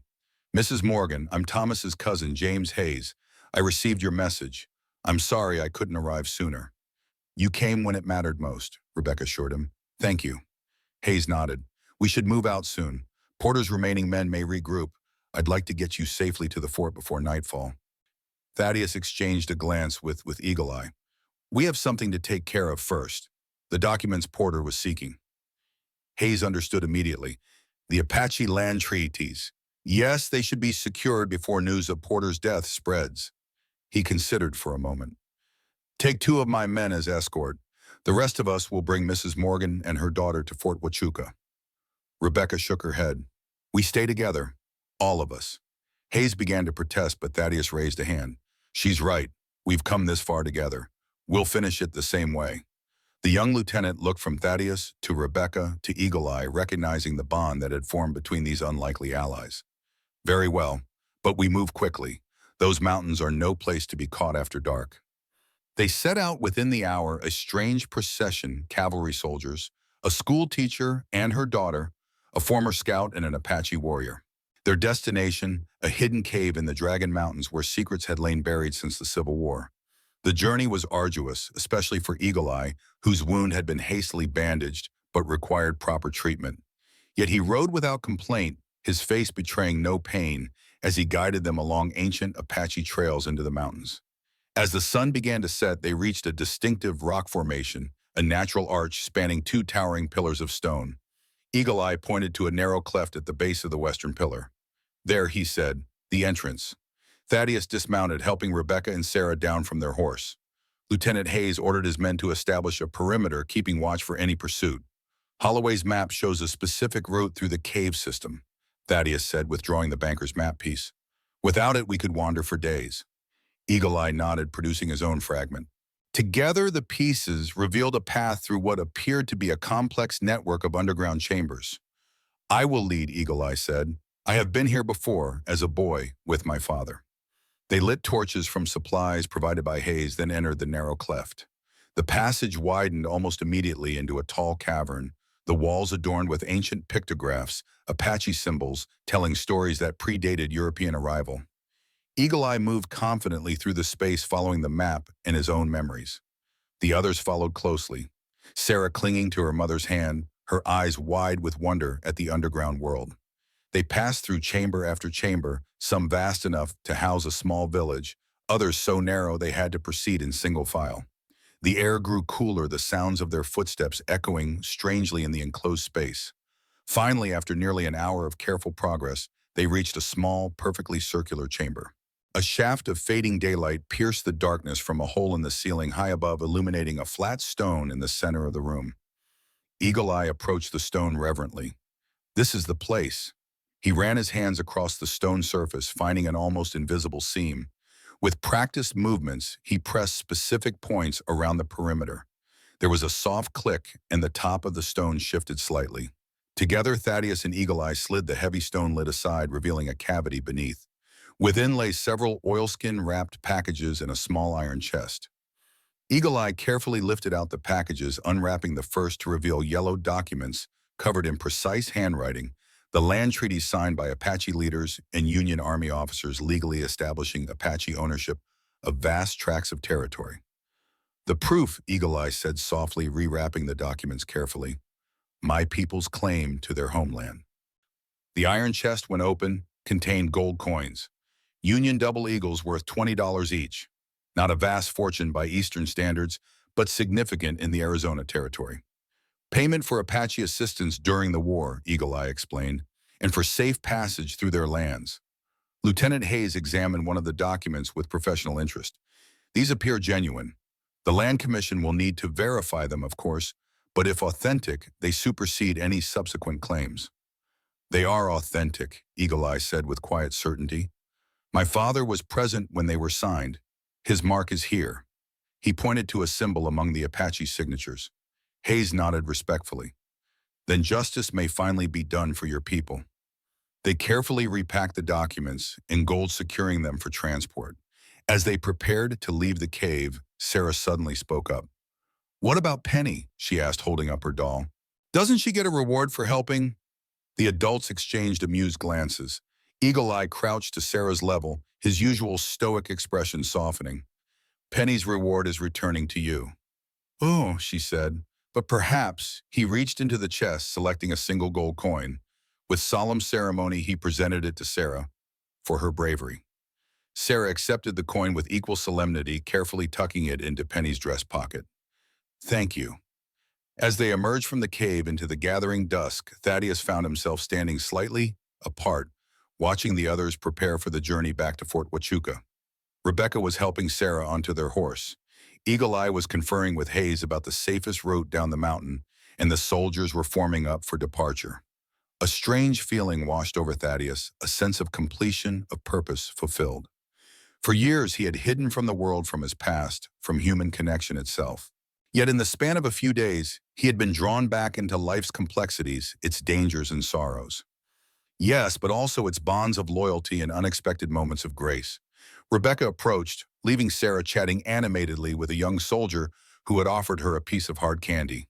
Mrs. Morgan, I'm Thomas's cousin, James Hayes. I received your message. I'm sorry I couldn't arrive sooner. You came when it mattered most, Rebecca assured him. Thank you. Hayes nodded. We should move out soon. Porter's remaining men may regroup. I'd like to get you safely to the fort before nightfall. Thaddeus exchanged a glance with Eagle Eye. We have something to take care of first. The documents Porter was seeking. Hayes understood immediately. The Apache land treaties. Yes, they should be secured before news of Porter's death spreads. He considered for a moment. Take 2 of my men as escort. The rest of us will bring Mrs. Morgan and her daughter to Fort Huachuca. Rebecca shook her head. We stay together. All of us. Hayes began to protest, but Thaddeus raised a hand. She's right. We've come this far together. We'll finish it the same way. The young lieutenant looked from Thaddeus to Rebecca to Eagle Eye, recognizing the bond that had formed between these unlikely allies. Very well, but we move quickly. Those mountains are no place to be caught after dark. They set out within the hour, a strange procession, cavalry soldiers, a school teacher and her daughter, a former scout and an Apache warrior. Their destination, a hidden cave in the Dragon Mountains where secrets had lain buried since the Civil War. The journey was arduous, especially for Eagle Eye, whose wound had been hastily bandaged but required proper treatment. Yet he rode without complaint, his face betraying no pain, as he guided them along ancient Apache trails into the mountains. As the sun began to set, they reached a distinctive rock formation, a natural arch spanning 2 towering pillars of stone. Eagle Eye pointed to a narrow cleft at the base of the western pillar. There, he said, the entrance. Thaddeus dismounted, helping Rebecca and Sarah down from their horse. Lieutenant Hayes ordered his men to establish a perimeter, keeping watch for any pursuit. Holloway's map shows a specific route through the cave system. Thaddeus said, withdrawing the banker's map piece. Without it, we could wander for days. Eagle Eye nodded, producing his own fragment. Together, the pieces revealed a path through what appeared to be a complex network of underground chambers. I will lead, Eagle Eye said. I have been here before, as a boy, with my father. They lit torches from supplies provided by Hayes, then entered the narrow cleft. The passage widened almost immediately into a tall cavern, the walls adorned with ancient pictographs, Apache symbols telling stories that predated European arrival. Eagle Eye moved confidently through the space following the map and his own memories. The others followed closely, Sarah clinging to her mother's hand, her eyes wide with wonder at the underground world. They passed through chamber after chamber, some vast enough to house a small village, others so narrow they had to proceed in single file. The air grew cooler, the sounds of their footsteps echoing strangely in the enclosed space. Finally, after nearly an hour of careful progress, they reached a small, perfectly circular chamber. A shaft of fading daylight pierced the darkness from a hole in the ceiling high above, illuminating a flat stone in the center of the room. Eagle Eye approached the stone reverently. This is the place. He ran his hands across the stone surface, finding an almost invisible seam. With practiced movements, he pressed specific points around the perimeter. There was a soft click, and the top of the stone shifted slightly. Together, Thaddeus and Eagle Eye slid the heavy stone lid aside, revealing a cavity beneath. Within lay several oilskin-wrapped packages and a small iron chest. Eagle Eye carefully lifted out the packages, unwrapping the first to reveal yellow documents covered in precise handwriting, the land treaties signed by Apache leaders and Union Army officers legally establishing Apache ownership of vast tracts of territory. The proof, Eagle Eye said softly, rewrapping the documents carefully. My people's claim to their homeland. The iron chest, when open, contained gold coins. Union double eagles worth $20 each. Not a vast fortune by Eastern standards, but significant in the Arizona territory. Payment for Apache assistance during the war, Eagle Eye explained, and for safe passage through their lands. Lieutenant Hayes examined one of the documents with professional interest. These appear genuine. The Land Commission will need to verify them, of course, but if authentic, they supersede any subsequent claims. They are authentic, Eagle Eye said with quiet certainty. My father was present when they were signed. His mark is here. He pointed to a symbol among the Apache signatures. Hayes nodded respectfully. Then justice may finally be done for your people. They carefully repacked the documents, in gold securing them for transport. As they prepared to leave the cave, Sarah suddenly spoke up. What about Penny? She asked, holding up her doll. Doesn't she get a reward for helping? The adults exchanged amused glances. Eagle Eye crouched to Sarah's level, his usual stoic expression softening. Penny's reward is returning to you. Oh, she said. But perhaps he reached into the chest, selecting a single gold coin. With solemn ceremony, he presented it to Sarah for her bravery. Sarah accepted the coin with equal solemnity, carefully tucking it into Penny's dress pocket. Thank you. As they emerged from the cave into the gathering dusk, Thaddeus found himself standing slightly apart, watching the others prepare for the journey back to Fort Huachuca. Rebecca was helping Sarah onto their horse. Eagle Eye was conferring with Hayes about the safest route down the mountain, and the soldiers were forming up for departure. A strange feeling washed over Thaddeus, a sense of completion, of purpose fulfilled. For years, he had hidden from the world, from his past, from human connection itself. Yet in the span of a few days, he had been drawn back into life's complexities, its dangers and sorrows. Yes, but also its bonds of loyalty and unexpected moments of grace. Rebecca approached, leaving Sarah chatting animatedly with a young soldier who had offered her a piece of hard candy.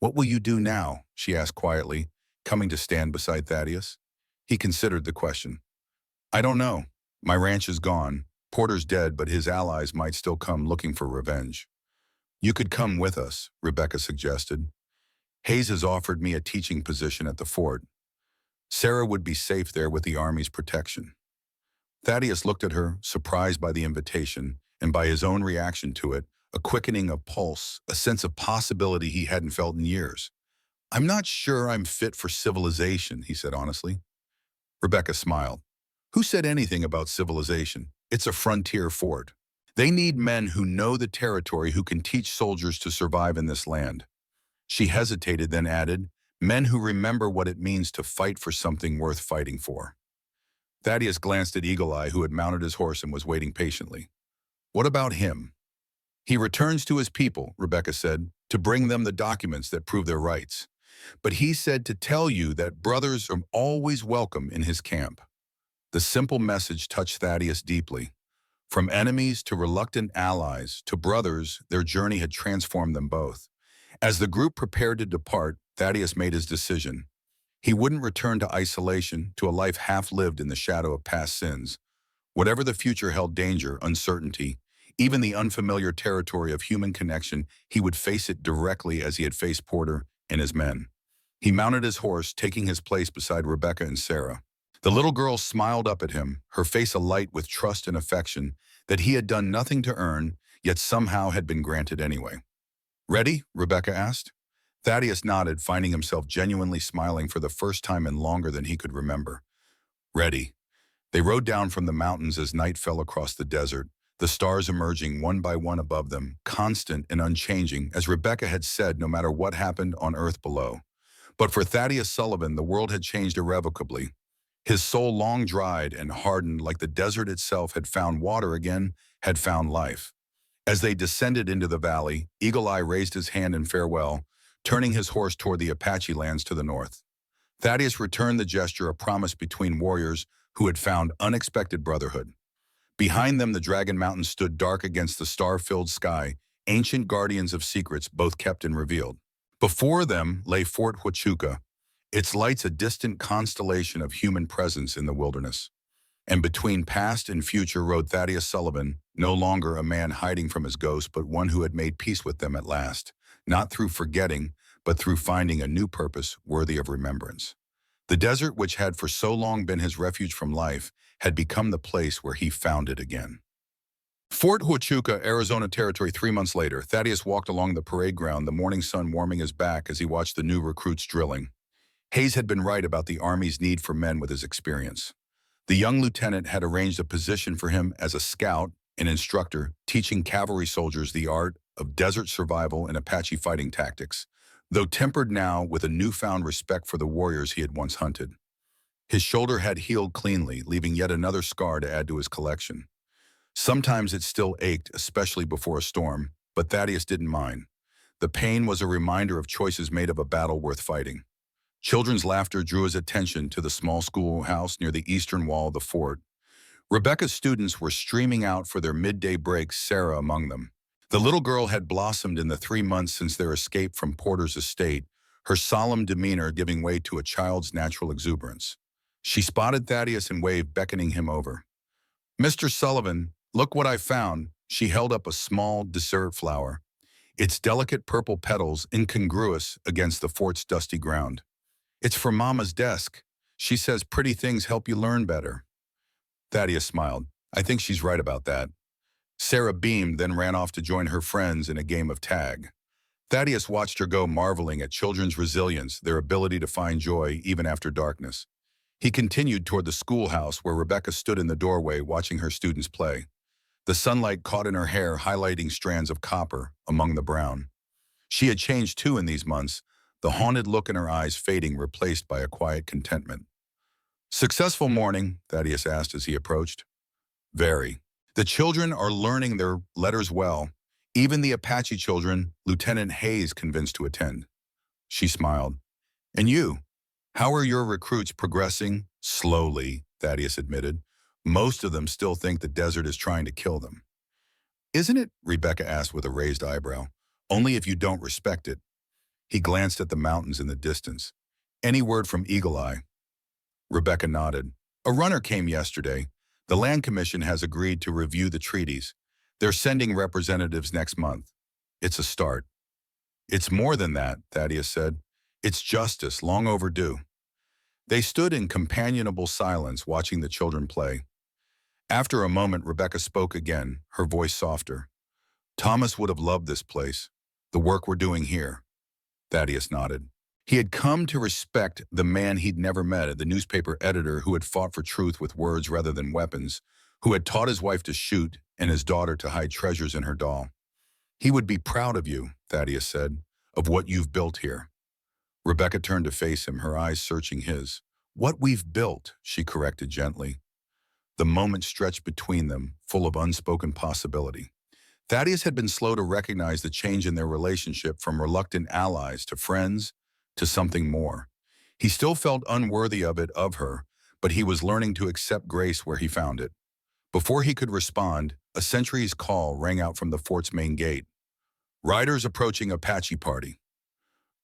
What will you do now? She asked quietly, coming to stand beside Thaddeus. He considered the question. I don't know. My ranch is gone. Porter's dead, but his allies might still come looking for revenge. You could come with us, Rebecca suggested. Hayes has offered me a teaching position at the fort. Sarah would be safe there with the Army's protection. Thaddeus looked at her, surprised by the invitation, and by his own reaction to it, a quickening of pulse, a sense of possibility he hadn't felt in years. I'm not sure I'm fit for civilization, he said honestly. Rebecca smiled. Who said anything about civilization? It's a frontier fort. They need men who know the territory, who can teach soldiers to survive in this land. She hesitated, then added, Men who remember what it means to fight for something worth fighting for. Thaddeus glanced at Eagle Eye, who had mounted his horse and was waiting patiently. What about him? He returns to his people, Rebecca said, to bring them the documents that prove their rights. But he said to tell you that brothers are always welcome in his camp. The simple message touched Thaddeus deeply. From enemies to reluctant allies to brothers, their journey had transformed them both. As the group prepared to depart, Thaddeus made his decision. He wouldn't return to isolation, to a life half-lived in the shadow of past sins. Whatever the future held, danger, uncertainty, even the unfamiliar territory of human connection, he would face it directly as he had faced Porter and his men. He mounted his horse, taking his place beside Rebecca and Sarah. The little girl smiled up at him, her face alight with trust and affection that he had done nothing to earn, yet somehow had been granted anyway. "Ready?" Rebecca asked. Thaddeus nodded, finding himself genuinely smiling for the first time in longer than he could remember. "Ready." They rode down from the mountains as night fell across the desert, the stars emerging one by one above them, constant and unchanging, as Rebecca had said, no matter what happened on earth below. But for Thaddeus Sullivan, the world had changed irrevocably. His soul, long dried and hardened like the desert itself, had found water again, had found life. As they descended into the valley, Eagle Eye raised his hand in farewell, turning his horse toward the Apache lands to the north. Thaddeus returned the gesture, a promise between warriors who had found unexpected brotherhood. Behind them, the Dragon Mountains stood dark against the star-filled sky, ancient guardians of secrets both kept and revealed. Before them lay Fort Huachuca, its lights a distant constellation of human presence in the wilderness. And between past and future rode Thaddeus Sullivan, no longer a man hiding from his ghost, but one who had made peace with them at last, not through forgetting, but through finding a new purpose worthy of remembrance. The desert, which had for so long been his refuge from life, had become the place where he found it again. Fort Huachuca, Arizona Territory. 3 months later, Thaddeus walked along the parade ground, the morning sun warming his back as he watched the new recruits drilling. Hayes had been right about the Army's need for men with his experience. The young lieutenant had arranged a position for him as a scout and instructor, teaching cavalry soldiers the art of desert survival and Apache fighting tactics, though tempered now with a newfound respect for the warriors he had once hunted. His shoulder had healed cleanly, leaving yet another scar to add to his collection. Sometimes it still ached, especially before a storm, but Thaddeus didn't mind. The pain was a reminder of choices made of a battle worth fighting. Children's laughter drew his attention to the small schoolhouse near the eastern wall of the fort. Rebecca's students were streaming out for their midday breaks, Sarah among them. The little girl had blossomed in the 3 months since their escape from Porter's estate, her solemn demeanor giving way to a child's natural exuberance. She spotted Thaddeus and waved, beckoning him over. "Mr. Sullivan, look what I found." She held up a small dessert flower, its delicate purple petals incongruous against the fort's dusty ground. "It's for Mama's desk. She says pretty things help you learn better." Thaddeus smiled. "I think she's right about that." Sarah beamed, then ran off to join her friends in a game of tag. Thaddeus watched her go, marveling at children's resilience, their ability to find joy even after darkness. He continued toward the schoolhouse where Rebecca stood in the doorway watching her students play. The sunlight caught in her hair, highlighting strands of copper among the brown. She had changed too in these months, the haunted look in her eyes fading, replaced by a quiet contentment. "Successful morning?" Thaddeus asked as he approached. "Very. The children are learning their letters well. Even the Apache children, Lieutenant Hayes convinced to attend." She smiled. "And you? How are your recruits progressing?" "Slowly," Thaddeus admitted. "Most of them still think the desert is trying to kill them." "Isn't it?" Rebecca asked with a raised eyebrow. "Only if you don't respect it." He glanced at the mountains in the distance. "Any word from Eagle Eye?" Rebecca nodded. "A runner came yesterday. The Land Commission has agreed to review the treaties. They're sending representatives next month. It's a start." "It's more than that," Thaddeus said. "It's justice, long overdue." They stood in companionable silence, watching the children play. After a moment, Rebecca spoke again, her voice softer. "Thomas would have loved this place, the work we're doing here." Thaddeus nodded. He had come to respect the man he'd never met, the newspaper editor who had fought for truth with words rather than weapons, who had taught his wife to shoot and his daughter to hide treasures in her doll. "He would be proud of you," Thaddeus said, "of what you've built here." Rebecca turned to face him, her eyes searching his. What we've built, she corrected gently. The moment stretched between them, full of unspoken possibility. Thaddeus had been slow to recognize the change in their relationship from reluctant allies to friends to something more. He still felt unworthy of her, but he was learning to accept grace where he found it. Before he could respond, a sentry's call rang out from the fort's main gate. Riders approaching Apache party.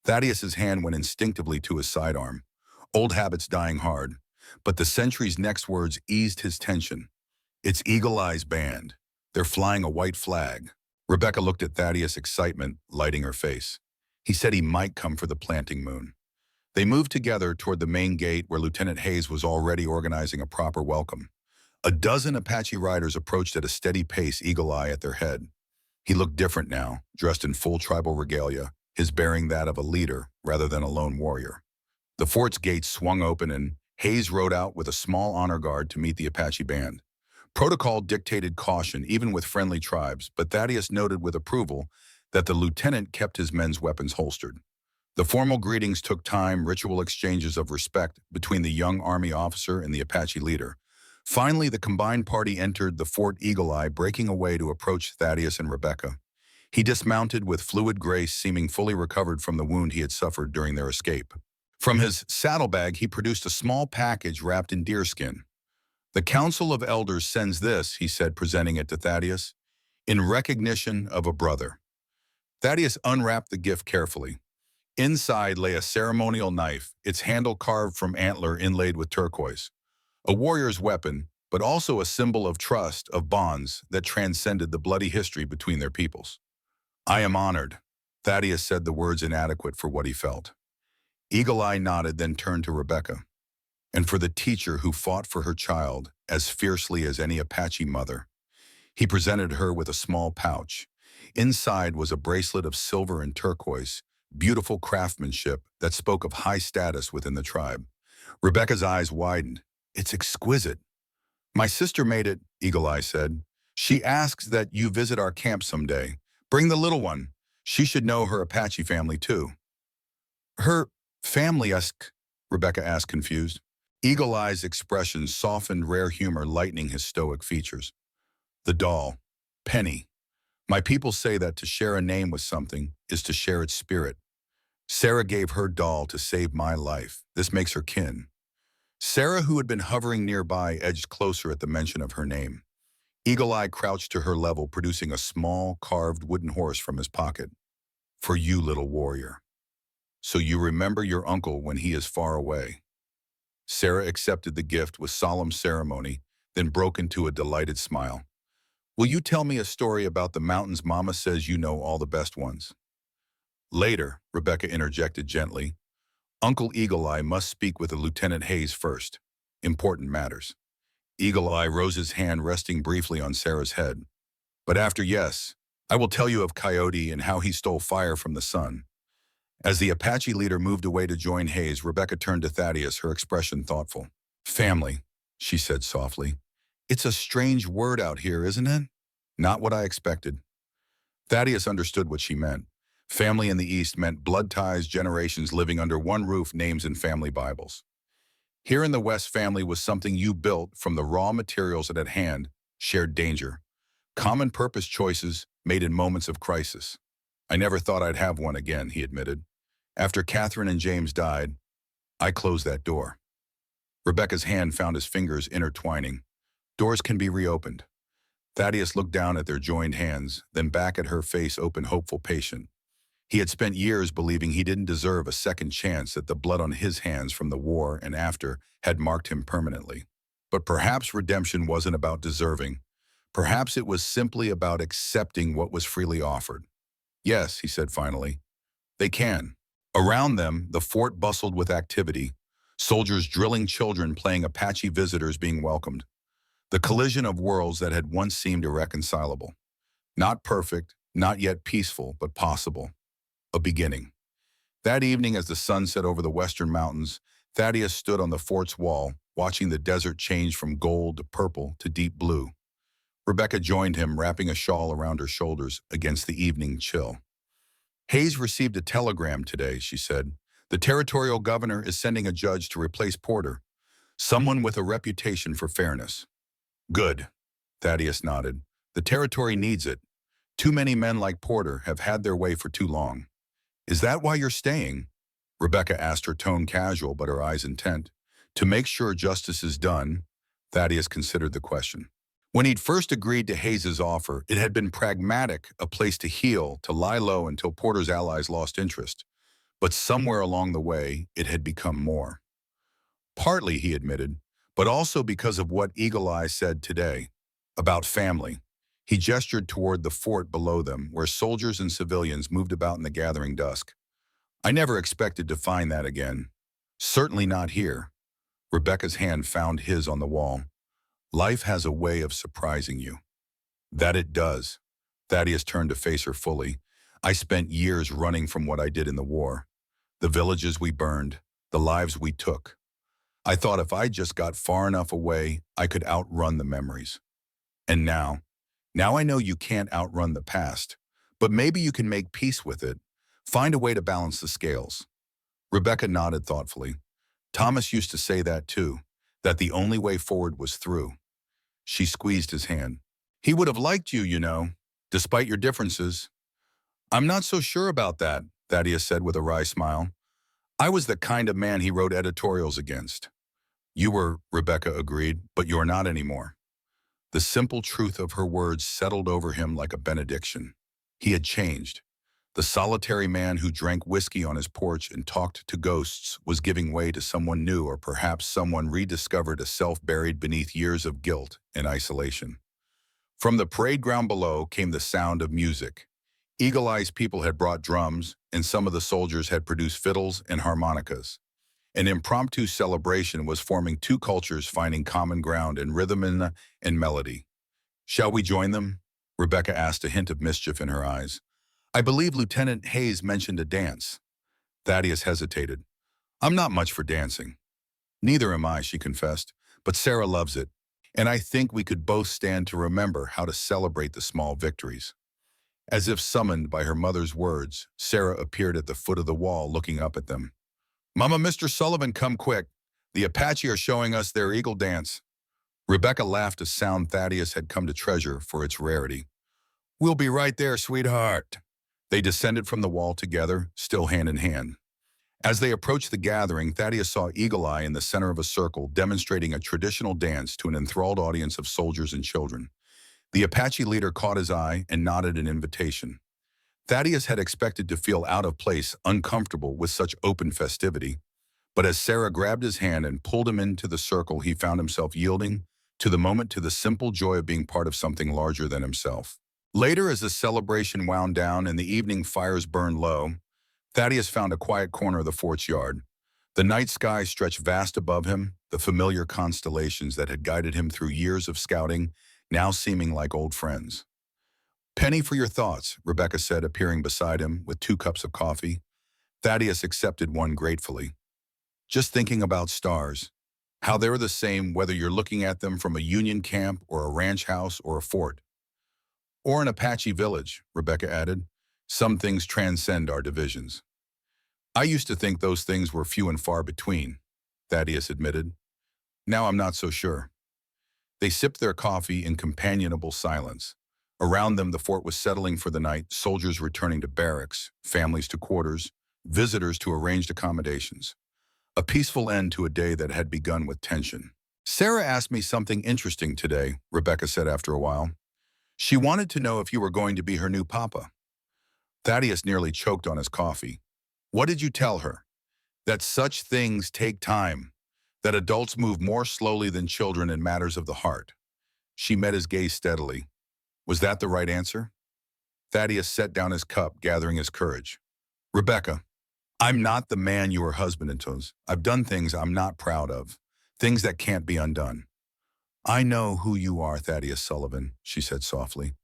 Thaddeus's hand went instinctively to his sidearm, old habits dying hard, but the sentry's next words eased his tension. It's Eagle Eye's band. They're flying a white flag. Rebecca looked at Thaddeus' excitement, lighting her face. He said he might come for the planting moon. They moved together toward the main gate where Lieutenant Hayes was already organizing a proper welcome. A dozen Apache riders approached at a steady pace, Eagle Eye at their head. He looked different now, dressed in full tribal regalia, his bearing that of a leader rather than a lone warrior. The fort's gates swung open and Hayes rode out with a small honor guard to meet the Apache band. Protocol dictated caution even with friendly tribes, but Thaddeus noted with approval that the lieutenant kept his men's weapons holstered. The formal greetings took time, ritual exchanges of respect between the young Army officer and the Apache leader. Finally, the combined party entered the Fort Eagle Eye, breaking away to approach Thaddeus and Rebecca. He dismounted with fluid grace, seeming fully recovered from the wound he had suffered during their escape. From his saddlebag, he produced a small package wrapped in deerskin. The Council of Elders sends this, he said, presenting it to Thaddeus, in recognition of a brother. Thaddeus unwrapped the gift carefully. Inside lay a ceremonial knife, its handle carved from antler inlaid with turquoise. A warrior's weapon, but also a symbol of trust, of bonds that transcended the bloody history between their peoples. I am honored, Thaddeus said, the words inadequate for what he felt. Eagle Eye nodded, then turned to Rebecca. And for the teacher who fought for her child as fiercely as any Apache mother. He presented her with a small pouch. Inside was a bracelet of silver and turquoise, beautiful craftsmanship that spoke of high status within the tribe. Rebecca's eyes widened. It's exquisite. My sister made it, Eagle Eye said. She asks that you visit our camp someday. Bring the little one. She should know her Apache family too. Her family, Rebecca asked, confused. Eagle Eye's expression softened, rare humor lightening his stoic features. The doll, Penny. My people say that to share a name with something is to share its spirit. Sarah gave her doll to save my life. This makes her kin. Sarah, who had been hovering nearby, edged closer at the mention of her name. Eagle Eye crouched to her level, producing a small, carved wooden horse from his pocket. For you, little warrior. So you remember your uncle when he is far away. Sarah accepted the gift with solemn ceremony, then broke into a delighted smile. Will you tell me a story about the mountains? Mama says you know all the best ones. Later, Rebecca interjected gently. Uncle Eagle Eye must speak with Lieutenant Hayes first. Important matters. Eagle Eye rose his hand, resting briefly on Sarah's head. But after, yes, I will tell you of Coyote and how he stole fire from the sun. As the Apache leader moved away to join Hayes, Rebecca turned to Thaddeus, her expression thoughtful. Family, she said softly. It's a strange word out here, isn't it? Not what I expected. Thaddeus understood what she meant. Family in the East meant blood ties, generations living under one roof, names in family Bibles. Here in the West, family was something you built from the raw materials at hand, shared danger, common purpose choices made in moments of crisis. I never thought I'd have one again, he admitted. After Catherine and James died, I closed that door. Rebecca's hand found his fingers intertwining. Doors can be reopened. Thaddeus looked down at their joined hands, then back at her, face open, hopeful, patient. He had spent years believing he didn't deserve a second chance, that the blood on his hands from the war and after had marked him permanently. But perhaps redemption wasn't about deserving. Perhaps it was simply about accepting what was freely offered. Yes, he said finally, they can. Around them, the fort bustled with activity, soldiers drilling, children playing, Apache visitors being welcomed. The collision of worlds that had once seemed irreconcilable. Not perfect, not yet peaceful, but possible. A beginning. That evening, as the sun set over the western mountains, Thaddeus stood on the fort's wall, watching the desert change from gold to purple to deep blue. Rebecca joined him, wrapping a shawl around her shoulders against the evening chill. Hayes received a telegram today, she said. The territorial governor is sending a judge to replace Porter, someone with a reputation for fairness. Good, Thaddeus nodded. The territory needs it. Too many men like Porter have had their way for too long. Is that why you're staying? Rebecca asked, her tone casual but her eyes intent. To make sure justice is done, Thaddeus considered the question. When he'd first agreed to Hayes's offer, it had been pragmatic, a place to heal, to lie low until Porter's allies lost interest. But somewhere along the way, it had become more. Partly, he admitted, but also because of what Eagle Eye said today about family. He gestured toward the fort below them, where soldiers and civilians moved about in the gathering dusk. I never expected to find that again. Certainly not here. Rebecca's hand found his on the wall. Life has a way of surprising you. That it does. Thaddeus turned to face her fully. I spent years running from what I did in the war. The villages we burned, the lives we took. I thought if I just got far enough away, I could outrun the memories. And now I know you can't outrun the past, but maybe you can make peace with it, find a way to balance the scales. Rebecca nodded thoughtfully. Thomas used to say that too, that the only way forward was through. She squeezed his hand. He would have liked you, you know, despite your differences. I'm not so sure about that, Thaddeus said with a wry smile. I was the kind of man he wrote editorials against. You were, Rebecca agreed, but you're not anymore. The simple truth of her words settled over him like a benediction. He had changed. The solitary man who drank whiskey on his porch and talked to ghosts was giving way to someone new, or perhaps someone rediscovered, a self buried beneath years of guilt and isolation. From the parade ground below came the sound of music. Eagle Eye's people had brought drums, and some of the soldiers had produced fiddles and harmonicas. An impromptu celebration was forming, two cultures finding common ground in rhythm and melody. Shall we join them? Rebecca asked, a hint of mischief in her eyes. I believe Lieutenant Hayes mentioned a dance. Thaddeus hesitated. I'm not much for dancing. Neither am I, she confessed, but Sarah loves it, and I think we could both stand to remember how to celebrate the small victories. As if summoned by her mother's words, Sarah appeared at the foot of the wall, looking up at them. Mama, Mr. Sullivan, come quick. The Apache are showing us their eagle dance. Rebecca laughed, a sound Thaddeus had come to treasure for its rarity. We'll be right there, sweetheart. They descended from the wall together, still hand in hand. As they approached the gathering, Thaddeus saw Eagle Eye in the center of a circle, demonstrating a traditional dance to an enthralled audience of soldiers and children. The Apache leader caught his eye and nodded an invitation. Thaddeus had expected to feel out of place, uncomfortable with such open festivity. But as Sarah grabbed his hand and pulled him into the circle, he found himself yielding to the moment, to the simple joy of being part of something larger than himself. Later, as the celebration wound down and the evening fires burned low, Thaddeus found a quiet corner of the fort's yard. The night sky stretched vast above him, the familiar constellations that had guided him through years of scouting now seeming like old friends. Penny for your thoughts, Rebecca said, appearing beside him with 2 cups of coffee. Thaddeus accepted one gratefully. Just thinking about stars, how they're the same whether you're looking at them from a Union camp or a ranch house or a fort. Or an Apache village, Rebecca added. Some things transcend our divisions. I used to think those things were few and far between, Thaddeus admitted. Now I'm not so sure. They sipped their coffee in companionable silence. Around them, the fort was settling for the night, soldiers returning to barracks, families to quarters, visitors to arranged accommodations. A peaceful end to a day that had begun with tension. Sarah asked me something interesting today, Rebecca said after a while. She wanted to know if you were going to be her new papa. Thaddeus nearly choked on his coffee. What did you tell her? That such things take time, that adults move more slowly than children in matters of the heart. She met his gaze steadily. Was that the right answer? Thaddeus set down his cup, gathering his courage. Rebecca, I'm not the man you were husband into. I've done things I'm not proud of, things that can't be undone. I know who you are, Thaddeus Sullivan, she said softly.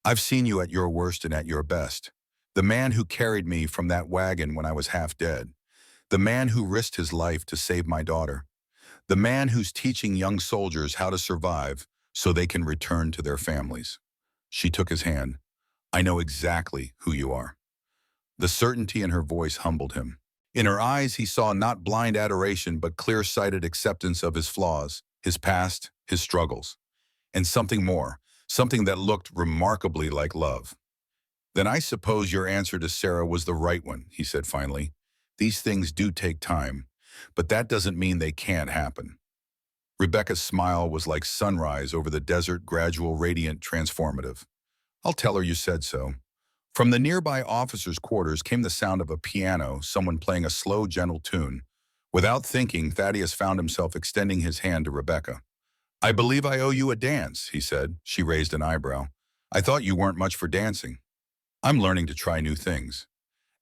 I've seen you at your worst and at your best. The man who carried me from that wagon when I was half dead. The man who risked his life to save my daughter. The man who's teaching young soldiers how to survive so they can return to their families. She took his hand. I know exactly who you are. The certainty in her voice humbled him. In her eyes, he saw not blind adoration, but clear-sighted acceptance of his flaws, his past, his struggles, and something more, something that looked remarkably like love. "Then I suppose your answer to Sarah was the right one," he said finally. "These things do take time, but that doesn't mean they can't happen." Rebecca's smile was like sunrise over the desert, gradual, radiant, transformative. "I'll tell her you said so." From the nearby officers' quarters came the sound of a piano, someone playing a slow, gentle tune. Without thinking, Thaddeus found himself extending his hand to Rebecca. "I believe I owe you a dance," he said. She raised an eyebrow. "I thought you weren't much for dancing." "I'm learning to try new things."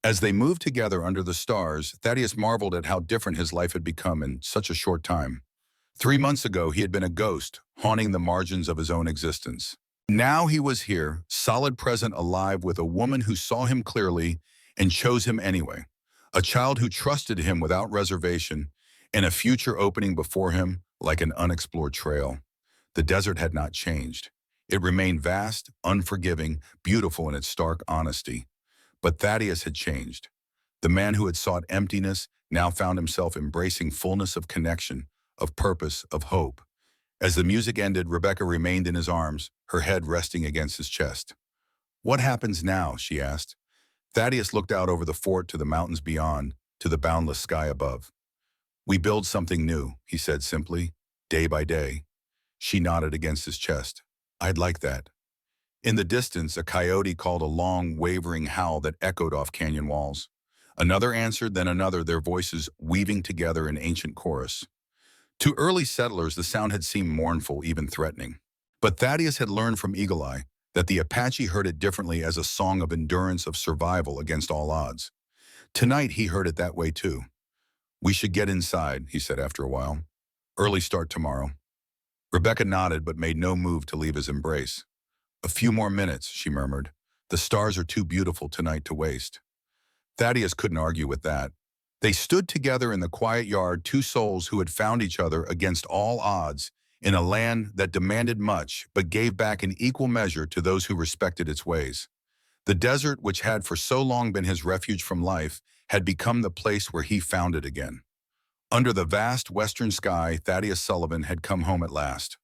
As they moved together under the stars, Thaddeus marveled at how different his life had become in such a short time. 3 months ago, he had been a ghost, haunting the margins of his own existence. Now he was here, solid, present, alive, with a woman who saw him clearly and chose him anyway. A child who trusted him without reservation, and a future opening before him like an unexplored trail. The desert had not changed. It remained vast, unforgiving, beautiful in its stark honesty. But Thaddeus had changed. The man who had sought emptiness now found himself embracing fullness of connection, of purpose, of hope. As the music ended, Rebecca remained in his arms, her head resting against his chest. "What happens now?" she asked. Thaddeus looked out over the fort to the mountains beyond, to the boundless sky above. "We build something new," he said simply, "day by day." She nodded against his chest. "I'd like that." In the distance, a coyote called a long, wavering howl that echoed off canyon walls. Another answered, then another, their voices weaving together in ancient chorus. To early settlers, the sound had seemed mournful, even threatening. But Thaddeus had learned from Eagle Eye that the Apache heard it differently, as a song of endurance, of survival against all odds. Tonight, he heard it that way too. "We should get inside," he said after a while. "Early start tomorrow." Rebecca nodded but made no move to leave his embrace. "A few more minutes," she murmured. "The stars are too beautiful tonight to waste." Thaddeus couldn't argue with that. They stood together in the quiet yard, two souls who had found each other against all odds, in a land that demanded much but gave back in equal measure to those who respected its ways. The desert, which had for so long been his refuge from life, had become the place where he found it again. Under the vast western sky, Thaddeus Sullivan had come home at last.